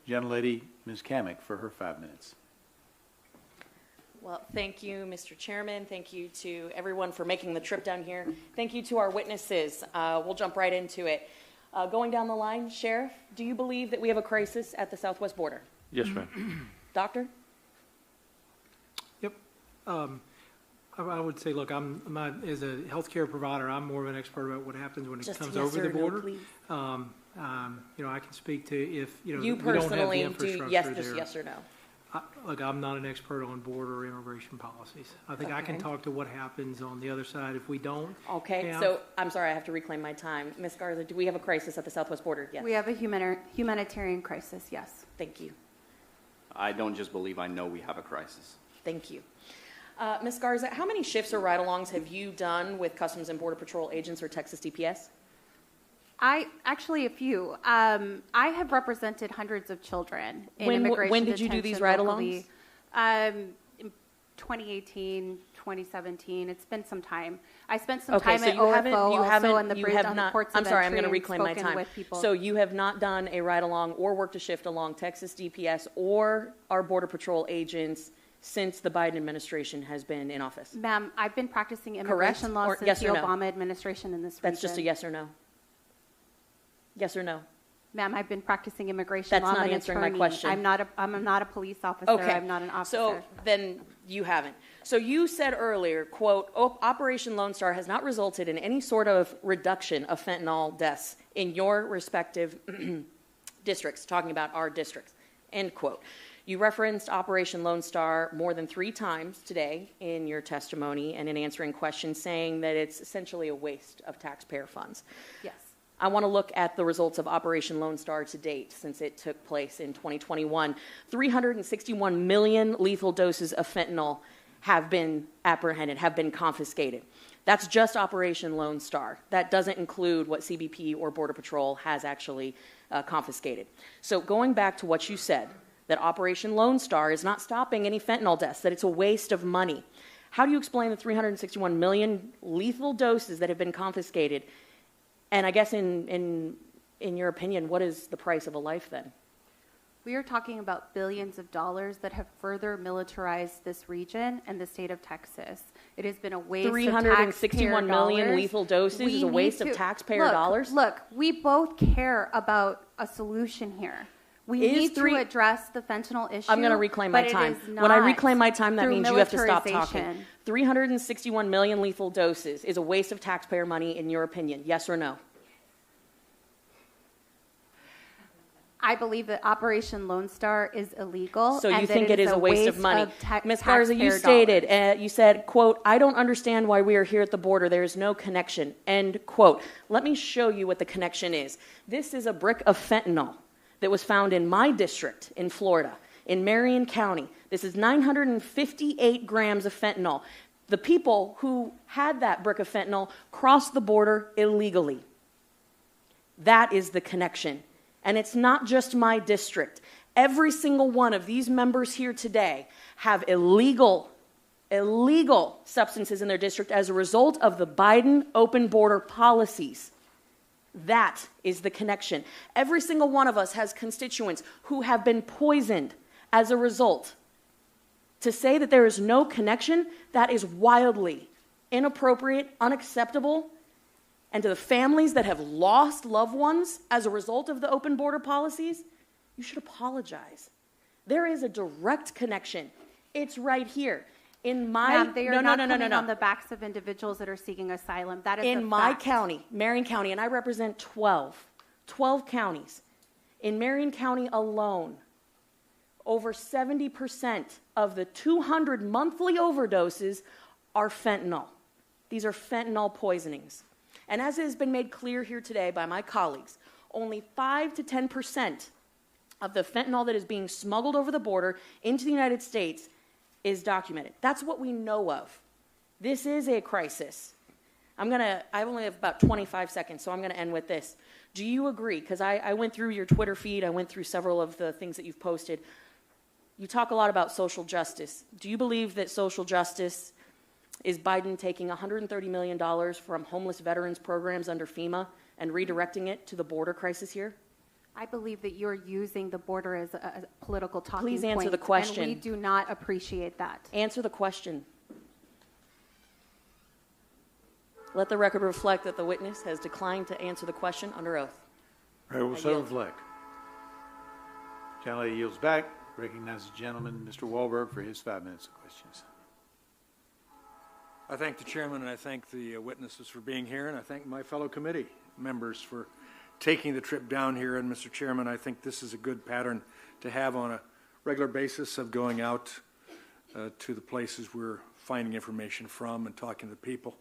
gentlelady Ms. Kamek for her 5 minutes. Well, thank you, Mr. Chairman. Thank you to everyone for making the trip down here. Thank you to our witnesses. We'll jump right into it. Going down the line, Sheriff, do you believe that we have a crisis at the southwest border? Yes, ma'am. Doctor? Yep. I would say, look, as a healthcare provider, I'm more of an expert about what happens when it comes over the border. No, I can speak to if you we don't have the personally infrastructure do yes, there. just yes or no. Look, I'm not an expert on border immigration policies. I think I can talk to what happens on the other side if we don't. Okay, so I'm sorry, I have to reclaim my time. Ms. Garza, do we have a crisis at the southwest border? Yes. We have a humanitarian crisis, yes. Thank you. I don't just believe, I know we have a crisis. Thank you. Ms. Garza, how many shifts or ride-alongs have you done with Customs and Border Patrol agents or Texas DPS? Actually, a few. I have represented hundreds of children in immigration When did you do these ride-alongs? 2018, 2017. It's been some time. I spent some time so at OFO, also on the you bridge have on not, the ports I'm of sorry, I'm entry going to and reclaim my spoken time. with people. So you have not done a ride-along or worked a shift along Texas DPS or our Border Patrol agents since the Biden administration has been in office? Ma'am, I've been practicing immigration law since the Obama administration in this region. That's just a yes or no. Yes or no? Ma'am, I've been practicing immigration That's law. not I'm an answering my attorney. question. I'm not a police officer. Okay. I'm not an officer. So then you haven't. So you said earlier, quote, Operation Lone Star has not resulted in any sort of reduction of fentanyl deaths in your respective districts, talking about our districts, end quote. You referenced Operation Lone Star more than 3 times today in your testimony and in answering questions, saying that it's essentially a waste of taxpayer funds. Yes. I want to look at the results of Operation Lone Star to date since it took place in 2021. 361 million lethal doses of fentanyl have been apprehended, have been confiscated. That's just Operation Lone Star. That doesn't include what CBP or Border Patrol has actually confiscated. So going back to what you said, that Operation Lone Star is not stopping any fentanyl deaths, that it's a waste of money. How do you explain the 361 million lethal doses that have been confiscated? And I guess in your opinion, what is the price of a life then? We are talking about billions of dollars that have further militarized this region and the state of Texas. It has been a waste of taxpayer 361 million lethal doses is a waste of taxpayer dollars? Look, we both care about a a here. We need to address the fentanyl issue. I'm going to reclaim my time. When I reclaim my time, that means you have to stop talking. militarization. 361 million lethal doses is a waste of taxpayer money, in your opinion, yes or no? I believe that Operation Lone Star is illegal. So you and think that it is a waste of money. Ms. Garza, you taxpayer stated, you said, quote, I don't understand why we are here at the border. There is no connection, end quote. Let me show you what the connection is. This is a brick of fentanyl that was found in my district in Florida, in Marion County. This is 958 grams of fentanyl. The people who had that brick of fentanyl crossed the border illegally. That is the connection. And it's not just my district. Every single one of these members here today have illegal substances in their district as a result of the Biden open border policies. That is the connection. Every single one of us has constituents who have been poisoned as a result. To say that there is no connection, that is wildly inappropriate, unacceptable, and to the families that have lost loved ones as a result of the open border policies, you should apologize. There is a direct connection. It's right here. In my Ma'am, they are not coming on the backs of individuals that are seeking asylum. That is in a my fact. county, Marion County, and I represent 12 counties. In Marion County alone, over 70% of the 200 monthly overdoses are fentanyl. These are fentanyl poisonings. And as has been made clear here today by my colleagues, only 5 to 10% of the fentanyl that is being smuggled over the border into the United States is documented. That's what we know of. This is a crisis. I only have about 25 seconds, so I'm going to end with this. Do you agree? Because I went through your Twitter feed, I went through several of the things that you've posted. You talk a lot about social justice. Do you believe that social justice is Biden taking $130 million from homeless veterans programs under FEMA and redirecting it to the border crisis here? I believe that you're using the border as a political talking point. Please answer the question. And we do not appreciate that. Answer the question. Let the record reflect that the witness has declined to answer the question under oath. I will so reflect. Gentlelady yields back. Recognizes the gentleman, Mr. Wahlberg, for his 5 minutes of questions. I thank the chairman and I thank the witnesses for being here, and I thank my fellow committee members for taking the trip down here. And Mr. Chairman, I think this is a good pattern to have on a regular basis of going out to the places we're finding information from and talking to people.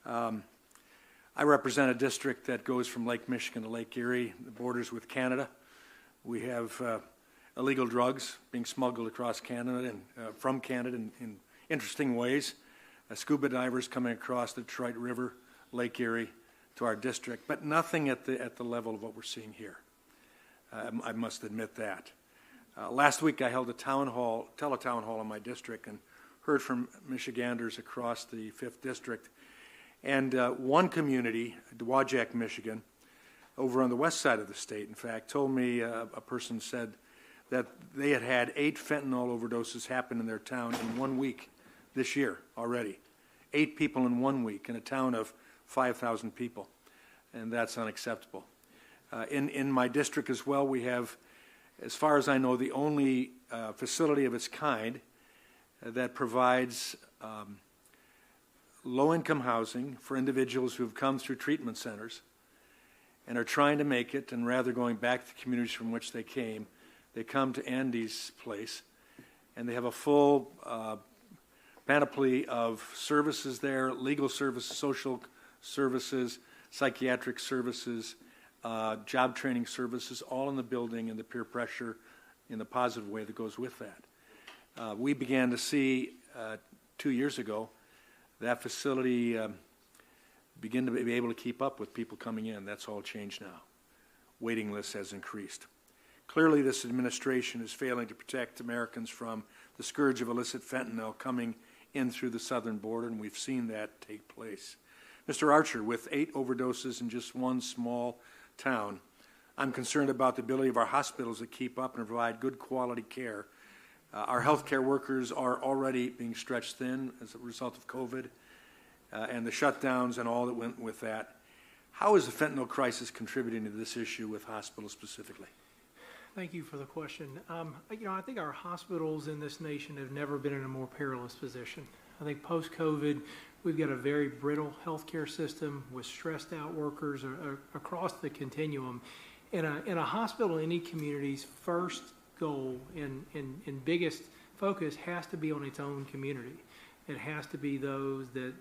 I represent a district that goes from Lake Michigan to Lake Erie, the borders with Canada. We have illegal drugs being smuggled across Canada and from Canada in interesting ways. Scuba divers coming across the Detroit River, Lake Erie, to our district, but nothing at the level of what we're seeing here. I must admit that. Last week I held a teletown hall in my district and heard from Michiganders across the 5th District. And one community, Dowagiac, Michigan, over on the west side of the state, in fact, told me a person said that they had had 8 fentanyl overdoses happen in their town in 1 week this year already. 8 people in 1 week in a town of 5,000 people, and that's unacceptable. In my district as well, we have, as far as I know, the only facility of its kind that provides low-income housing for individuals who have come through treatment centers and are trying to make it, and rather going back to the communities from which they came, they come to Andy's place, and they have a full panoply of services there: legal services, social services, psychiatric services, job training services, all in the building, and the peer pressure in the positive way that goes with that. We began to see 2 years ago that facility begin to be able to keep up with people coming in. That's all changed now. Waiting lists has increased. Clearly, this administration is failing to protect Americans from the scourge of illicit fentanyl coming in through the southern border, and we've seen that take place. Mr. Archer, with 8 overdoses in just one small town, I'm concerned about the ability of our hospitals to keep up and provide good quality care. Our healthcare workers are already being stretched thin as a result of COVID and the shutdowns and all that went with that. How is the fentanyl crisis contributing to this issue with hospitals specifically? Thank you for the question. I think our hospitals in this nation have never been in a more perilous position. I think post-COVID, we've got a very brittle healthcare system with stressed out workers across the continuum. In a hospital in any community's first goal and biggest focus has to be on its own community. It has to be those that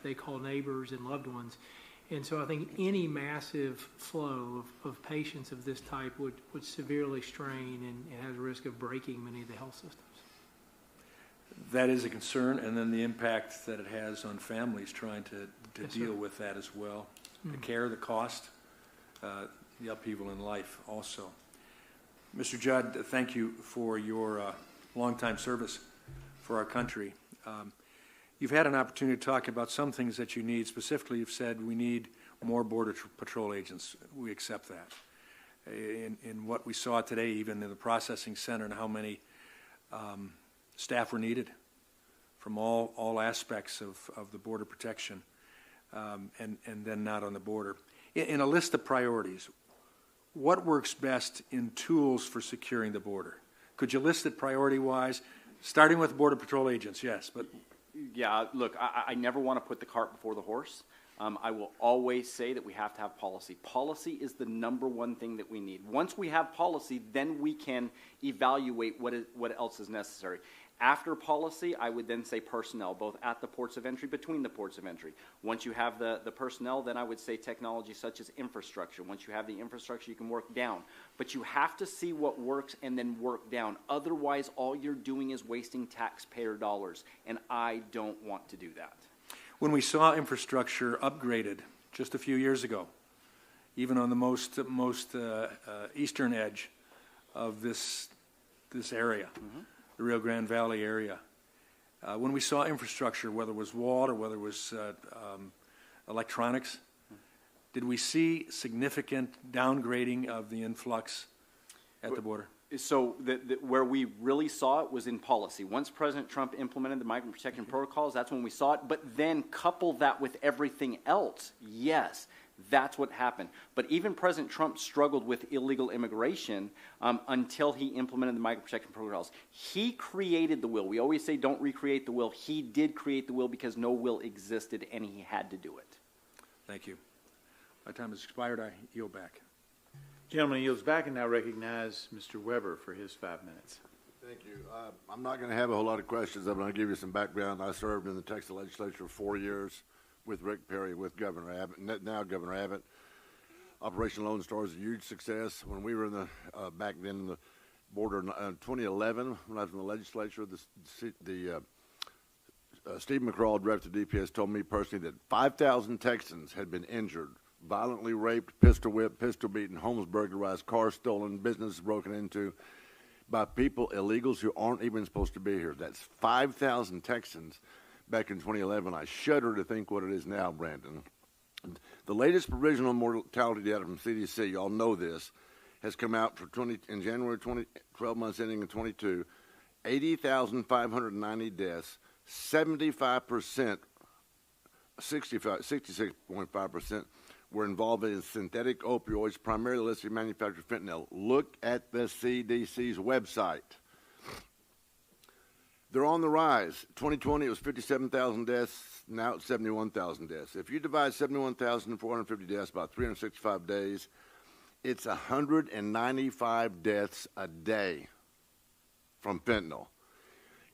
they call neighbors and loved ones. And so I think any massive flow of patients of this type would severely strain and has a risk of breaking many of the health systems. That is a concern, and then the impact that it has on families trying to Yes, deal sir. with that as well. The care, the cost, the upheaval in life also. Mr. Judd, thank you for your longtime service for our country. You've had an opportunity to talk about some things that you need. Specifically, you've said we need more Border Patrol agents. We accept that. In what we saw today, even in the processing center, and how many staff were needed from all aspects of the border protection, and then not on the border. In a list of priorities, what works best in tools for securing the border? Could you list it priority-wise, starting with Border Patrol agents? Yes, but yeah, look, I never want to put the cart before the horse. I will always say that we have to have policy. Policy is the number one thing that we need. Once we have policy, then we can evaluate what else is necessary. After policy, I would then say personnel, both at the ports of entry, between the ports of entry. Once you have the personnel, then I would say technology such as infrastructure. Once you have the infrastructure, you can work down. But you have to see what works and then work down. Otherwise, all you're doing is wasting taxpayer dollars, and I don't want to do that. when we saw infrastructure upgraded just a few years ago, even on the most eastern edge of this area, the Rio Grande Valley area, when we saw infrastructure, whether it was water, whether it was electronics, did we see significant downgrading of the influx at the border? So where we really saw it was in policy. Once President Trump implemented the migrant protection protocols, that's when we saw it. But then couple that with everything else, yes, that's what happened. But even President Trump struggled with illegal immigration until he implemented the migrant protection protocols. He created the will. We always say don't recreate the will. He did create the will because no will existed and he had to do it. Thank you. My time has expired. I yield back. Gentleman yields back and now recognize Mr. Weber for his 5 minutes. Thank you. I'm not going to have a whole lot of questions. I'm going to give you some background. I served in the Texas legislature for 4 years with Rick Perry, with Governor Abbott, now Governor Abbott. Operation Lone Star is a huge success. When we were in the back then in the border in 2011, when I was in the legislature, Steve McCraw, director of DPS, told me personally that 5,000 Texans had been injured, violently raped, pistol whipped, pistol beaten, homes burglarized, cars stolen, businesses broken into by people, illegals who aren't even supposed to be here. That's 5,000 Texans back in 2011. I shudder to think what it is now, Brandon. The latest provisional mortality data from CDC, y'all know this, has come out for in January 12 months ending in 22, 80,590 deaths, 75%, 66.5%, were involved in synthetic opioids, primarily illicitly manufactured fentanyl. Look at the CDC's website. They're on the rise. 2020, it was 57,000 deaths. Now it's 71,000 deaths. If you divide 71,450 deaths by 365 days, it's 195 deaths a day from fentanyl.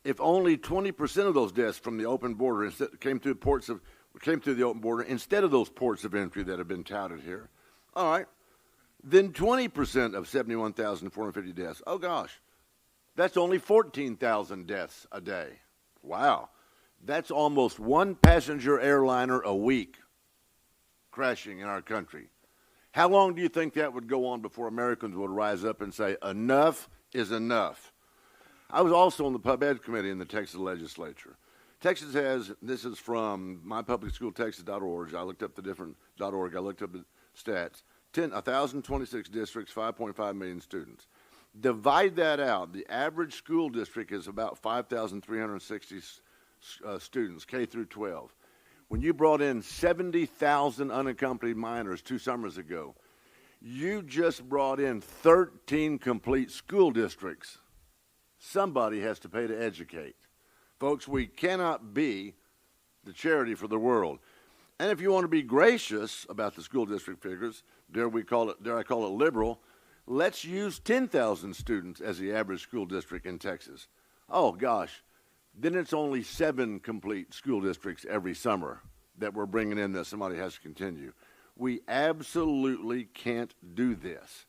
If only 20% of those deaths from the open border came through the open border instead of those ports of entry that have been touted here, all right, then 20% of 71,450 deaths, oh gosh, that's only 14,000 deaths a day. Wow. That's almost one passenger airliner a week crashing in our country. How long do you think that would go on before Americans would rise up and say, enough is enough? I was also on the Pub Ed Committee in the Texas legislature. Texas has, this is from mypublicschooltexas.org. I looked up the different .org. I looked up the stats. 1,026 districts, 5.5 million students. Divide that out. The average school district is about 5,360 students, K through 12. When you brought in 70,000 unaccompanied minors 2 summers ago, you just brought in 13 complete school districts. Somebody has to pay to educate. Folks, we cannot be the charity for the world. And if you want to be gracious about the school district figures, dare I call it liberal, let's use 10,000 students as the average school district in Texas. Oh, gosh. Then it's only 7 complete school districts every summer that we're bringing in that somebody has to continue. We absolutely can't do this.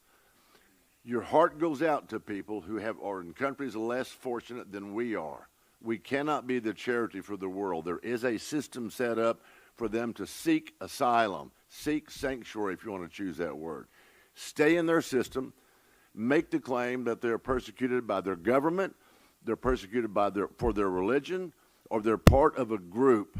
Your heart goes out to people who are in countries less fortunate than we are. We cannot be the charity for the world. There is a system set up for them to seek asylum, seek sanctuary, if you want to choose that word. Stay in their system, make the claim that they're persecuted by their government, they're persecuted for their religion, or they're part of a group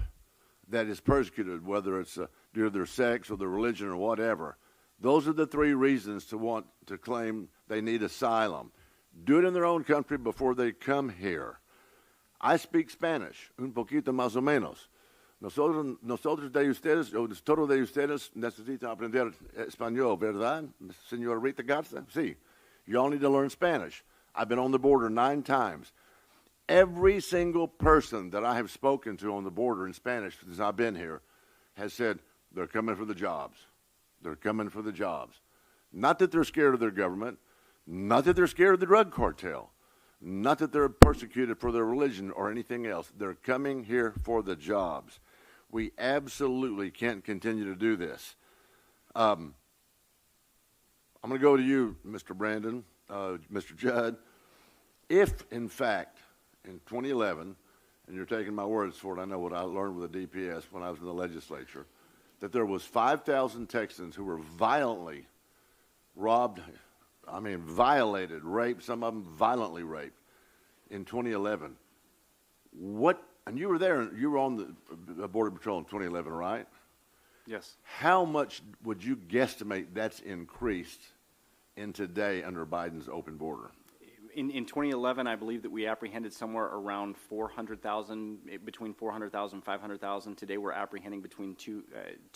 that is persecuted, whether it's due to their sex or their religion or whatever. Those are the 3 reasons to want to claim they need asylum. Do it in their own country before they come here. I speak Spanish, un poquito más o menos. Nosotros de ustedes, o todos de ustedes necesitan aprender español, ¿verdad, señorita Garza? Sí. You all need to learn Spanish. I've been on the border 9 times. Every single person that I have spoken to on the border in Spanish since I've been here has said they're coming for the jobs. They're coming for the jobs. Not that they're scared of their government, not that they're scared of the drug cartel, not that they're persecuted for their religion or anything else. They're coming here for the jobs. We absolutely can't continue to do this. I'm going to go to you, Mr. Brandon, Mr. Judd. If, in fact, in 2011, and you're taking my words for it, I know what I learned with the DPS when I was in the legislature, that there was 5,000 Texans who were violently robbed, violated, raped, some of them violently raped in 2011. And you were there, you were on the Border Patrol in 2011, right? Yes. How much would you guesstimate that's increased in today under Biden's open border? In 2011, I believe that we apprehended somewhere around 400,000, between 400,000 and 500,000. Today, we're apprehending between 2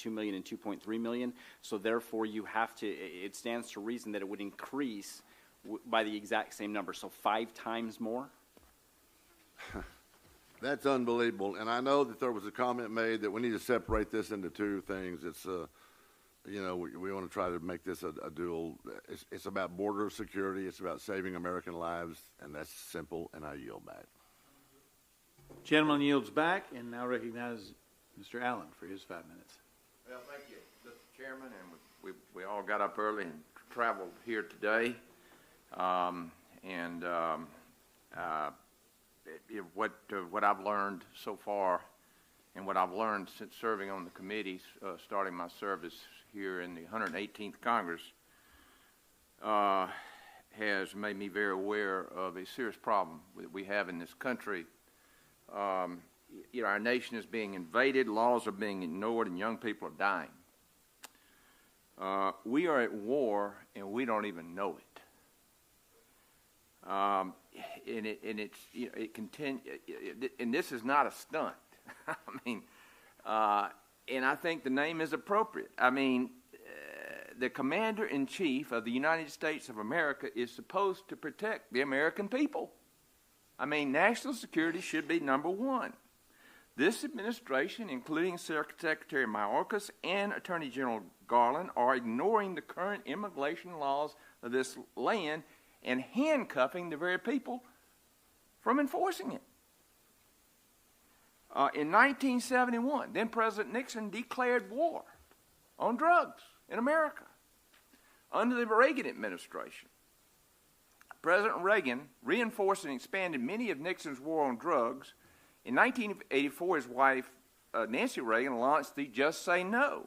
million and 2.3 million. So therefore, it stands to reason that it would increase by the exact same number. So 5 times more. That's unbelievable. And I know that there was a comment made that we need to separate this into 2 things. It's, we want to try to make this a dual. It's about border security. It's about saving American lives, and that's simple, and I yield back. Gentleman yields back and now recognizes Mr. Allen for his 5 minutes. Well, thank you, Mr. Chairman, and we all got up early and traveled here today. What I've learned so far, and what I've learned since serving on the committees, starting my service here in the 118th Congress, has made me very aware of a serious problem that we have in this country. Our nation is being invaded, laws are being ignored, and young people are dying. We are at war, and we don't even know it. And this is not a stunt. And I think the name is appropriate. The Commander-in-Chief of the United States of America is supposed to protect the American people. National security should be number one. This administration, including Secretary Mayorkas and Attorney General Garland, are ignoring the current immigration laws of this land and handcuffing the very people from enforcing it. In 1971, then President Nixon declared war on drugs in America. Under the Reagan administration, President Reagan reinforced and expanded many of Nixon's war on drugs. In 1984, his wife, Nancy Reagan, launched the Just Say No.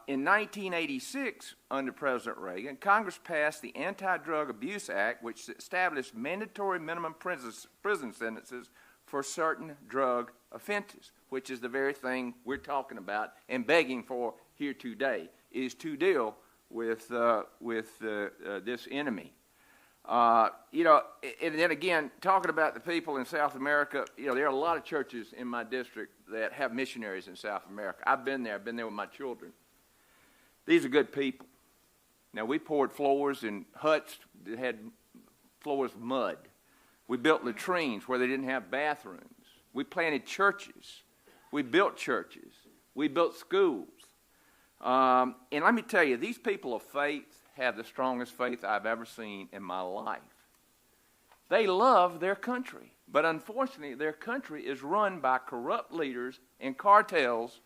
In 1986, under President Reagan, Congress passed the Anti-Drug Abuse Act, which established mandatory minimum prison sentences for certain drug offenses, which is the very thing we're talking about and begging for here today, is to deal with this enemy. And then again, talking about the people in South America, there are a lot of churches in my district that have missionaries in South America. I've been there with my children. These are good people. Now, we poured floors in huts that had floors of mud. We built latrines where they didn't have bathrooms. We planted churches. We built churches. We built schools. And let me tell you, these people of faith have the strongest faith I've ever seen in my life. They love their country, but unfortunately, their country is run by corrupt leaders and cartels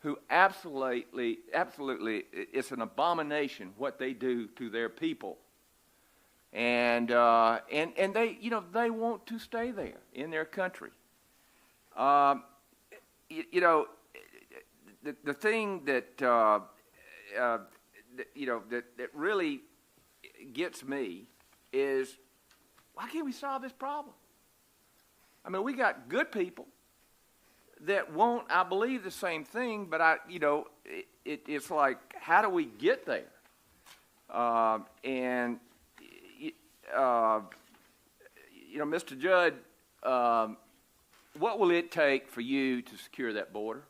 who absolutely, it's an abomination what they do to their people. And they, they want to stay there in their country. The thing that that really gets me is, why can't we solve this problem? We got good people that want, I believe, the same thing, but it's like, how do we get there? Mr. Judd what will it take for you to secure that border?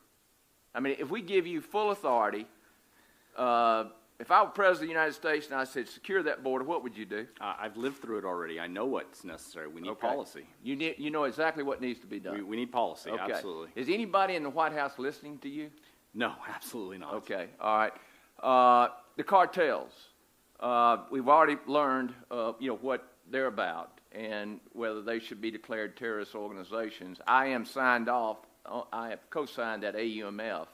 I mean, if we give you full authority, if I were President of the United States and I said secure that border, what would you do? I've lived through it already. I know what's necessary. We need Okay. policy. You know exactly what needs to be done. We need policy, Okay. absolutely. Is anybody in the White House listening to you? No, absolutely not. Okay, all right. The cartels. We've already learned, what they're about and whether they should be declared terrorist organizations. I have co-signed that AUMF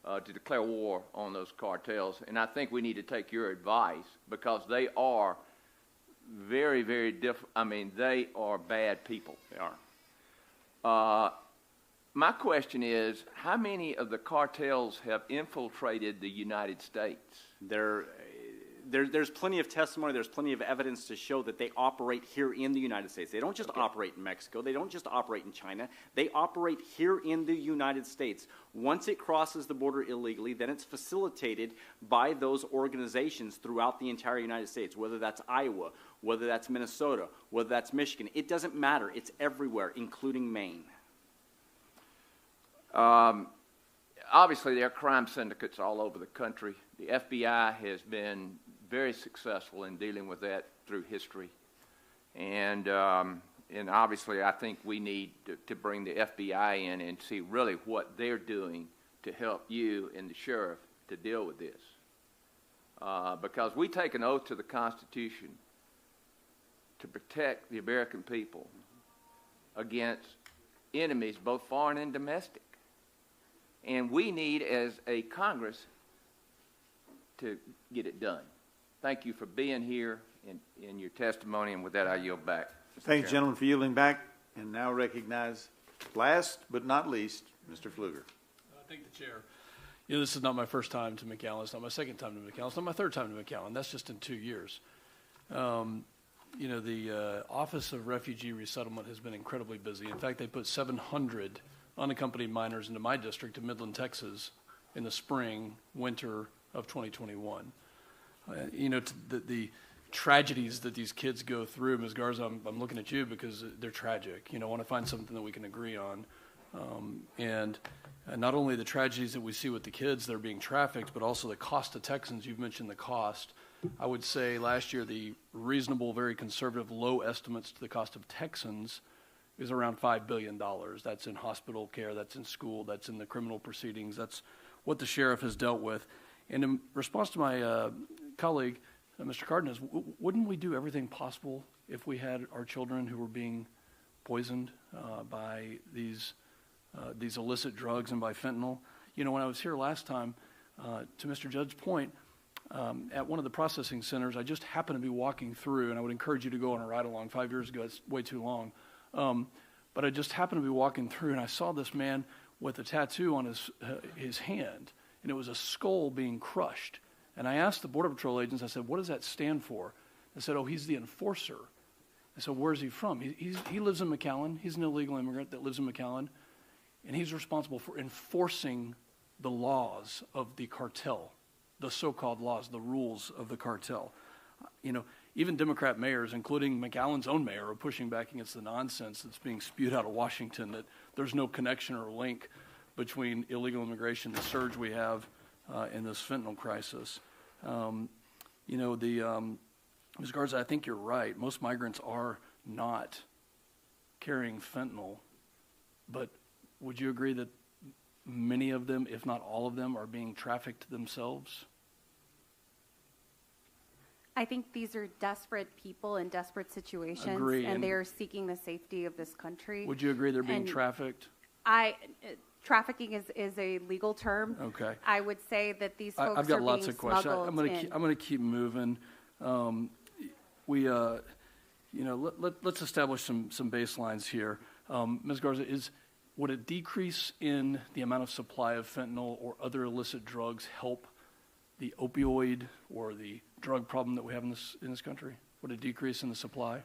to declare war on those cartels, and I think we need to take your advice because they are very, very different. I mean, they are bad people. They are. My question is, how many of the cartels have infiltrated the United States? There's plenty of testimony, there's plenty of evidence to show that they operate here in the United States. They don't just operate in Mexico. They don't just operate in China. They operate here in the United States. Once it crosses the border illegally, then it's facilitated by those organizations throughout the entire United States, whether that's Iowa, whether that's Minnesota, whether that's Michigan. It doesn't matter. It's everywhere, including Maine. Obviously, there are crime syndicates all over the country. The FBI has been very successful in dealing with that through history. And obviously, I think we need to bring the FBI in and see really what they're doing to help you and the sheriff to deal with this. Because we take an oath to the Constitution to protect the American people against enemies, both foreign and domestic. And we need, as a Congress, to get it done. Thank you for being here in your testimony, and with that, I yield back. Thanks, gentlemen, for yielding back, and now recognize, last but not least, Mr. Pfluger. Thank the chair. This is not my first time to McAllen. It's not my second time to McAllen. It's not my third time to McAllen. That's just in 2 years. The Office of Refugee Resettlement has been incredibly busy. In fact, they put 700 unaccompanied minors into my district of Midland, Texas, in the spring, winter of 2021. The tragedies that these kids go through, Ms. Garza, I'm looking at you because they're tragic. I want to find something that we can agree on. And not only the tragedies that we see with the kids that are being trafficked, but also the cost to Texans. You've mentioned the cost. I would say last year the reasonable, very conservative, low estimates to the cost of Texans is around $5 billion. That's in hospital care, that's in school, that's in the criminal proceedings. That's what the sheriff has dealt with. And in response to my colleague, Mr. Cardenas, wouldn't we do everything possible if we had our children who were being poisoned by these illicit drugs and by fentanyl? When I was here last time, to Mr. Judd's point, at one of the processing centers, I just happened to be walking through, and I would encourage you to go on a ride-along. 5 years ago, it's way too long. But I just happened to be walking through, and I saw this man with a tattoo on his hand, and it was a skull being crushed. And I asked the Border Patrol agents, I said, what does that stand for? They said, oh, he's the enforcer. I said, where's he from? He lives in McAllen. He's an illegal immigrant that lives in McAllen, and he's responsible for enforcing the laws of the cartel, the so-called laws, the rules of the cartel. Even Democrat mayors, including McAllen's own mayor, are pushing back against the nonsense that's being spewed out of Washington, that there's no connection or link between illegal immigration, the surge we have, and this fentanyl crisis. Ms. Garza, I think you're right. Most migrants are not carrying fentanyl, but would you agree that many of them, if not all of them, are being trafficked themselves? I think these are desperate people in desperate situations, Agree. and they are seeking the safety of this country. Would you agree they're being trafficked? Trafficking is a legal term. Okay. I would say that these folks I've got are lots being of questions. smuggled I'm going to keep moving. Let's establish some baselines here. Ms. Garza, would a decrease in the amount of supply of fentanyl or other illicit drugs help the opioid or the drug problem that we have in this country? Would a decrease in the supply?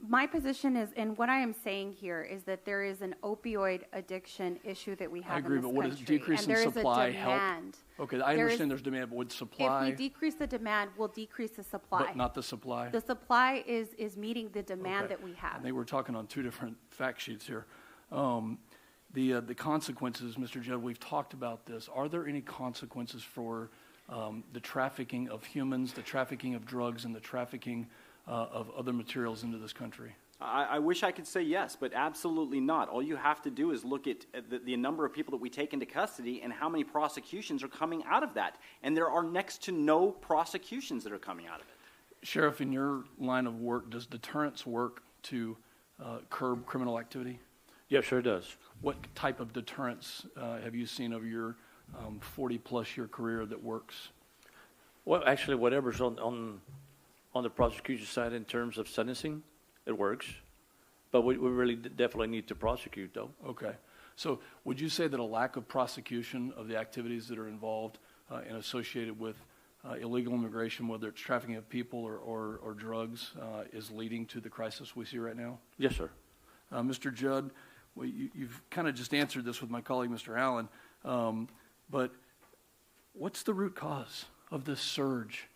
My position is, and what I am saying here is that there is an opioid addiction issue that we have I agree, in this but country. what does decreasing and there supply is a help? demand. Okay, I understand there's demand, but would supply... If we decrease the demand, we'll decrease the supply. But not the supply? The supply is meeting the demand Okay. that we have. I think we're talking on two different fact sheets here. The consequences, Mr. Judd, we've talked about this. Are there any consequences for the trafficking of humans, the trafficking of drugs, and the trafficking of other materials into this country? I wish I could say yes, but absolutely not. All you have to do is look at the number of people that we take into custody and how many prosecutions are coming out of that. And there are next to no prosecutions that are coming out of it. Sheriff, in your line of work, does deterrence work to curb criminal activity? Yes, sure it does. What type of deterrence have you seen over your 40-plus year career that works? Well, actually, whatever's on the prosecution side in terms of sentencing, it works. But we really definitely need to prosecute, though. Okay. So would you say that a lack of prosecution of the activities that are involved and associated with illegal immigration, whether it's trafficking of people or drugs, is leading to the crisis we see right now? Yes, sir. Mr. Judd, well, you've kind of just answered this with my colleague, Mr. Allen, but what's the root cause of this surge?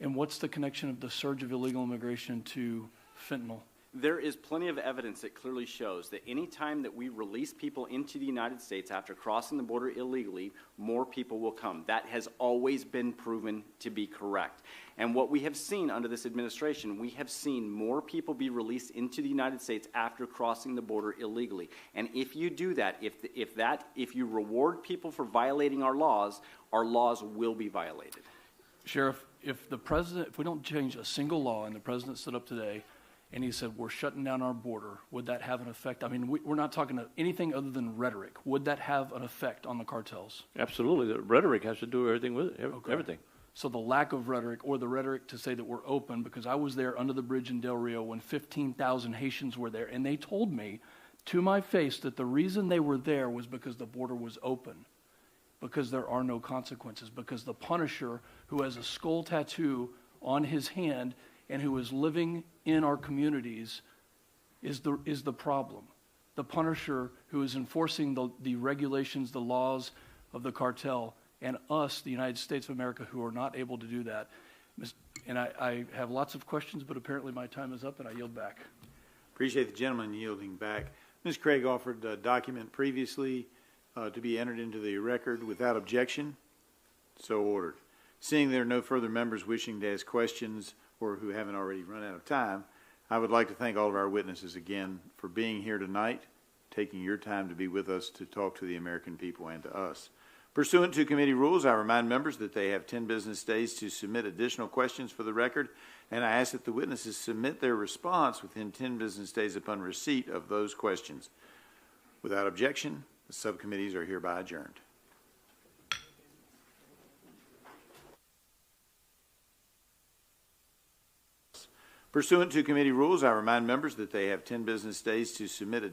And what's the connection of the surge of illegal immigration to fentanyl? There is plenty of evidence that clearly shows that any time that we release people into the United States after crossing the border illegally, more people will come. That has always been proven to be correct. And what we have seen under this administration, we have seen more people be released into the United States after crossing the border illegally. And if you do that, if you reward people for violating our laws will be violated. Sheriff, if we don't change a single law, and the president stood up today and he said, we're shutting down our border, would that have an effect? I mean, we're not talking anything other than rhetoric. Would that have an effect on the cartels? Absolutely. The rhetoric has to do everything with it, everything. So the lack of rhetoric, or the rhetoric to say that we're open, because I was there under the bridge in Del Rio when 15,000 Haitians were there, and they told me to my face that the reason they were there was because the border was open, because there are no consequences, because the punisher who has a skull tattoo on his hand and who is living in our communities is the problem. The punisher who is enforcing the regulations, the laws of the cartel, and us, the United States of America, who are not able to do that. And I have lots of questions, but apparently my time is up, and I yield back. Appreciate the gentleman yielding back. Ms. Craig offered a document previously to be entered into the record without objection. So ordered. Seeing there are no further members wishing to ask questions or who haven't already run out of time, I would like to thank all of our witnesses again for being here tonight, taking your time to be with us to talk to the American people and to us. Pursuant to committee rules, I remind members that they have 10 business days to submit additional questions for the record, and I ask that the witnesses submit their response within 10 business days upon receipt of those questions. Without objection, the subcommittees are hereby adjourned. Pursuant to committee rules, I remind members that they have 10 business days to submit